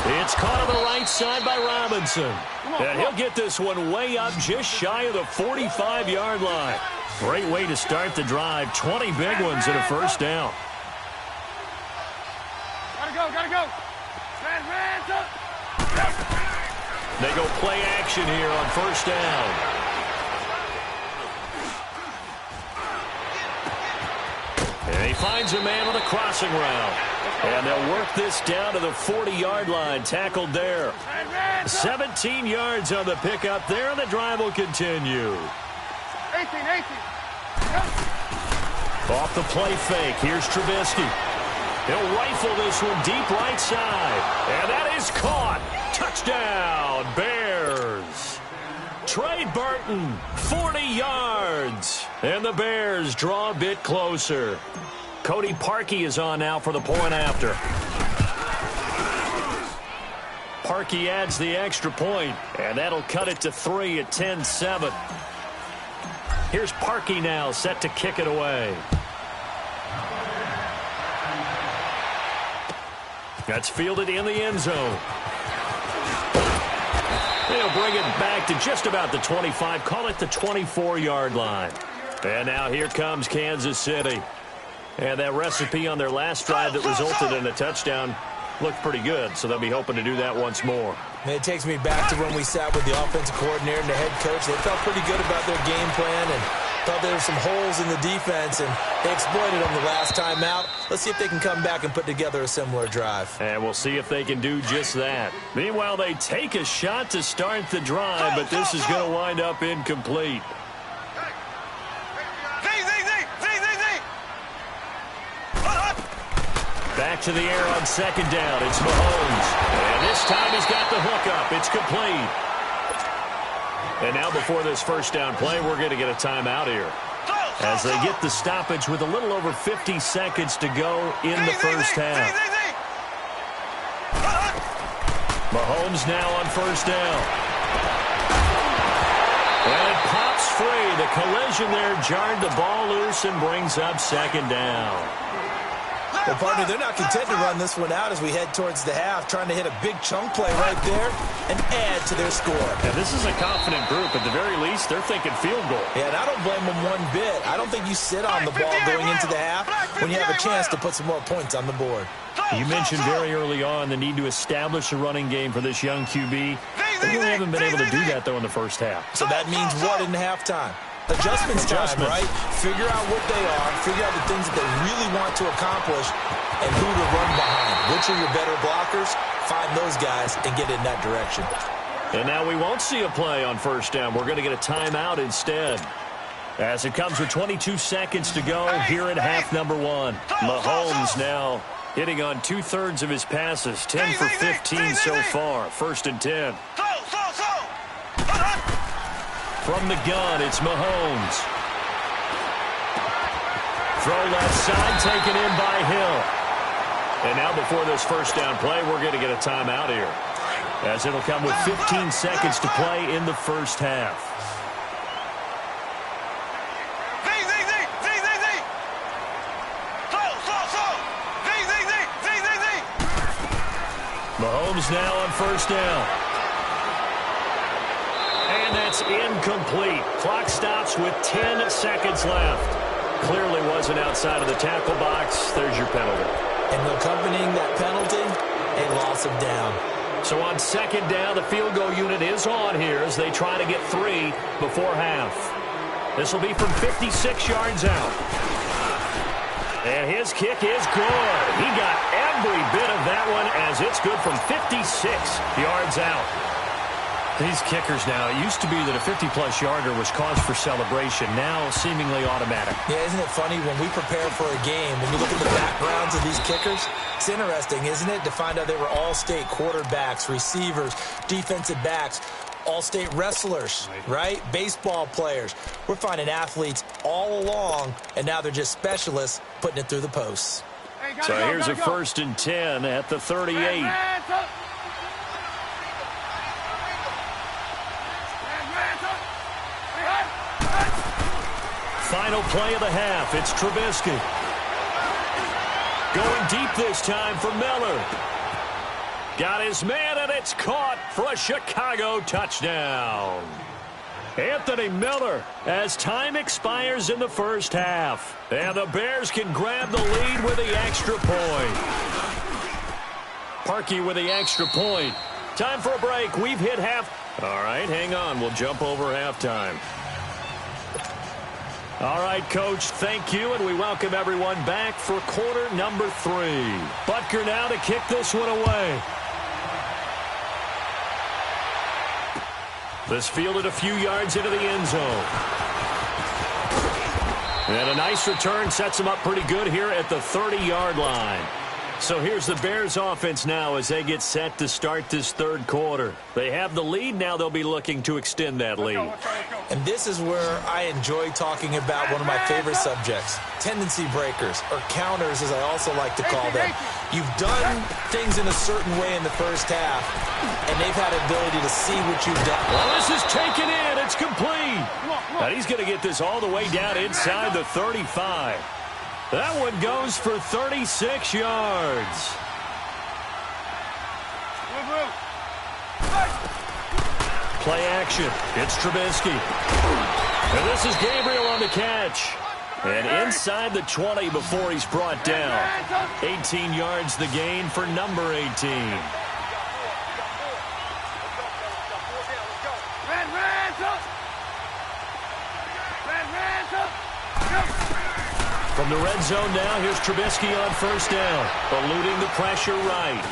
It's caught on the right side by Robinson. And he'll get this one way up just shy of the 45-yard line. Great way to start the drive. 20 big ones and a first down. Gotta go. They go play action here on first down. And he finds a man on the crossing route. And they'll work this down to the 40-yard line. Tackled there. 17 yards on the pickup there, and the drive will continue. 18. Off the play fake. Here's Trubisky. He'll rifle this one deep right side. And that is caught. Touchdown, Bears. Trey Burton, 40 yards. And the Bears draw a bit closer. Cody Parkey is on now for the point after. Parkey adds the extra point, and that'll cut it to 3 at 10-7. Here's Parkey now, set to kick it away. That's fielded in the end zone. They'll bring it back to just about the 25, call it the 24-yard line. And now here comes Kansas City. And that recipe on their last drive that resulted in a touchdown looked pretty good, so they'll be hoping to do that once more. It takes me back to when we sat with the offensive coordinator and the head coach. They felt pretty good about their game plan and thought there were some holes in the defense, and they exploited them the last time out. Let's see if they can come back and put together a similar drive. And we'll see if they can do just that. Meanwhile, they take a shot to start the drive, but this is going to wind up incomplete. Back to the air on second down. It's Mahomes. And this time he's got the hook up. It's complete. And now before this first down play, we're going to get a timeout here. As they get the stoppage with a little over 50 seconds to go in the first half. Mahomes now on first down. And it pops free. The collision there jarred the ball loose and brings up second down. Well, partner, they're not content to run this one out as we head towards the half, trying to hit a big chunk play right there and add to their score. And this is a confident group. At the very least, they're thinking field goal. Yeah, and I don't blame them one bit. I don't think you sit on the ball going into the half when you have a chance to put some more points on the board. You mentioned very early on the need to establish a running game for this young QB. They really haven't been able to do that, though, in the first half. So that means what in halftime? Adjustments time, right? Figure out what they are, figure out the things that they really want to accomplish, and who to run behind. Which are your better blockers? Find those guys and get in that direction. And now we won't see a play on first down. We're going to get a timeout instead. As it comes with 22 seconds to go here in half number one. Mahomes now hitting on 2/3 of his passes, 10 for 15 so far. 1st and 10. From the gun, it's Mahomes. Throw left side, taken in by Hill. And now before this first down play, we're going to get a timeout here, as it'll come with 15 seconds to play in the first half. Mahomes now on first down. And that's incomplete. Clock stops with 10 seconds left. Clearly wasn't outside of the tackle box. There's your penalty. And accompanying that penalty, a loss of down. So on second down, the field goal unit is on here as they try to get 3 before half. This will be from 56 yards out. And his kick is good. He got every bit of that one as it's good from 56 yards out. These kickers now, it used to be that a 50-plus yarder was cause for celebration. Now seemingly automatic. Yeah, isn't it funny when we prepare for a game, when you look at the backgrounds of these kickers, it's interesting, isn't it, to find out they were all-state quarterbacks, receivers, defensive backs, all-state wrestlers, right? Baseball players. We're finding athletes all along, and now they're just specialists putting it through the posts. So here's a 1st and 10 at the 38. Final play of the half. It's Trubisky. Going deep this time for Miller. Got his man, and it's caught for a Chicago touchdown. Anthony Miller as time expires in the first half. And the Bears can grab the lead with the extra point. Parkey with the extra point. Time for a break. We've hit half. All right, hang on. We'll jump over halftime. All right, Coach, thank you, and we welcome everyone back for quarter number 3. Butker now to kick this one away. This fielded a few yards into the end zone. And a nice return sets them up pretty good here at the 30-yard line. So here's the Bears offense now as they get set to start this third quarter. They have the lead. Now they'll be looking to extend that lead. And this is where I enjoy talking about one of my favorite subjects, tendency breakers, or counters as I also like to call them. You've done things in a certain way in the first half, and they've had the ability to see what you've done. Well, this is taken in. It's complete. Now he's going to get this all the way down inside the 35. That one goes for 36 yards. Play action. It's Trubisky. And this is Gabriel on the catch. And inside the 20 before he's brought down. 18 yards the gain for number 18. From the red zone now, here's Trubisky on first down. Eluding the pressure right.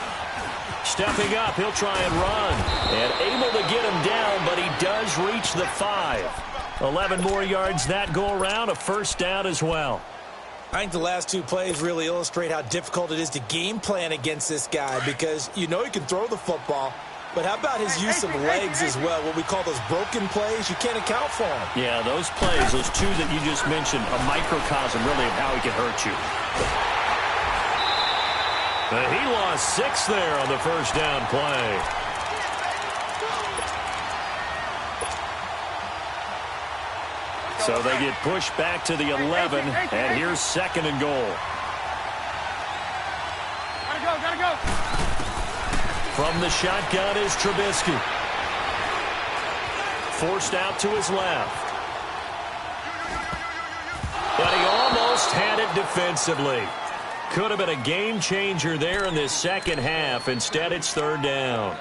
Stepping up, he'll try and run. And able to get him down, but he does reach the 5. 11 more yards that go around, a first down as well. I think the last 2 plays really illustrate how difficult it is to game plan against this guy because you know he can throw the football. But how about his use of legs as well? What we call those broken plays, you can't account for them. Yeah, those plays, those 2 that you just mentioned, a microcosm really of how he can hurt you. But he lost 6 there on the first down play. So they get pushed back to the 11, and here's 2nd and goal. Gotta go. From the shotgun is Trubisky. Forced out to his left. But he almost had it defensively. Could have been a game changer there in this second half. Instead, it's 3rd down.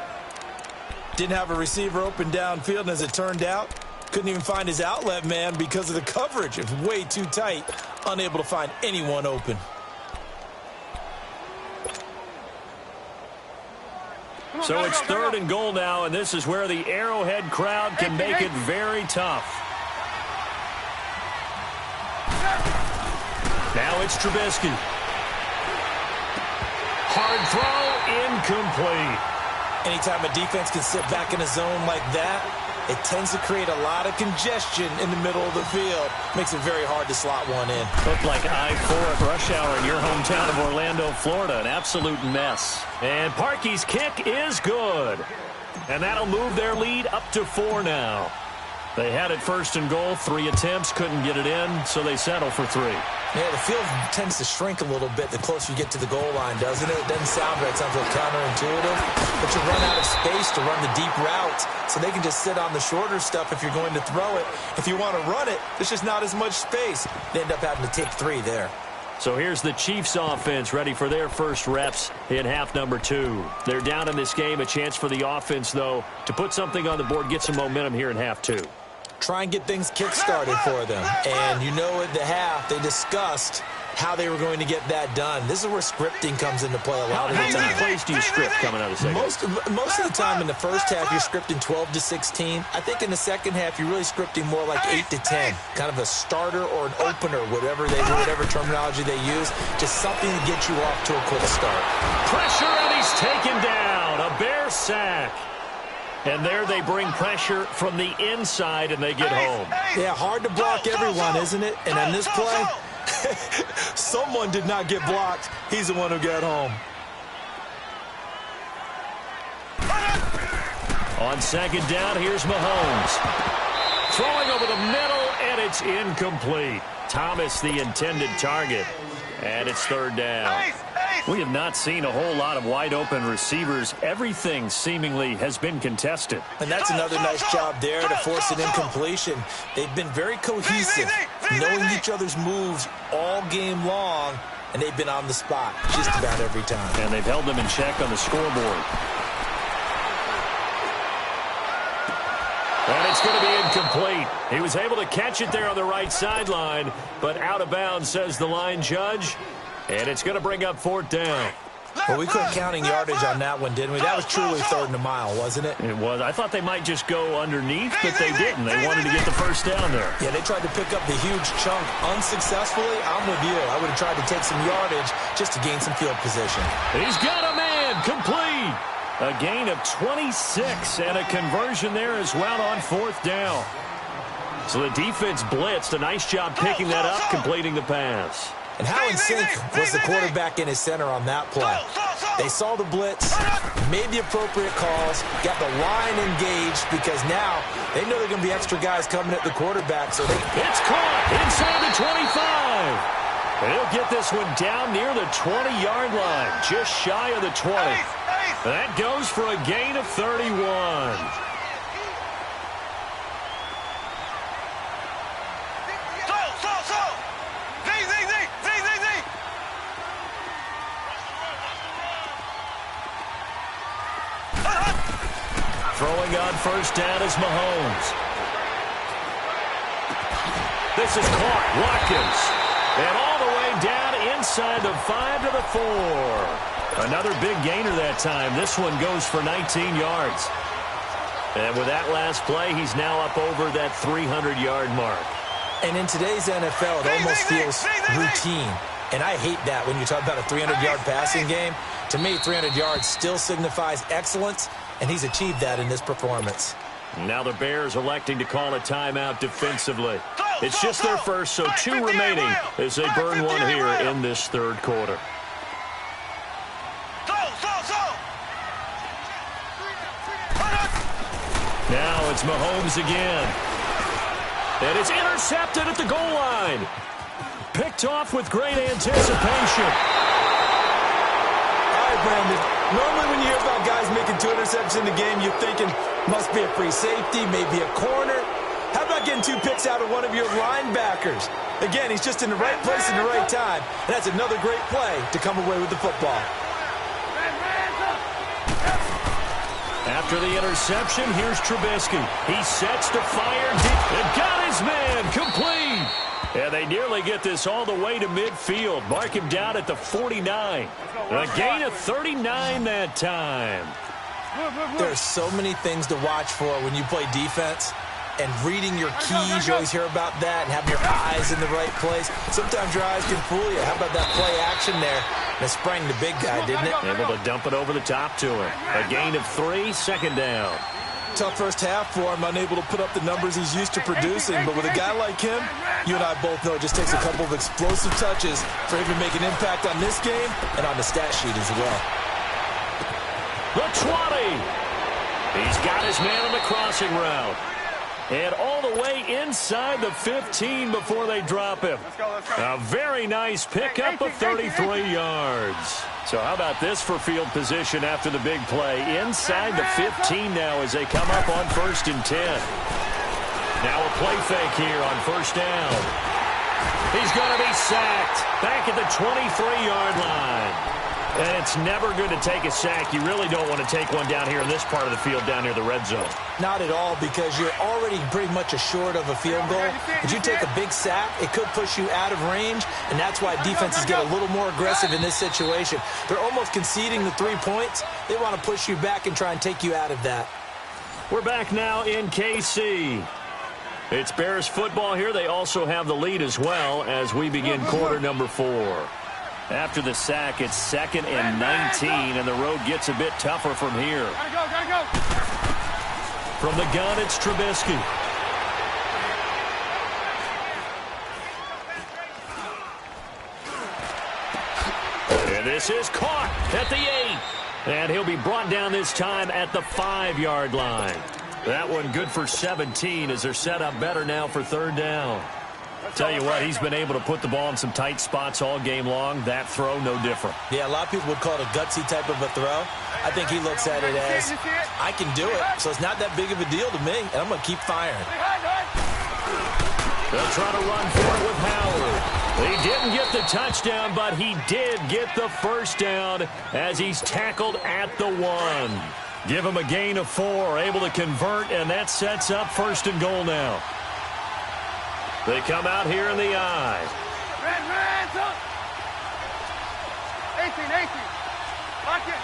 Didn't have a receiver open downfield, and as it turned out, couldn't even find his outlet man because of the coverage. It was way too tight, unable to find anyone open. So it's 3rd and goal now, and this is where the Arrowhead crowd can make it very tough. Now it's Trubisky. Hard throw, incomplete. Anytime a defense can sit back in a zone like that, it tends to create a lot of congestion in the middle of the field. Makes it very hard to slot one in. Looked like I-4 at rush hour in your hometown of Orlando, Florida. An absolute mess. And Parkey's kick is good. And that'll move their lead up to 4 now. They had it 1st and goal, 3 attempts, couldn't get it in, so they settle for 3. Yeah, the field tends to shrink a little bit the closer you get to the goal line, doesn't it? It doesn't sound right. It sounds a little counterintuitive. But you run out of space to run the deep routes, so they can just sit on the shorter stuff if you're going to throw it. If you want to run it, there's just not as much space. They end up having to take 3 there. So here's the Chiefs offense ready for their first reps in half number 2. They're down in this game. A chance for the offense, though, to put something on the board, get some momentum here in half 2. Try and get things kick-started for them. And you know at the half, they discussed how they were going to get that done. This is where scripting comes into play a lot of the time. How many plays do you script coming out of the second? Most of the time in the first half, you're scripting 12 to 16. I think in the second half, you're really scripting more like 8 to 10. Kind of a starter or an opener, whatever terminology they use. Just something to get you off to a quick start. Pressure, and he's taken down. A Bear sack. And there they bring pressure from the inside, and they get home. Yeah, hard to block everyone, isn't it? And on this play, someone did not get blocked. He's the one who got home. On second down, here's Mahomes. Throwing over the middle, and it's incomplete. Thomas, the intended target. And it's third down. We have not seen a whole lot of wide-open receivers. Everything seemingly has been contested. And that's another nice job there to force an incompletion. They've been very cohesive, knowing each other's moves all game long, and they've been on the spot just about every time. And they've held them in check on the scoreboard. And it's going to be incomplete. He was able to catch it there on the right sideline, but out of bounds, says the line judge. And it's going to bring up fourth down. Well, we couldn't counting yardage on that one, didn't we? That was truly third and a mile, wasn't it? It was. I thought they might just go underneath, but they didn't. They wanted to get the first down there. Yeah, they tried to pick up the huge chunk unsuccessfully. I'm with you. I would have tried to take some yardage just to gain some field position. He's got a man complete. A gain of 26 and a conversion there as well on fourth down. So the defense blitzed. A nice job picking that up, completing the pass. And how in sync was the quarterback in his center on that play? They saw the blitz, made the appropriate calls, got the line engaged because now they know there are going to be extra guys coming at the quarterback. So it's caught inside the 25. And he'll get this one down near the 20-yard line, just shy of the 20. That goes for a gain of 31. Throwing on first down is Mahomes. This is caught. Watkins. And all the way down inside the 5 to the 4. Another big gainer that time. This one goes for 19 yards. And with that last play, he's now up over that 300-yard mark. And in today's NFL, it almost feels routine. And I hate that when you talk about a 300-yard passing game. To me, 300 yards still signifies excellence, and he's achieved that in this performance. Now the Bears electing to call a timeout defensively. It's just their first, so 2 remaining as they burn one here in this third quarter. Now it's Mahomes again. And it's intercepted at the goal line. Picked off with great anticipation. All right, Brandon. Normally when you hear about guys making 2 interceptions in the game, you're thinking must be a free safety, maybe a corner. How about getting 2 picks out of one of your linebackers? Again, he's just in the right place at the right time. And that's another great play to come away with the football. After the interception, here's Trubisky. He sets to fire deep and got his man complete. And they nearly get this all the way to midfield. Mark him down at the 49. A gain of 39 that time. There's so many things to watch for when you play defense. And reading your keys, you always hear about that, and having your eyes in the right place. Sometimes your eyes can fool you. How about that play action there? That sprang the big guy, didn't it? Able to dump it over the top to him. A gain of 3, second down. Tough first half for him, unable to put up the numbers he's used to producing. But with a guy like him, you and I both know it just takes a couple of explosive touches for him to make an impact on this game and on the stat sheet as well. The 20. He's got his man on the crossing route. And all the way inside the 15 before they drop him. A very nice pickup of 33 yards. So how about this for field position after the big play? Inside the 15 now as they come up on 1st and 10. Now a play fake here on first down. He's going to be sacked back at the 23-yard line. And it's never good to take a sack. You really don't want to take one down here in this part of the field, down near the red zone. Not at all, because you're already pretty much assured of a field goal. If you take a big sack, it could push you out of range, and that's why defenses get a little more aggressive in this situation. They're almost conceding the 3 points. They want to push you back and try and take you out of that. We're back now in KC. It's Bears football here. They also have the lead as well as we begin quarter number 4. After the sack, it's 2nd and 19, and the road gets a bit tougher from here. Gotta go. From the gun, it's Trubisky. And this is caught at the 8. And he'll be brought down this time at the 5-yard line. That one good for 17 as they're set up better now for 3rd down. Tell you what, he's been able to put the ball in some tight spots all game long. That throw, no different. Yeah, a lot of people would call it a gutsy type of a throw. I think he looks at it as, I can do it, so it's not that big of a deal to me, and I'm going to keep firing. They'll try to run for it with Howard. He didn't get the touchdown, but he did get the first down as he's tackled at the 1. Give him a gain of 4, able to convert, and that sets up 1st and goal now. They come out here in the I. Red, 18. Lock in.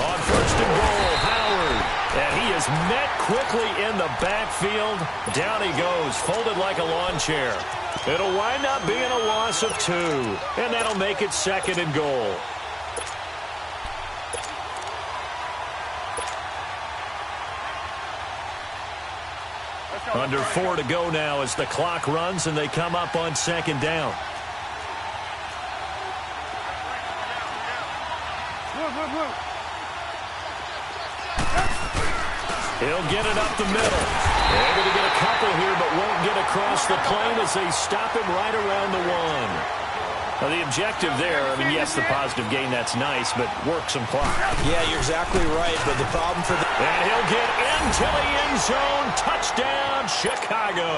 On 1st and goal, Howard. And he is met quickly in the backfield. Down he goes, folded like a lawn chair. It'll wind up being a loss of 2. And that'll make it 2nd and goal. Under 4 to go now as the clock runs and they come up on 2nd down. He'll get it up the middle. Able to get a couple here, but won't get across the plane as they stop him right around the 1. Well, the objective there, I mean, yes, the positive gain, that's nice, but work some clock. Yeah, you're exactly right, but the problem for the... And he'll get into the end zone. Touchdown, Chicago.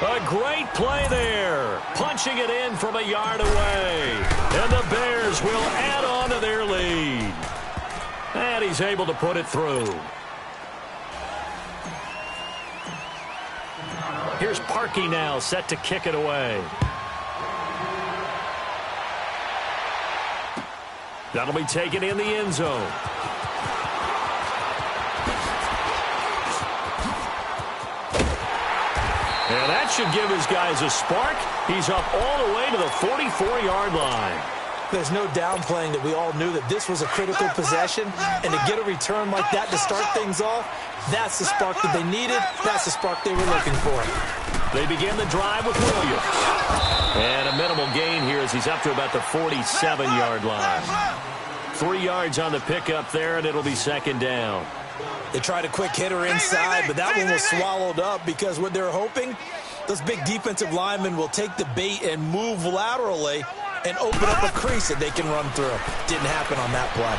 A great play there. Punching it in from a yard away. And the Bears will add on to their lead. And he's able to put it through. Here's Parkey now, set to kick it away. That'll be taken in the end zone. And that should give his guys a spark. He's up all the way to the 44-yard line. There's no downplaying that we all knew that this was a critical possession, and to get a return like that to start things off, that's the spark that they needed. That's the spark they were looking for. They begin the drive with Williams. And a minimal gain here as he's up to about the 47-yard line. 3 yards on the pickup there, and it'll be 2nd down. They tried a quick hitter inside, but that one was swallowed up because what they're hoping, those big defensive linemen will take the bait and move laterally and open up a crease that they can run through. Didn't happen on that play.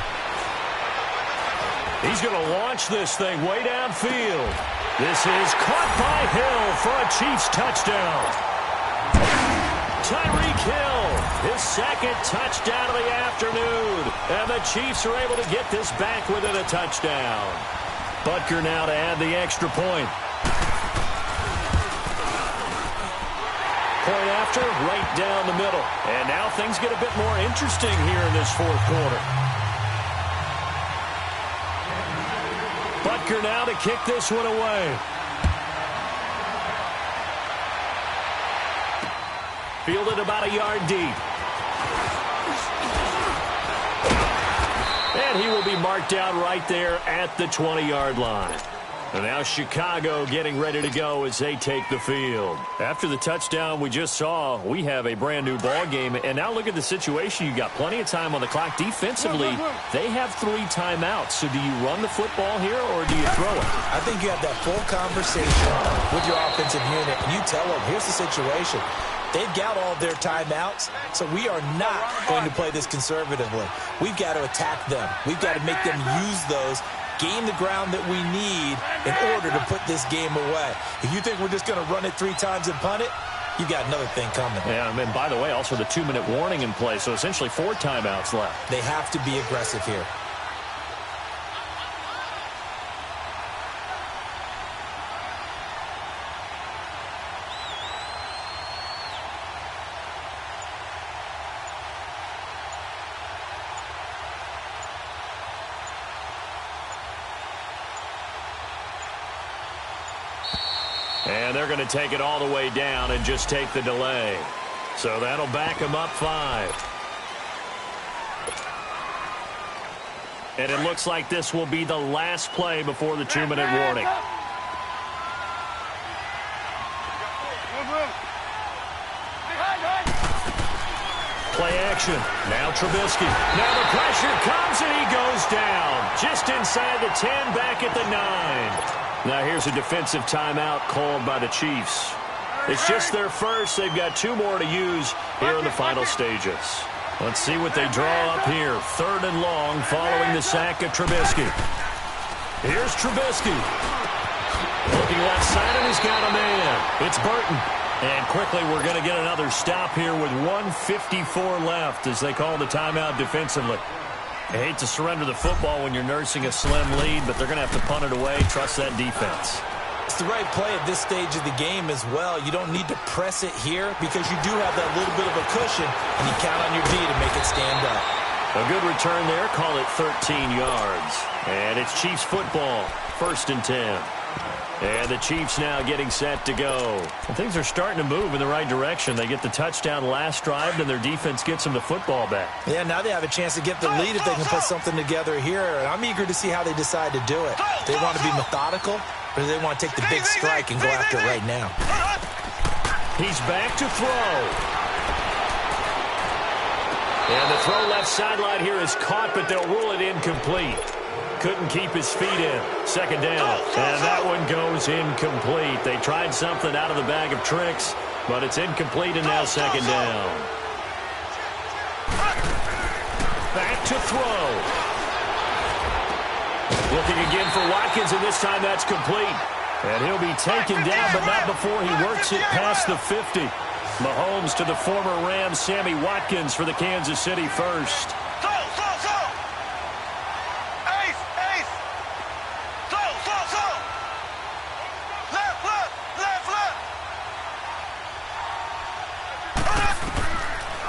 He's going to launch this thing way downfield. This is caught by Hill for a Chiefs touchdown. Tyreek Hill, his 2nd touchdown of the afternoon. And the Chiefs are able to get this back within a touchdown. Butker now to add the extra point. Point after, right down the middle. And now things get a bit more interesting here in this 4th quarter. Butker now to kick this one away. Fielded about a yard deep. And he will be marked down right there at the 20-yard line. And now Chicago getting ready to go as they take the field. After the touchdown we just saw, we have a brand-new ball game. And now look at the situation. You got plenty of time on the clock. Defensively, they have 3 timeouts. So do you run the football here or do you throw it? I think you have that full conversation with your offensive unit, and you tell them, here's the situation. They've got all their timeouts, so we are not going to play this conservatively. We've got to attack them. We've got to make them use those, gain the ground that we need in order to put this game away. If you think we're just going to run it 3 times and punt it, you got another thing coming. Yeah, and by the way, also the 2-minute warning in play, so essentially 4 timeouts left. They have to be aggressive here. And they're going to take it all the way down and just take the delay. So that'll back them up 5. And it looks like this will be the last play before the 2-minute warning. Play action. Now Trubisky. Now the pressure comes and he goes down. Just inside the 10, back at the 9. Now here's a defensive timeout called by the Chiefs. It's just their first. They've got 2 more to use here in the final stages. Let's see what they draw up here. 3rd and long following the sack of Trubisky. Here's Trubisky. Looking left side, and he's got a man. It's Burton. And quickly we're going to get another stop here with 1:54 left as they call the timeout defensively. I hate to surrender the football when you're nursing a slim lead, but they're going to have to punt it away. Trust that defense. It's the right play at this stage of the game as well. You don't need to press it here because you do have that little bit of a cushion, and you count on your D to make it stand up. A good return there. Call it 13 yards. And it's Chiefs football. 1st and 10. And the Chiefs now getting set to go. And things are starting to move in the right direction. They get the touchdown last drive, and their defense gets them the football back. Yeah, now they have a chance to get the lead if they can put something together here. And I'm eager to see how they decide to do it. They want to be methodical, or do they want to take the big strike and go after it right now? He's back to throw. And the throw left sideline here is caught, but they'll rule it incomplete. Couldn't keep his feet in. 2nd down. And that one goes incomplete. They tried something out of the bag of tricks, but it's incomplete, and now 2nd down. Back to throw. Looking again for Watkins, and this time that's complete. And he'll be taken down, but not before he works it past the 50. Mahomes to the former Rams, Sammy Watkins for the Kansas City first.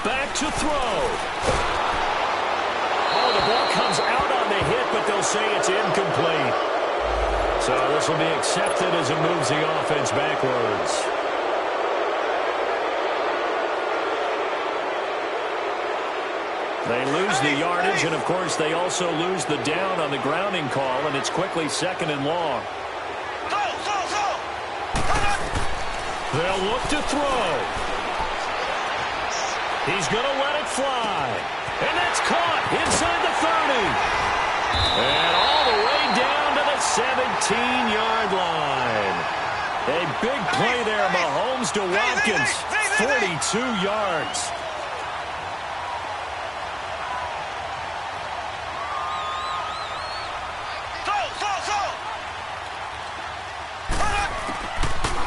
Back to throw. Oh, the ball comes out on the hit, but they'll say it's incomplete. So this will be accepted as it moves the offense backwards. They lose the yardage, and of course they also lose the down on the grounding call, and it's quickly 2nd and long. They'll look to throw. He's going to let it fly. And that's caught inside the 30. And all the way down to the 17-yard line. A big play there. Mahomes to Watkins. 42 yards.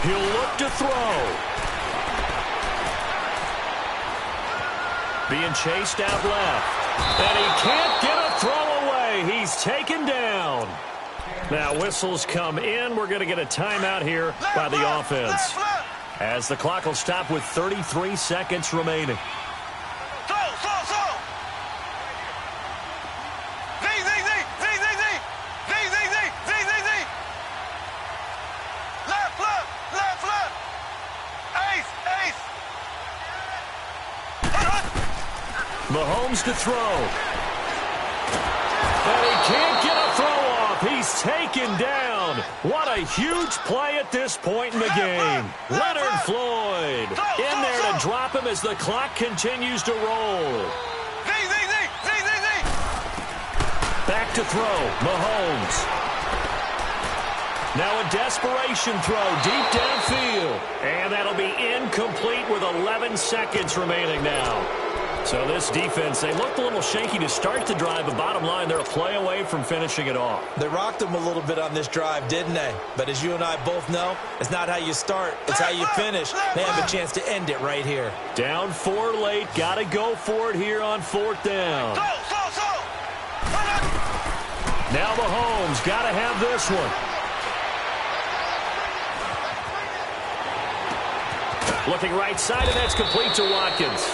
He'll look to throw. Being chased out left. And he can't get a throw away. He's taken down. Now whistles come in. We're going to get a timeout here by the offense. As the clock will stop with 33 seconds remaining. Mahomes to throw. And he can't get a throw off. He's taken down. What a huge play at this point in the game. Leonard Floyd in there to drop him as the clock continues to roll. Back to throw. Mahomes. Now a desperation throw deep downfield. And that'll be incomplete with 11 seconds remaining now. So this defense, they looked a little shaky to start the drive, but bottom line, they're a play away from finishing it off. They rocked them a little bit on this drive, didn't they? But as you and I both know, it's not how you start, it's how you finish. They have a chance to end it right here. Down 4 late, got to go for it here on 4th down. Now Mahomes got to have this one. Looking right side, and that's complete to Watkins.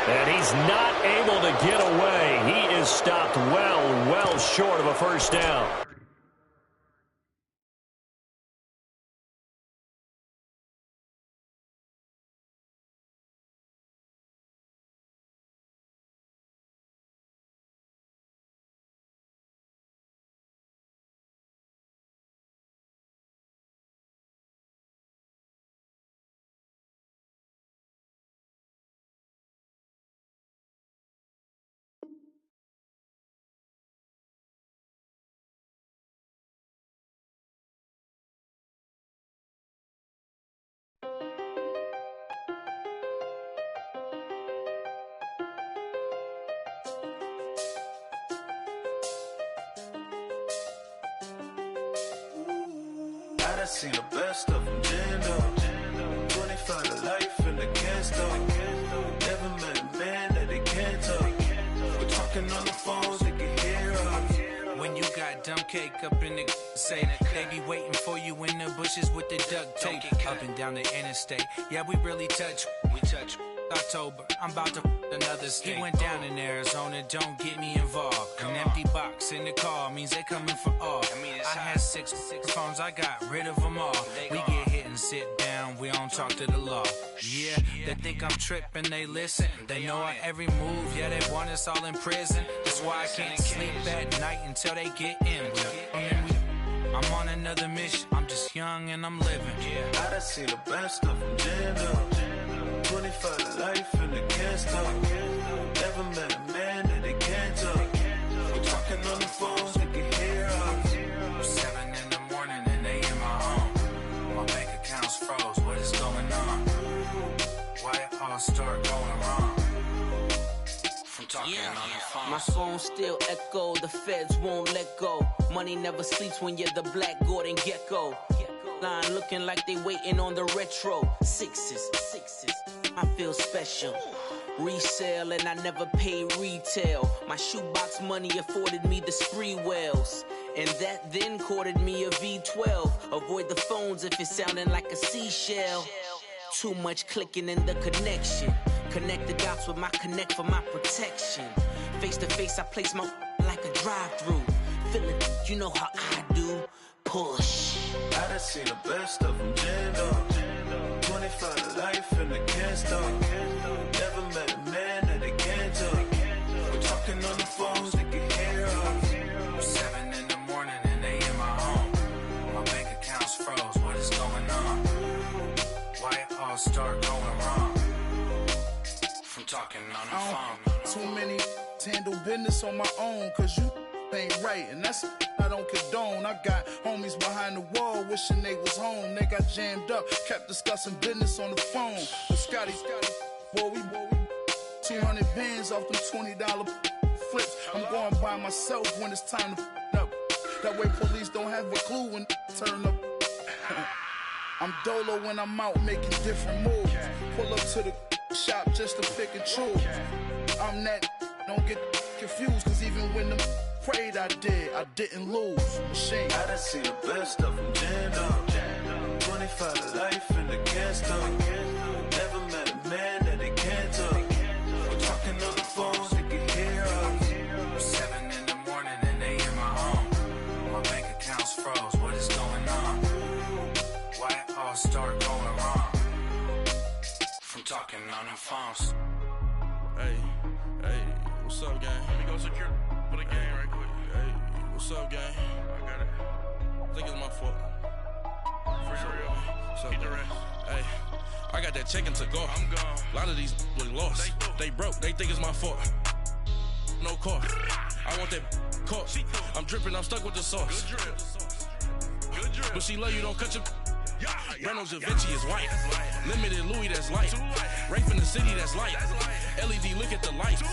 And he's not able to get away. He is stopped well short of a first down. I seen the best of them, Jando. 25 to life in the can't stop. Never met a man that they can't talk. We're talking on the phones, they can hear us. When you got dumb cake up in the say that they be waiting for you in the bushes with the duct tape up and down the interstate. Yeah, we really touch. We touch. October, I'm about to another state. He went down in Arizona, don't get me involved. An empty box in the car means they coming for all. I had six phones, I got rid of them all. We get hit and sit down, we don't talk to the law. Yeah, they think I'm tripping, they listen. They know our every move, yeah, they want us all in prison. That's why I can't sleep at night until they get in. I'm on another mission, I'm just young and I'm living. I done seen the best of them, Jando. 25 to life in the can't stop. Never met a man that they can't talk. We're talking on the phones, they can hear us. 7 in the morning and they in my home. My bank account's froze, what is going on? Why it all start going wrong? From talking on the phone. My phone still echo, the feds won't let go. Money never sleeps when you're the black Gordon Gecko. Line looking like they waiting on the retro. Sixes, I feel special. Resale and I never pay retail. My shoebox money afforded me the spree wells. And that then courted me a V12. Avoid the phones if it's sounding like a seashell. Too much clicking in the connection. Connect the dots with my connect for my protection. Face to face I place my like a drive-through. Feel it, you know how I do. Push. I done seen the best of them, Jando. 25 to life in the can't stop. Never met a man that they can't talk. We're talking on the phones, they can hear us. 7 in the morning and they in my home. My bank account's froze, what is going on? Why it all start going wrong? From talking on the phone. Too many handle business on my own, cause you ain't right, and that's I don't condone. I got homies behind the wall wishing they was home. They got jammed up, kept discussing business on the phone. But Scotty, boy, we 200 bands off them $20 flips. I'm going by myself when it's time to up. That way police don't have a clue when turn up. I'm dolo when I'm out making different moves. Pull up to the shop just to pick and choose. I'm that, don't get confused, cause even when the prayed I didn't lose. Machine. I done seen the best of them, Jando. 25 to life in the can't stop. Never met a man that they can't talk. We're talking on the phones, they can hear us. 7 in the morning and they in my home. My bank account's froze, what is going on? Why it all start going wrong? From talking on the phones. Hey, what's up, gang? Let me go secure for the game right quick. Hey, what's up, gang? I got it. I think it's my fault. For real. What's up, keep the rest. Hey, I got that chicken to go. I'm gone. A lot of these look lost. They broke. They think it's my fault. No car. I want that caught. I'm dripping. I'm stuck with the sauce. Good drip. But she love you. Don't cut your. Reynolds Da Vinci is white. Limited Louis, that's light. Rape in the city, that's light. LED, look at the lights.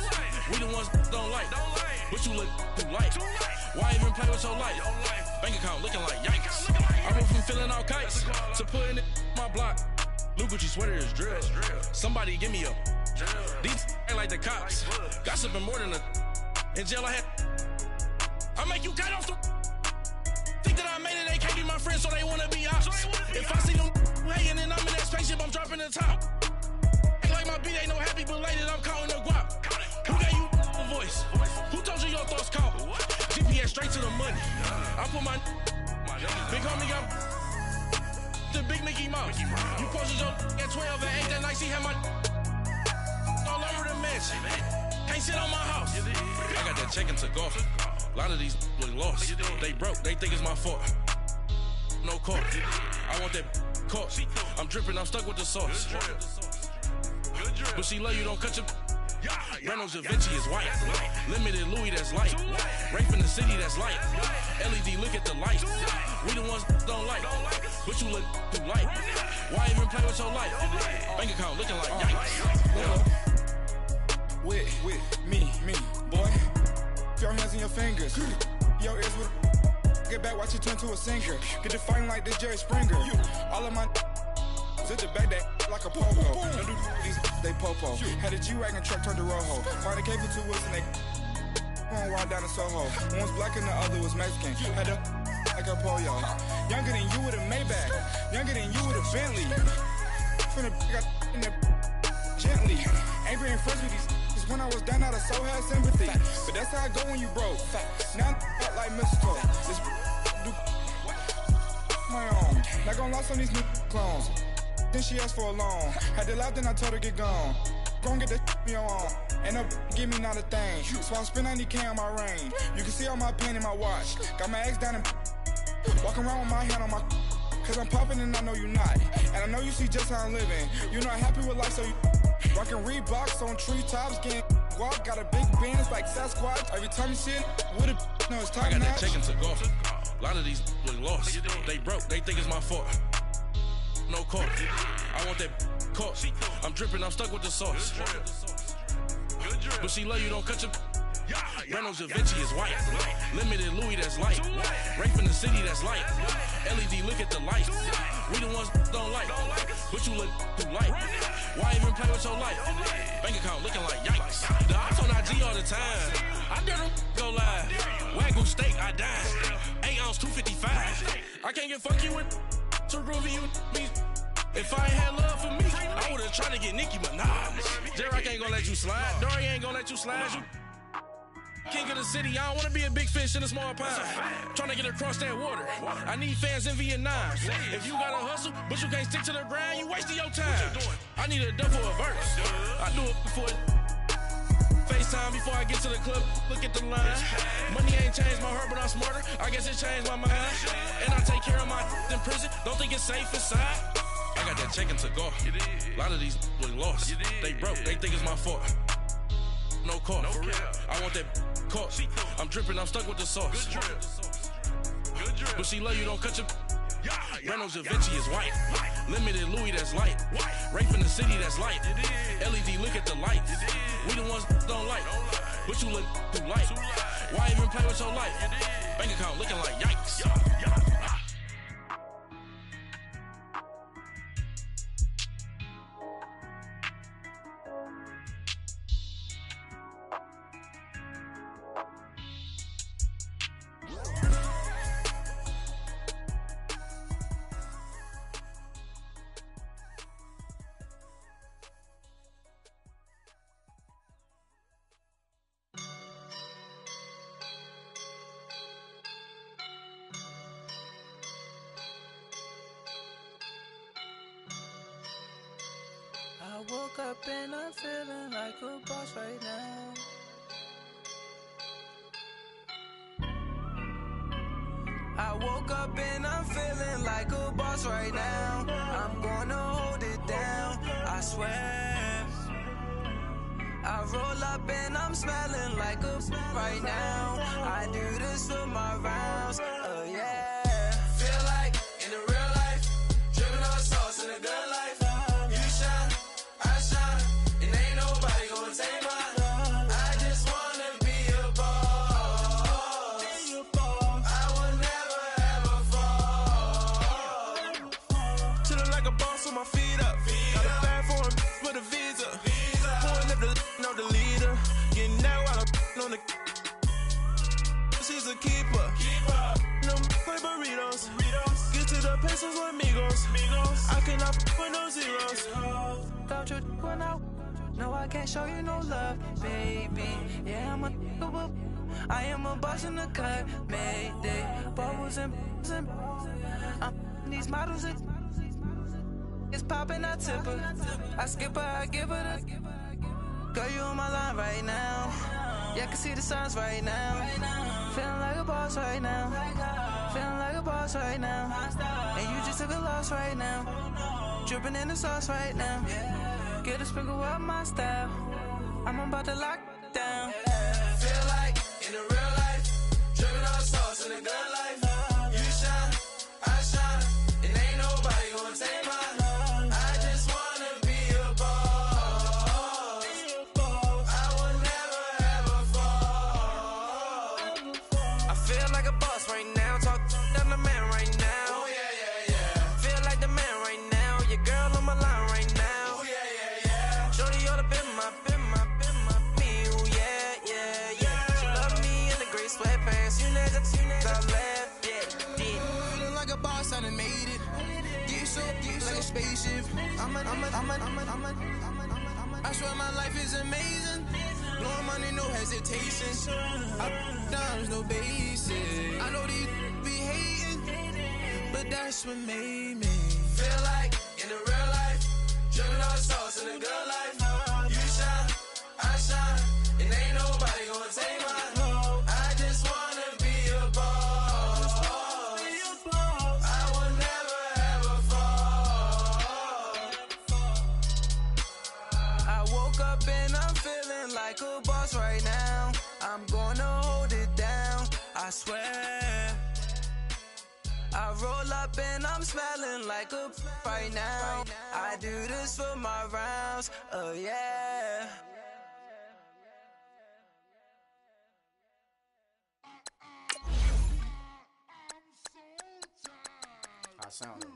We the ones don't like. But you look too light. Why even play with so light? Bank account looking like yikes. I went from feeling all kites to putting it in my block. Blue Gucci sweater is drill. Somebody give me a. These ain't like the cops. Gossiping more than a. In jail I had. I make you cut off the. Think that I made it, they can't be my friends, so they wanna be ops. If I see them hating and I'm in that spaceship, I'm dropping the top. Ain't like my beat, ain't no happy belated, I'm counting the guap. Who gave you a voice? Who told you your thoughts count? GPS straight to the money. I put my big homie got the big Mickey Mouse. You posted your at 12 and 8 that night, she had my all over the mansion. Can't sit on my house. I got that check into golf. A lot of these look lost. They broke, they think it's my fault. No court. I want that caught. I'm dripping, I'm stuck with the sauce. But she love you, don't cut your. Reynolds Da Vinci is white. Limited Louis, that's light. Rape in the city, that's light. LED, look at the lights. We the ones don't like. But you look too light. Why even play with so light? Bank account looking like yikes. With me, boy. Your hands and your fingers. Your ears with. Get back, watch you turn to a singer. Get to fighting like this Jerry Springer. All of my. Sit the back that like a pogo. Don't do these, they popo. Had a G-Wagon truck turned to Rojo. Find a cable 2 wheels and they going wild down in Soho. One was black and the other was Mexican. Had a like a pollo. Younger than you with a Maybach. Younger than you with a Bentley. From the got in the gently. Angry and friends with these. When I was down out, I so had sympathy. But that's how I go when you broke. Now I'm like mistletoe. This do my own. Not gonna lie on these new clones. Then she asked for a loan. Had to laugh, then I told her get gone. Gon' get that me on. And up, give me not a thing. So I spend 90K on my range. You can see all my pain in my watch. Got my ex down and walking around with my hand on my. Cause I'm popping and I know you not. And I know you see just how I'm living. You're not happy with life, so you. Rockin' Reeboks on treetops, getting walk. Got a big bands like Sasquatch. Every time you see it, with a no, it's time. I got that check into golf. A lot of these look lost. They broke, they think it's my fault. No court. I want that caught. I'm dripping, I'm stuck with the sauce. But she love you, don't cut your. Reynolds Da Vinci is white. Limited Louis, that's light. Rape in the city, that's light. LED, look at the lights. We the ones don't like. But you look too light. Why even play with so light? Bank account looking like yikes. The ops on IG all the time. I dare them go live. Wagyu steak, I died. 8 ounce, 255. I can't get funky with to groovy you me. If I ain't had love for me, I would've tried to get Nicki Minaj. J-Rock ain't gonna let you slide. Dory ain't gonna let you slide. You king of the city, I don't wanna be a big fish in a small pond. Trying to get across that water. I need fans in Vietnam. If you gotta hustle, but you can't stick to the grind, you wasting your time. I need a double a verse. I do it before FaceTime before I get to the club. Look at the line. Money ain't changed my heart, but I'm smarter. I guess it changed my mind. And I take care of my in prison. Don't think it's safe inside. I got that check into golf. A lot of these look lost. They broke, they think it's my fault. No court. I want that caught. I'm dripping, I'm stuck with the sauce. But she love you, don't cut your. Reynolds Da Vinci is white. Limited Louis, that's light. Rape in the city, that's light. LED, look at the lights. We the ones don't like. But you look too light. Why even play with so light? Bank account looking like yikes. I woke up and I'm feeling like a boss right now. I woke up and I'm feeling like a boss right now. I'm gonna hold it down, I swear. I roll up and I'm smelling like a right now. I do this for my rounds, oh yeah. Feel like in the real life, hustles with amigos. I cannot with no zeros. Don't you run out? No, I can't show you no love, baby. Yeah, I am a boss in the cut, Mayday. Bubbles and these models, it's popping, I tip her. I skip her, I give her the. Girl, you on my line right now. Yeah, I can see the signs right now. Feeling like a boss right now. Feeling like a boss right now. And you just took a loss right now. Dripping in the sauce right now. Get a sprinkle up my style. I'm about to lock down. Feel like in the real life, dripping on sauce in the good life. You shine, I shine, and ain't nobody gonna take mine. I just wanna be a boss. I will never ever fall. I feel like a boss right now. Talk to the man right now. Oh yeah, yeah, yeah. Feel like the man right now. Your girl on my line right now. Oh yeah, yeah, yeah. Shorty oughta been my me. Oh yeah, yeah, yeah. She love me in the gray sweatpants. You never left, yeah, did. Feeling like a boss, I done made it. Get so like a spaceship. I swear my life is amazing. Blowing money, no hesitation. Dimes, no basic. I know these be hating, but that's what made me. Feel like in the real life, dripping on sauce in the good life. You shine, I shine, and ain't nobody gonna take mine. I just wanna be a boss. I will never ever fall. I woke up and I'm feeling like a boss right now. I'm gonna hold it down, I swear. I roll up and I'm smelling like a right now. I do this for my rounds, oh yeah. I sound it.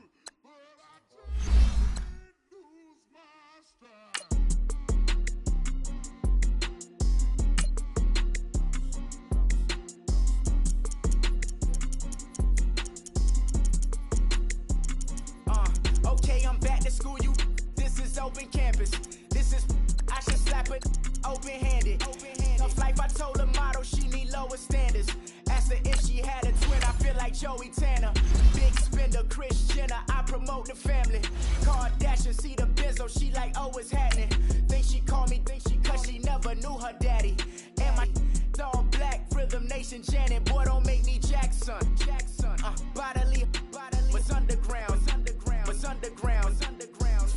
Okay, I'm back to school, you. This is open campus. This is, I should slap it open-handed. Tough life, I told her motto, she need lower standards. Asked her if she had a twin, I feel like Joey Tanner. Big spender, Kris Jenner, I promote the family. Kardashian, see the benzo, she like, oh, it's happening. Think she called me, cause she never knew her daddy. And my all black, Rhythm Nation, Janet, boy, don't make me Jackson. Bodily, was underground.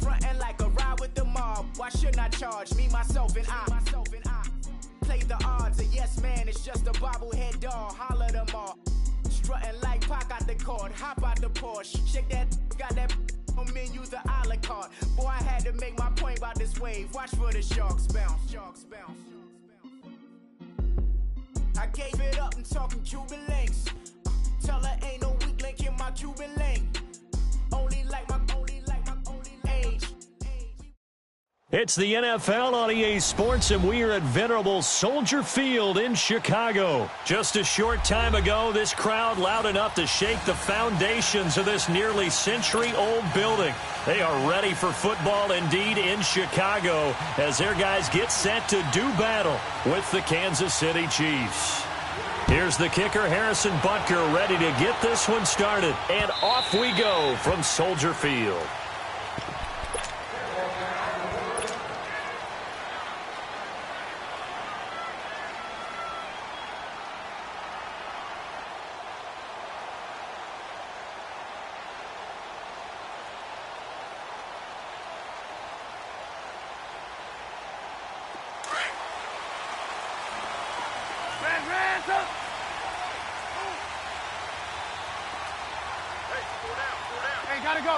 Frontin' like a ride with the mob. Why shouldn't I charge me, myself, and I? Play the odds, a yes man, it's just a bobblehead doll. Holler them all. Strutting like Pac out the court, hop out the Porsche. Shake that, got that on menu, the a la carte. Boy, I had to make my point about this wave. Watch for the sharks bounce. I gave it up and talking Cuban links. Tell her ain't no weak link in my Cuban link. Only like my age. It's the NFL on EA Sports, and we are at venerable Soldier Field in Chicago. Just a short time ago, this crowd loud enough to shake the foundations of this nearly century-old building. They are ready for football indeed in Chicago as their guys get set to do battle with the Kansas City Chiefs. Here's the kicker, Harrison Butker, ready to get this one started. And off we go from Soldier Field.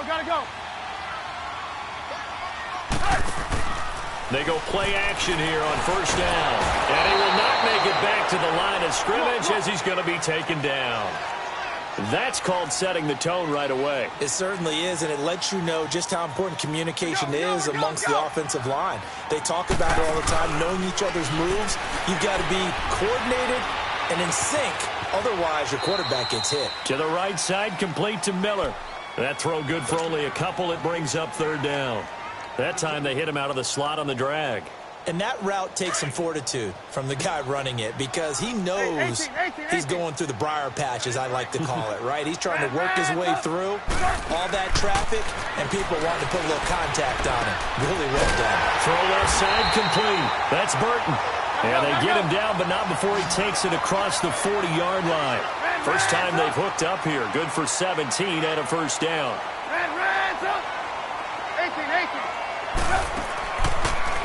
Gotta go. They go play action here on first down. And he will not make it back to the line of scrimmage as he's going to be taken down. That's called setting the tone right away. It certainly is, and it lets you know just how important communication is amongst the offensive line. They talk about it all the time, knowing each other's moves. You've got to be coordinated and in sync. Otherwise, your quarterback gets hit. To the right side, complete to Miller. That throw good for only a couple. It brings up third down. That time they hit him out of the slot on the drag. And that route takes some fortitude from the guy running it because he knows he's going through the briar patch, as I like to call it, right? He's trying to work his way through all that traffic, and people want to put a little contact on him. Really well done. Throw left side complete. That's Burton. And they get him down, but not before he takes it across the 40-yard line. First time they've hooked up here. Good for 17 and a first down.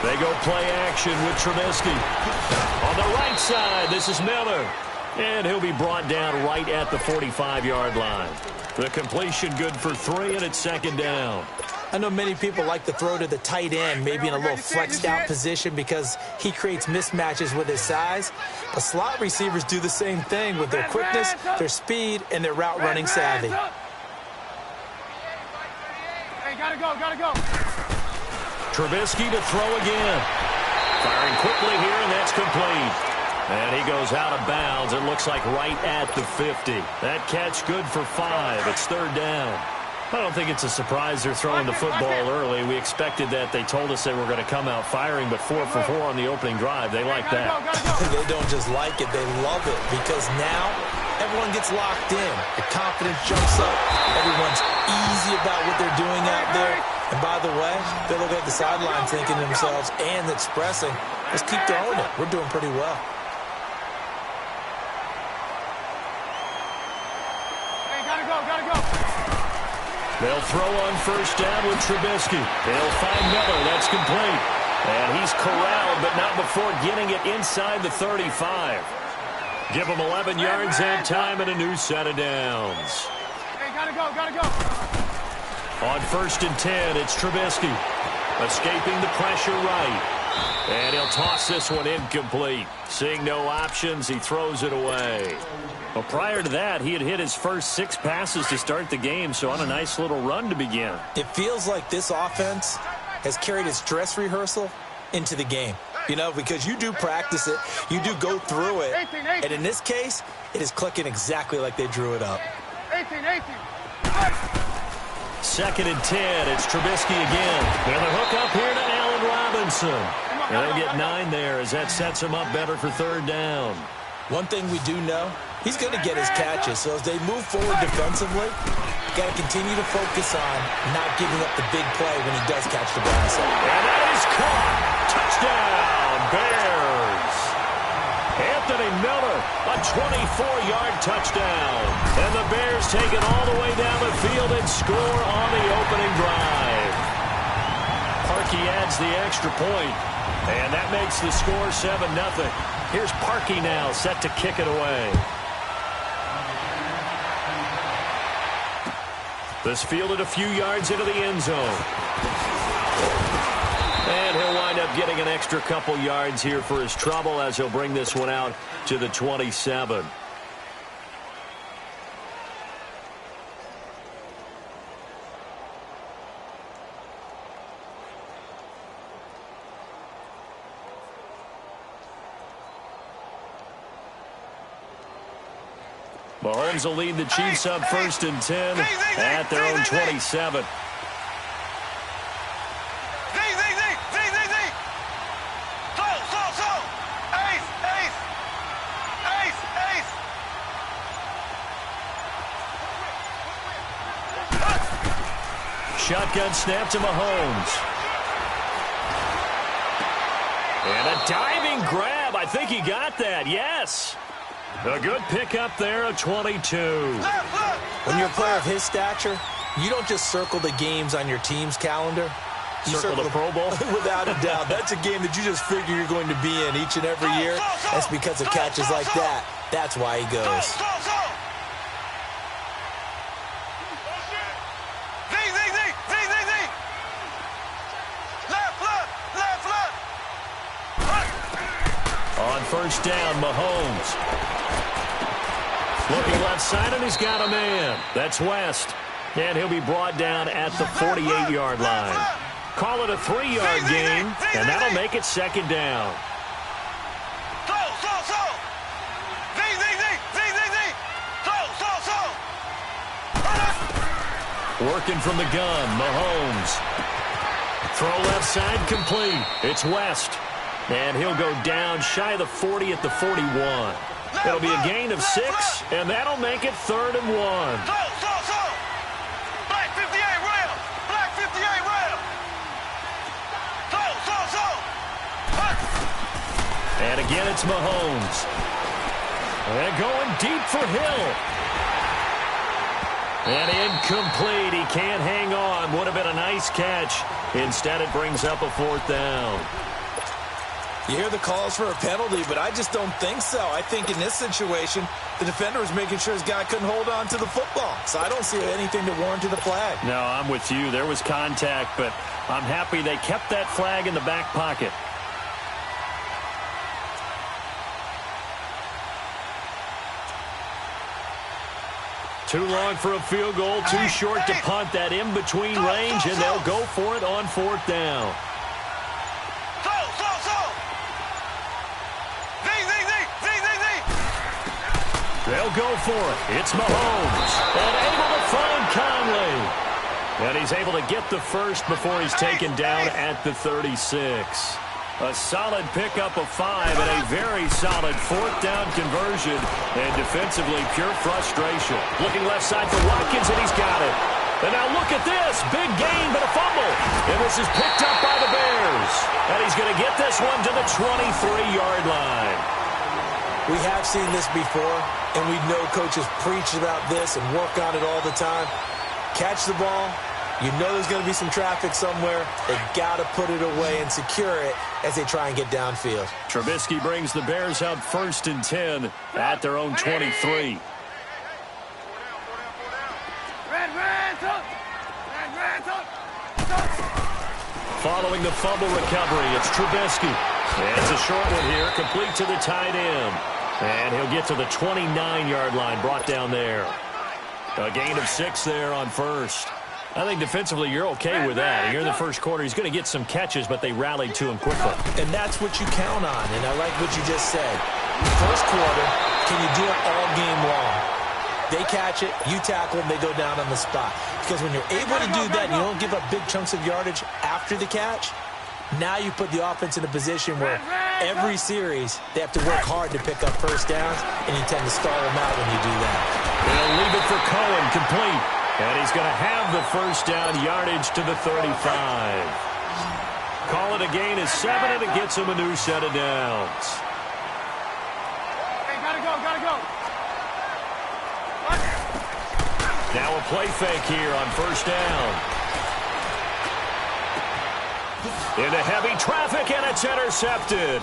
They go play action with Trubisky. On the right side, this is Miller. And he'll be brought down right at the 45-yard line. The completion good for 3, and it's second down. I know many people like to throw to the tight end, maybe in a little flexed out position because he creates mismatches with his size. But slot receivers do the same thing with their quickness, their speed, and their route running savvy. Hey, gotta go. Trubisky to throw again. Firing quickly here, and that's complete. And he goes out of bounds. It looks like right at the 50. That catch good for 5. It's third down. I don't think it's a surprise they're throwing the football early. We expected that. They told us they were going to come out firing, but 4 for 4 on the opening drive. They like that. They don't just like it. They love it because now everyone gets locked in. The confidence jumps up. Everyone's easy about what they're doing out there. And by the way, they look at the sideline thinking to themselves and expressing, let's keep throwing it. We're doing pretty well. Hey, gotta go. They'll throw on first down with Trubisky. They'll find Miller. That's complete. And he's corralled, but not before getting it inside the 35. Give him 11 yards and time and a new set of downs. Hey, gotta go. On first and 10, it's Trubisky. Escaping the pressure right. And he'll toss this one incomplete. Seeing no options, he throws it away. Well, prior to that, he had hit his first 6 passes to start the game, so on a nice little run to begin. It feels like this offense has carried its dress rehearsal into the game. You know, because you do practice it, you do go through it, and in this case, it is clicking exactly like they drew it up. 18. Second and 10, it's Trubisky again. And the hook up here to Allen Robinson. And they'll get 9 there as that sets him up better for third down. One thing we do know, he's going to get his catches. So as they move forward defensively, got to continue to focus on not giving up the big play when he does catch the ball. And that is caught. Touchdown, Bears. Anthony Miller, a 24-yard touchdown. And the Bears take it all the way down the field and score on the opening drive. Parkey adds the extra point, and that makes the score 7-0. Here's Parkey now, set to kick it away. This fielded a few yards into the end zone. And he'll wind up getting an extra couple yards here for his trouble as he'll bring this one out to the 27. Mahomes will lead the Chiefs up first and 10 at their own 27. Shotgun snap to Mahomes. And a diving grab. I think he got that. Yes. A good pickup there, a 22. When you're a player of his stature, you don't just circle the games on your team's calendar. You circle the Pro Bowl? Without a doubt. That's a game that you just figure you're going to be in each and every year. That's because of catches like that. That's why he goes. On first down, Mahomes. Looking left side, and he's got a man. That's West. And he'll be brought down at the 48-yard line. Call it a 3-yard gain, and that'll make it second down. Working from the gun, Mahomes. Throw left side, complete. It's West. And he'll go down shy of the 40 at the 41. It'll be a gain of 6, and that'll make it 3rd and 1. Black 58 rail. Black 58 rail. And again, it's Mahomes. And going deep for Hill. And incomplete. He can't hang on. Would have been a nice catch. Instead, it brings up a 4th down. You hear the calls for a penalty, but I just don't think so. I think in this situation, the defender was making sure his guy couldn't hold on to the football. So I don't see anything to warrant to the flag. No, I'm with you. There was contact, but I'm happy they kept that flag in the back pocket. Too long for a field goal, too short to punt that in-between range, and they'll go for it on 4th down. They'll go for it. It's Mahomes. And able to find Conley. And he's able to get the first before he's taken down at the 36. A solid pickup of 5 and a very solid 4th down conversion. And defensively, pure frustration. Looking left side for Watkins, and he's got it. And now look at this. Big gain, but a fumble. And this is picked up by the Bears. And he's going to get this one to the 23-yard line. We have seen this before, and we know coaches preach about this and work on it all the time. Catch the ball. You know there's going to be some traffic somewhere. They got to put it away and secure it as they try and get downfield. Trubisky brings the Bears out 1st and 10 at their own 23. Following the fumble recovery, it's Trubisky. It's a short one here, complete to the tight end. And he'll get to the 29-yard line, brought down there. A gain of 6 there on 1st. I think defensively you're okay with that. Here in the first quarter, he's going to get some catches, but they rallied to him quickly. And that's what you count on, and I like what you just said. First quarter, can you do it all game long? They catch it, you tackle them, they go down on the spot. Because when you're able to do that and you don't give up big chunks of yardage after the catch, now you put the offense in a position where every series they have to work hard to pick up first downs, and you tend to stall them out when you do that. They'll leave it for Cohen, complete. And he's going to have the first down yardage to the 35. Call it a gain of 7, and it gets him a new set of downs. Hey, gotta go. Now a play fake here on 1st down. Into heavy traffic, and it's intercepted.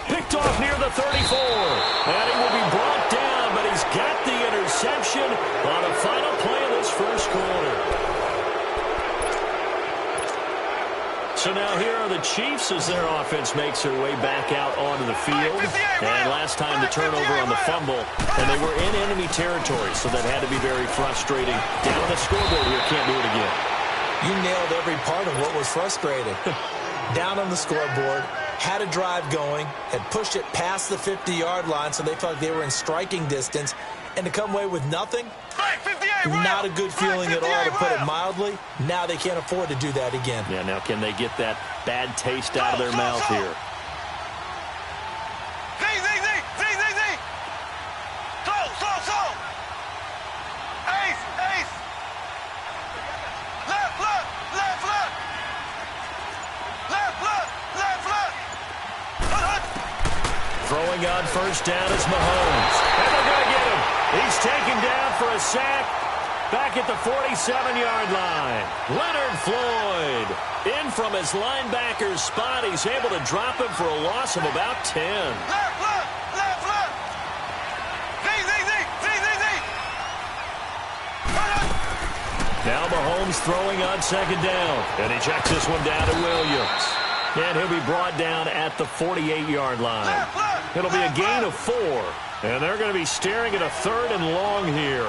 Picked off near the 34. And he will be brought down, but he's got the interception on the final play of this first quarter. So now here are the Chiefs as their offense makes their way back out onto the field. And last time the turnover on the fumble, and they were in enemy territory, so that had to be very frustrating. Down on the scoreboard here, can't do it again. You nailed every part of what was frustrating. Down on the scoreboard, had a drive going, had pushed it past the 50-yard line, so they felt like they were in striking distance, and to come away with nothing, not a good feeling at all, to put it mildly. Now they can't afford to do that again. Yeah, now can they get that bad taste out of their mouth here? Throwing on 1st down is Mahomes. And they're going to get him. He's taken down for a sack back at the 47-yard line. Leonard Floyd in from his linebacker's spot. He's able to drop him for a loss of about 10. Now Mahomes throwing on 2nd down. And he checks this one down to Williams. And he'll be brought down at the 48-yard line. It'll be a gain of 4. And they're going to be staring at a 3rd and long here.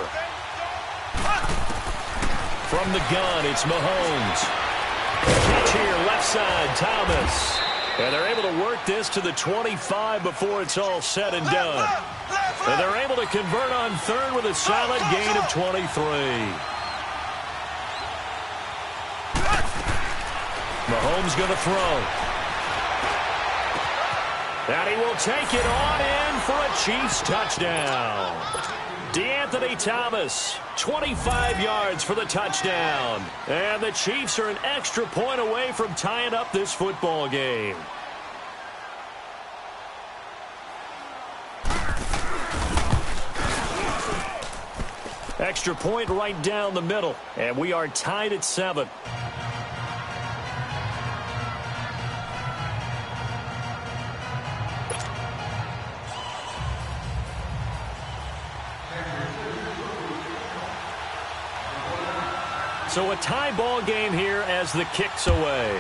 From the gun, it's Mahomes. Catch here, left side, Thomas. And they're able to work this to the 25 before it's all said and done. And they're able to convert on 3rd with a solid gain of 23. Mahomes going to throw. And he will take it on in for a Chiefs touchdown. DeAnthony Thomas, 25 yards for the touchdown. And the Chiefs are an extra point away from tying up this football game. Extra point right down the middle. And we are tied at 7. So a tie ball game here as the kick's away.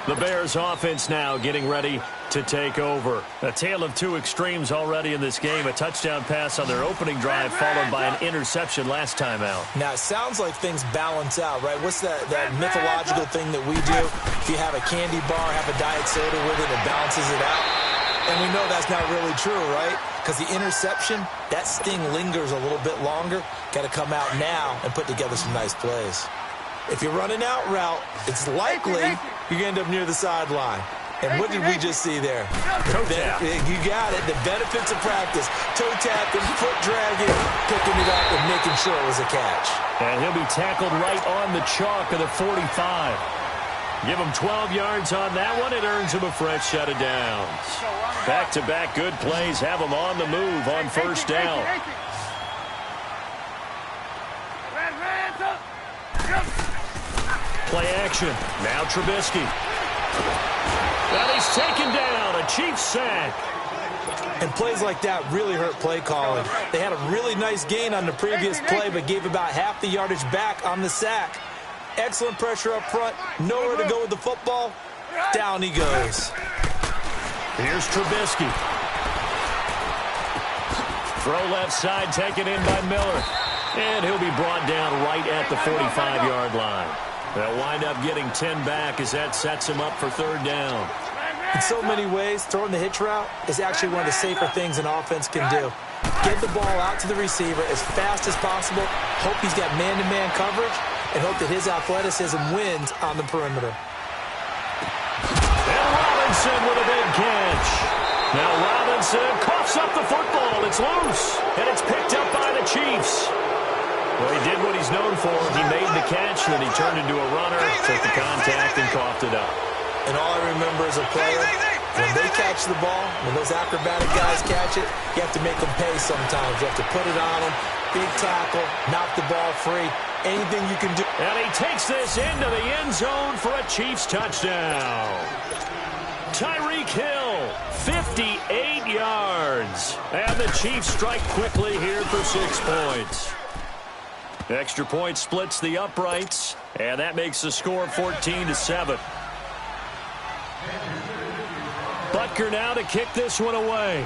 The Bears offense now getting ready to take over. A tale of two extremes already in this game. A touchdown pass on their opening drive followed by an interception last time out. Now, it sounds like things balance out, right? What's that mythological thing that we do? If you have a candy bar, have a diet soda with it, it balances it out. And we know that's not really true, right? Because the interception, that sting lingers a little bit longer. Got to come out now and put together some nice plays. If you're running out route, it's likely you're going to end up near the sideline. And what did we just see there? Toe tap. You got it. The benefits of practice. Toe tapping, foot dragging, picking it up, and making sure it was a catch. And he'll be tackled right on the chalk of the 45. Give him 12 yards on that one. It earns him a fresh set of downs. Back-to-back good plays have him on the move on first down. Play action. Now Trubisky. And he's taken down. A Chiefs sack. And plays like that really hurt play calling. They had a really nice gain on the previous play, but gave about half the yardage back on the sack. Excellent pressure up front. Nowhere to go with the football. Down he goes. Here's Trubisky. Throw left side, taken in by Miller. And he'll be brought down right at the 45-yard line. They'll wind up getting 10 back as that sets him up for third down. In so many ways, throwing the hitch route is actually one of the safer things an offense can do. Get the ball out to the receiver as fast as possible. Hope he's got man-to-man coverage. And hope that his athleticism wins on the perimeter. And Robinson with a big catch. Now Robinson coughs up the football. It's loose. And it's picked up by the Chiefs. Well, he did what he's known for. He made the catch, then he turned into a runner, took the contact, and coughed it up. And all I remember as a player, when they catch the ball, when those acrobatic guys catch it, you have to make them pay sometimes. You have to put it on them, big tackle, knock the ball free. Anything you can do. And he takes this into the end zone for a Chiefs touchdown. Tyreek Hill, 58 yards. And the Chiefs strike quickly here for 6 points. Extra point splits the uprights, and that makes the score 14-7. Butker now to kick this one away.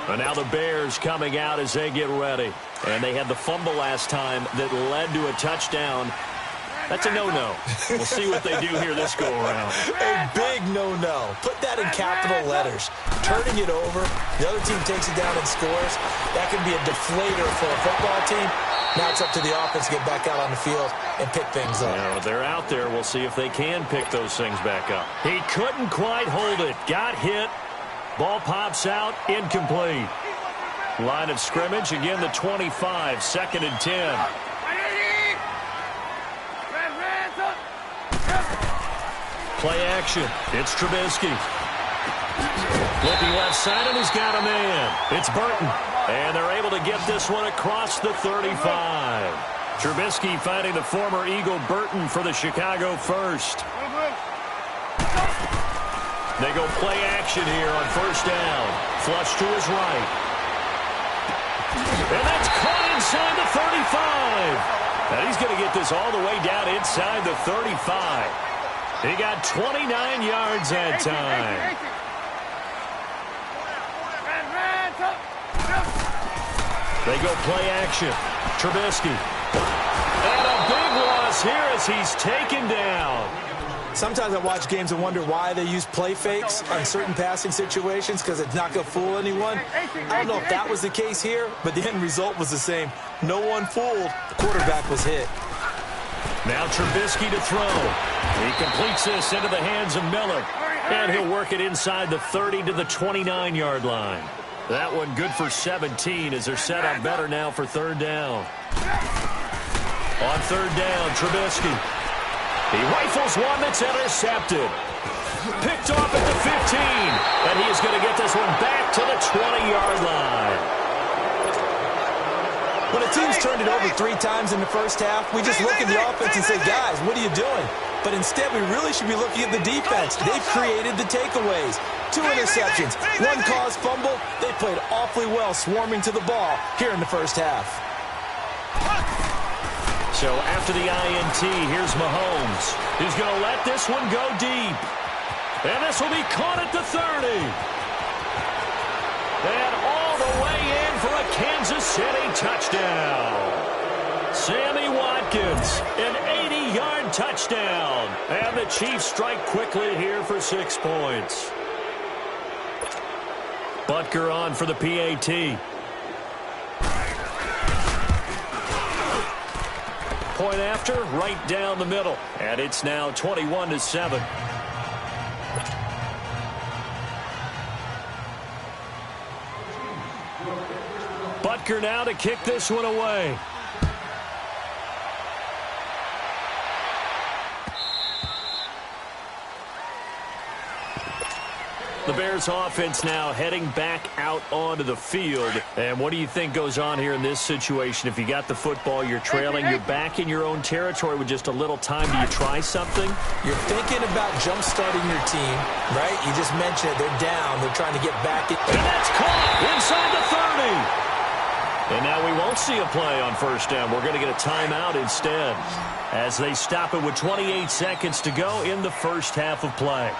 And now the Bears coming out as they get ready. And they had the fumble last time that led to a touchdown. That's a no-no. We'll see what they do here this go-around. A big no-no. Put that in capital letters. Turning it over, the other team takes it down and scores. That can be a deflator for a football team. Now it's up to the offense to get back out on the field and pick things up. Yeah, they're out there. We'll see if they can pick those things back up. He couldn't quite hold it. Got hit. Ball pops out. Incomplete. Line of scrimmage. Again, the 25. 2nd and 10. Play action. It's Trubisky. Looking left side, and he's got a man. It's Burton. And they're able to get this one across the 35. Trubisky finding the former Eagle Burton for the Chicago first. They go play action here on first down. Flush to his right. And that's caught inside the 35. And he's going to get this all the way down inside the 35. He got 29 yards that time. They go play action. Trubisky. And a big loss here as he's taken down. Sometimes I watch games and wonder why they use play fakes on certain passing situations because it's not going to fool anyone. I don't know if that was the case here, but the end result was the same. No one fooled. The quarterback was hit. Now Trubisky to throw. He completes this into the hands of Miller. And he'll work it inside the 30 to the 29-yard line. That one good for 17 as they're set up better now for third down. On third down, Trubisky. He rifles one that's intercepted. Picked off at the 15. And he is going to get this one back to the 20-yard line. When a team's turned it over 3 times in the first half, we just look at the offense and say, guys, what are you doing? But instead, we really should be looking at the defense. They've created the takeaways. 2 interceptions, 1 caused fumble. They played awfully well swarming to the ball here in the first half. So after the INT, here's Mahomes. He's going to let this one go deep. And this will be caught at the 30. And all the way in for a Kansas City touchdown. Sammy Watkins, an 80-yard touchdown. And the Chiefs strike quickly here for 6 points. Butker on for the PAT. Point after, right down the middle. And it's now 21-7. Butker now to kick this one away. The Bears offense now heading back out onto the field. And what do you think goes on here in this situation? If you got the football, you're trailing, you're back in your own territory with just a little time. Do you try something? You're thinking about jump-starting your team, right? You just mentioned it. They're down. They're trying to get back. And that's caught inside the 30. And now we won't see a play on first down. We're going to get a timeout instead as they stop it with 28 seconds to go in the first half of play.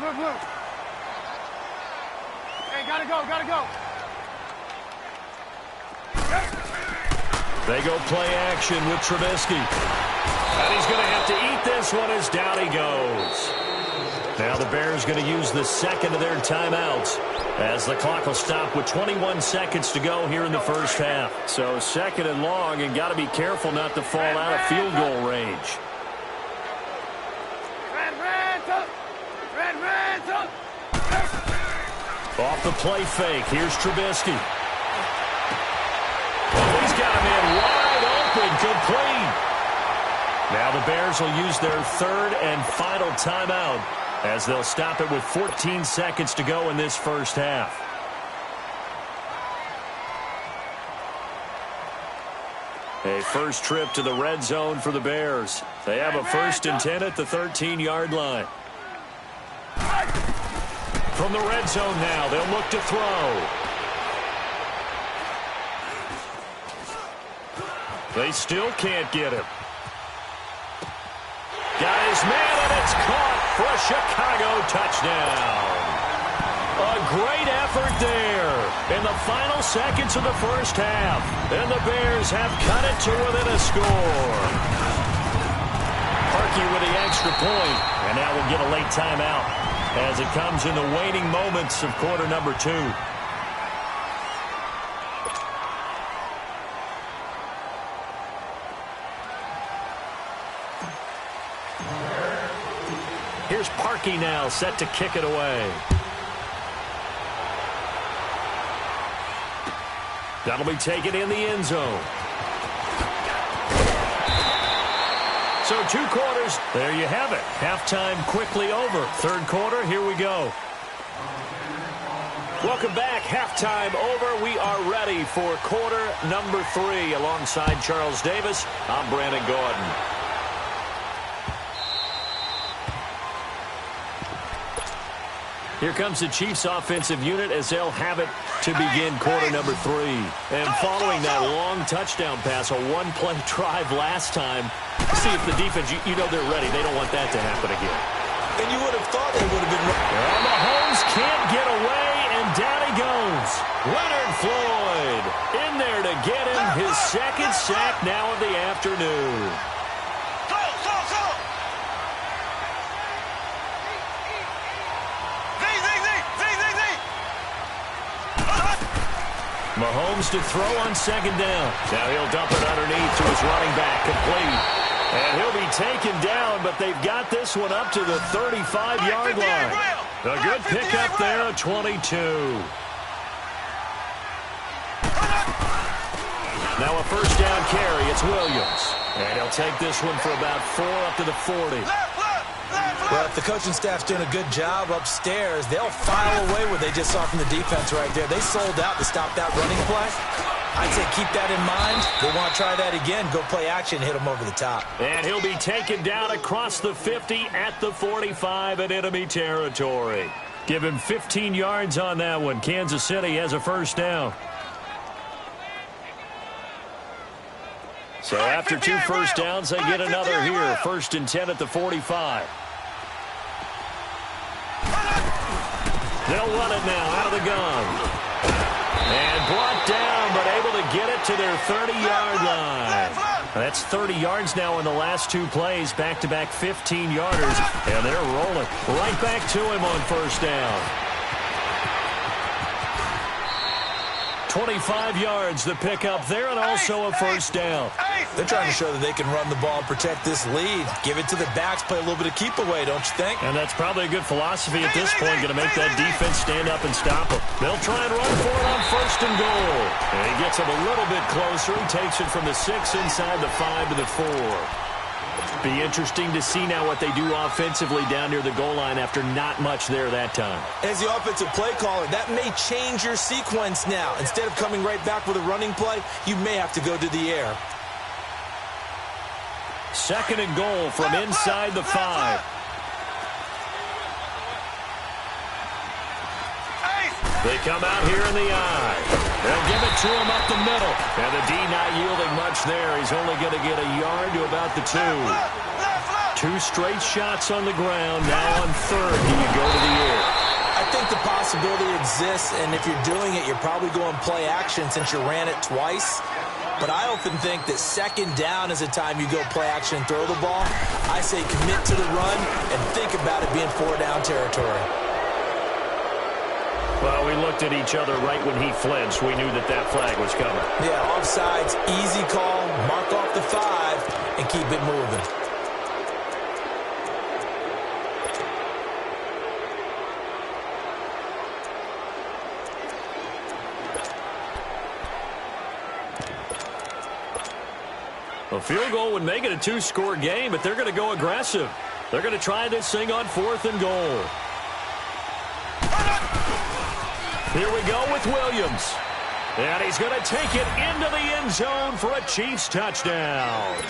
Move. Hey, gotta go. They go play action with Trubisky. And he's going to have to eat this one as down he goes. Now the Bears going to use the second of their timeouts as the clock will stop with 21 seconds to go here in the first half. So second and long, and got to be careful not to fall out of field goal range. Off the play fake, here's Trubisky. He's got him in wide open, complete. Now the Bears will use their third and final timeout as they'll stop it with 14 seconds to go in this first half. A first trip to the red zone for the Bears. They have a 1st and 10 at the 13-yard line. From the red zone now, they'll look to throw. They still can't get him. Got his man, and it's caught for a Chicago touchdown. A great effort there in the final seconds of the first half. And the Bears have cut it to within a score. Parkey with the extra point, and now we'll get a late timeout as it comes in the waning moments of quarter number 2. Here's Parkey now, set to kick it away. That'll be taken in the end zone. So 2 quarters, there you have it. Halftime quickly over. Third quarter, here we go. Welcome back. Halftime over. We are ready for quarter number 3. Alongside Charles Davis, I'm Brandon Gordon. Here comes the Chiefs offensive unit as they'll have it to begin quarter number 3. And following that long touchdown pass, a one-play drive last time, see if the defense, you know they're ready. They don't want that to happen again. And you would have thought they would have been ready. And Mahomes can't get away, and down he goes. Leonard Floyd in there to get him his second sack now of the afternoon. Mahomes to throw on second down. Now he'll dump it underneath to his running back, complete. And he'll be taken down, but they've got this one up to the 35-yard line. A good pickup there at 22. Now a first down carry. It's Williams. And he'll take this one for about 4 up to the 40. Well, if the coaching staff's doing a good job upstairs, they'll file away what they just saw from the defense right there. They sold out to stop that running play. I'd say keep that in mind. They want to try that again. Go play action, hit them over the top. And he'll be taken down across the 50 at the 45 in enemy territory. Give him 15 yards on that one. Kansas City has a first down. So after 2 first downs, they get another here. 1st and 10 at the 45. They'll run it now out of the gun. And brought down, but able to get it to their 30-yard line. That's 30 yards now in the last 2 plays. Back-to-back 15-yarders. And they're rolling right back to him on first down. 25 yards the pickup there, and also a first down. They're trying to show that they can run the ball and protect this lead. Give it to the backs, play a little bit of keep away, don't you think? And that's probably a good philosophy at this point, going to make that defense stand up and stop them. They'll try and run for it on 1st and goal. And he gets them a little bit closer. He takes it from the 6 inside the 5 to the 4. Be interesting to see now what they do offensively down near the goal line after not much there that time. As the offensive play caller, that may change your sequence now. Instead of coming right back with a running play, you may have to go to the air. 2nd and goal from inside the 5. They come out here in the eye. They'll give it to him up the middle. And the D not yielding much there. He's only going to get a yard to about the 2. 2 straight shots on the ground. Now on 3rd, do you go to the air? I think the possibility exists, and if you're doing it, you're probably going play action since you ran it twice. But I often think that 2nd down is a time you go play action and throw the ball. I say commit to the run and think about it being 4-down territory. Well, we looked at each other right when he flinched. We knew that that flag was coming. Yeah, offsides, easy call, mark off the 5, and keep it moving. A field goal would make it a 2-score game, but they're going to go aggressive. They're going to try this thing on 4th and goal. Here we go with Williams. And he's going to take it into the end zone for a Chiefs touchdown.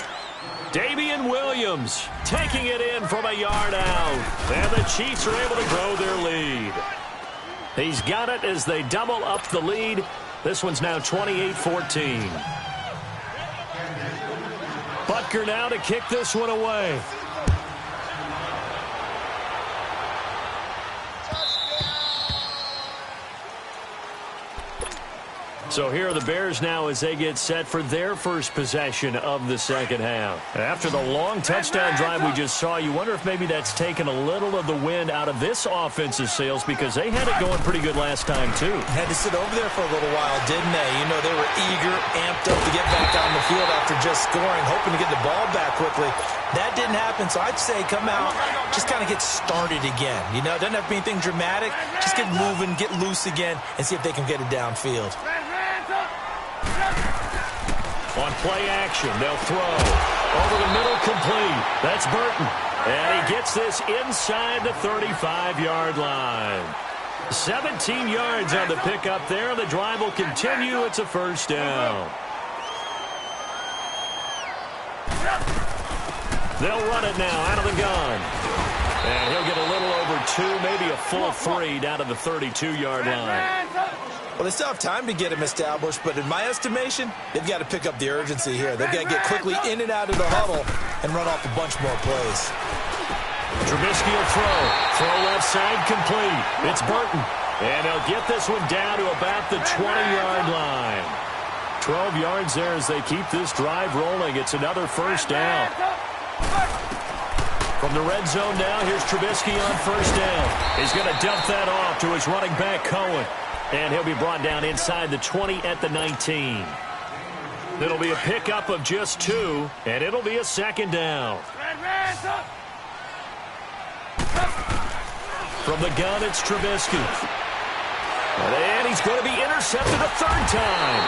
Damian Williams taking it in from a yard out. And the Chiefs are able to grow their lead. He's got it as they double up the lead. This one's now 28-14. Butker now to kick this one away. So here are the Bears now as they get set for their first possession of the second half. After the long touchdown drive we just saw, you wonder if maybe that's taken a little of the wind out of this offensive sails because they had it going pretty good last time, too. Had to sit over there for a little while, didn't they? You know, they were eager, amped up to get back on the field after just scoring, hoping to get the ball back quickly. That didn't happen, so I'd say come out, just kind of get started again. You know, it doesn't have to be anything dramatic. Just get moving, get loose again, and see if they can get it downfield. On play action, they'll throw. Over the middle, complete. That's Burton. And he gets this inside the 35-yard line. 17 yards on the pickup there. The drive will continue. It's a first down. They'll run it now out of the gun. And he'll get a little over 2, maybe a full 3 down to the 32-yard line. Well, they still have time to get him established, but in my estimation, they've got to pick up the urgency here. They've got to get quickly in and out of the huddle and run off a bunch more plays. Trubisky will throw. Throw left side, complete. It's Burton. And he'll get this one down to about the 20-yard line. 12 yards there as they keep this drive rolling. It's another first down. From the red zone now, here's Trubisky on first down. He's going to dump that off to his running back, Cohen. And he'll be brought down inside the 20 at the 19. It'll be a pickup of just 2, and it'll be a second down. From the gun, it's Trubisky. And he's going to be intercepted a third time.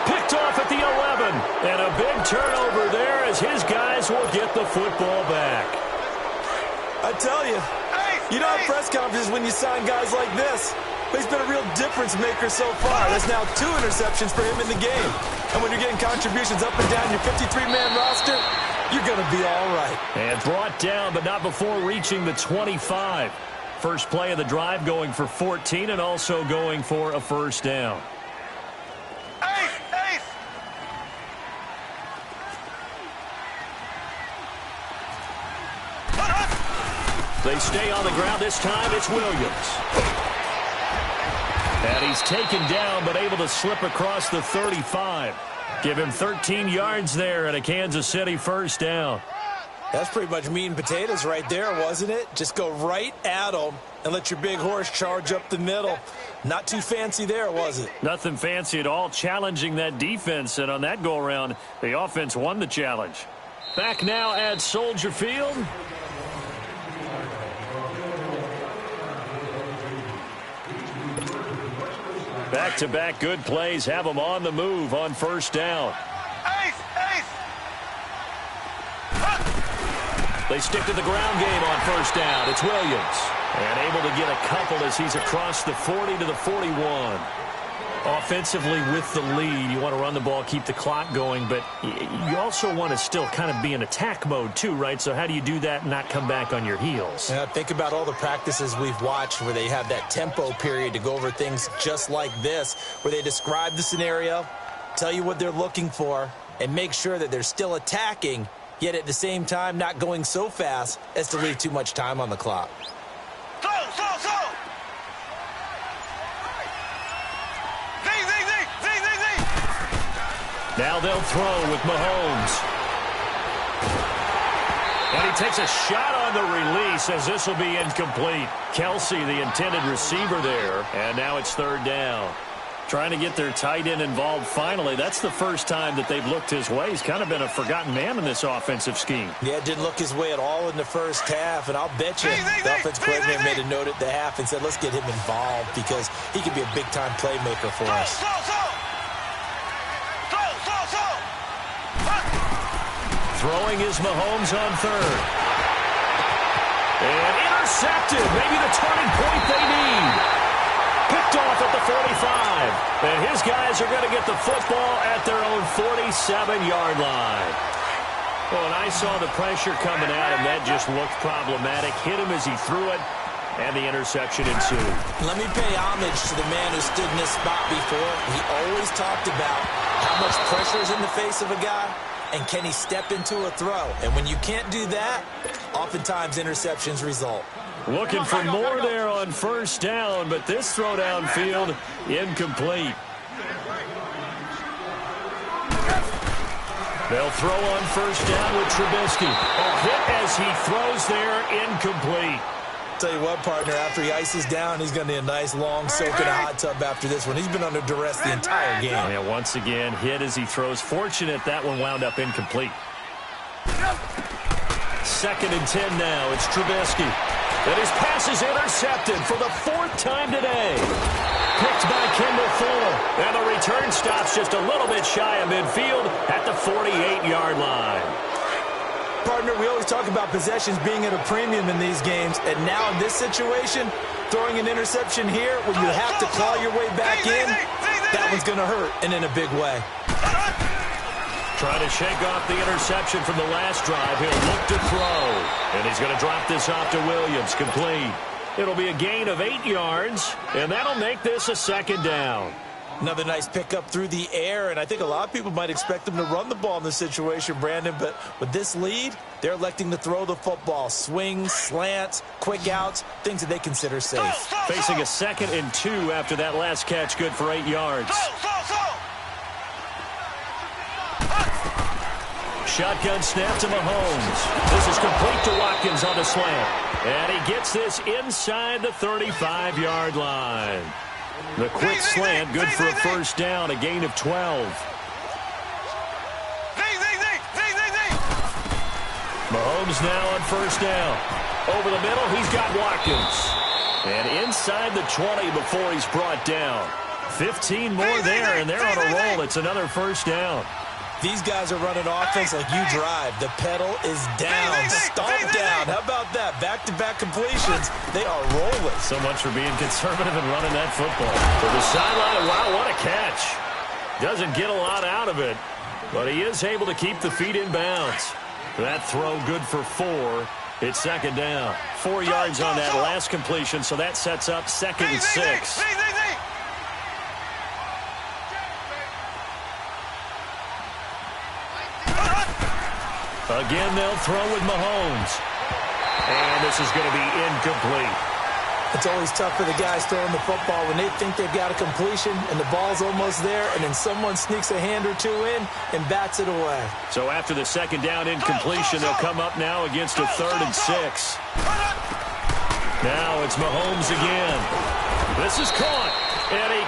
Picked off at the 11. And a big turnover there as his guys will get the football back. I tell you, you don't have press conferences when you sign guys like this. But he's been a real difference maker so far. That's now 2 interceptions for him in the game. And when you're getting contributions up and down your 53-man roster, you're going to be all right. And brought down, but not before reaching the 25. First play of the drive going for 14 and also going for a first down. They stay on the ground. This time it's Williams. And he's taken down but able to slip across the 35. Give him 13 yards there and a Kansas City first down. That's pretty much meat and potatoes right there, wasn't it? Just go right at them and let your big horse charge up the middle. Not too fancy there, was it? Nothing fancy at all, challenging that defense. And on that go-around, the offense won the challenge. Back now at Soldier Field. Back-to-back good plays have them on the move on first down. They stick to the ground game on first down. It's Williams. And able to get a couple as he's across the 40 to the 41. Offensively with the lead, you want to run the ball, keep the clock going, but you also want to still kind of be in attack mode too, right? So how do you do that and not come back on your heels? Yeah, think about all the practices we've watched where they have that tempo period to go over things just like this, where they describe the scenario, tell you what they're looking for, and make sure that they're still attacking, yet at the same time not going so fast as to leave too much time on the clock. Now they'll throw with Mahomes. And he takes a shot on the release as this will be incomplete. Kelsey, the intended receiver there. And now it's third down. Trying to get their tight end involved finally. That's the first time that they've looked his way. He's kind of been a forgotten man in this offensive scheme. Yeah, didn't look his way at all in the first half. And I'll bet you the offensive coordinator made a note at the half and said, let's get him involved because he could be a big-time playmaker for us. Throwing is Mahomes on third. And intercepted. Maybe the turning point they need. Picked off at the 45. And his guys are going to get the football at their own 47-yard line. Well, and I saw the pressure coming at him. That just looked problematic. Hit him as he threw it. And the interception ensued. Let me pay homage to the man who stood in this spot before. He always talked about how much pressure is in the face of a guy. And can he step into a throw? And when you can't do that, oftentimes interceptions result. Looking for more there on first down, but this throw downfield incomplete. They'll throw on first down with Trubisky. A hit as he throws there, incomplete. Tell you what, partner, after he ices down, he's going to need a nice long soak in a hot tub after this one. He's been under duress the entire game. Yeah, once again, hit as he throws. Fortunate that one wound up incomplete. 2nd and 10 now. It's Trubisky. And his pass is intercepted for the 4th time today. Picked by Kendall Fuller. And the return stops just a little bit shy of midfield at the 48-yard line. Partner, we always talk about possessions being at a premium in these games, and now in this situation, throwing an interception here where you have to claw your way back in, that one's going to hurt, and in a big way. Trying to shake off the interception from the last drive. He'll look to throw, and he's going to drop this off to Williams, complete. It'll be a gain of 8 yards, and that'll make this a second down. Another nice pickup through the air, and I think a lot of people might expect them to run the ball in this situation, Brandon, but with this lead, they're electing to throw the football. Swings, slants, quick outs, things that they consider safe. Facing a 2nd and 2 after that last catch, good for 8 yards. Shotgun snap to Mahomes. This is complete to Watkins on the slant. And he gets this inside the 35-yard line. The quick slant, good for a first down, a gain of 12. Mahomes now on first down. Over the middle, he's got Watkins. And inside the 20 before he's brought down. 15 more there, and they're on a roll. It's another first down. These guys are running offense like you drive. The pedal is down, stomp down. How about that? Back-to-back completions. They are rolling. So much for being conservative and running that football. To the sideline, wow, what a catch. Doesn't get a lot out of it, but he is able to keep the feet in bounds. That throw good for 4. It's second down. 4 yards on that last completion, so that sets up second and 6. Again, they'll throw with Mahomes. And this is going to be incomplete. It's always tough for the guys throwing the football when they think they've got a completion and the ball's almost there, and then someone sneaks a hand or two in and bats it away. So after the second down incompletion, they'll come up now against a 3rd and 6. Now it's Mahomes again. This is caught. And he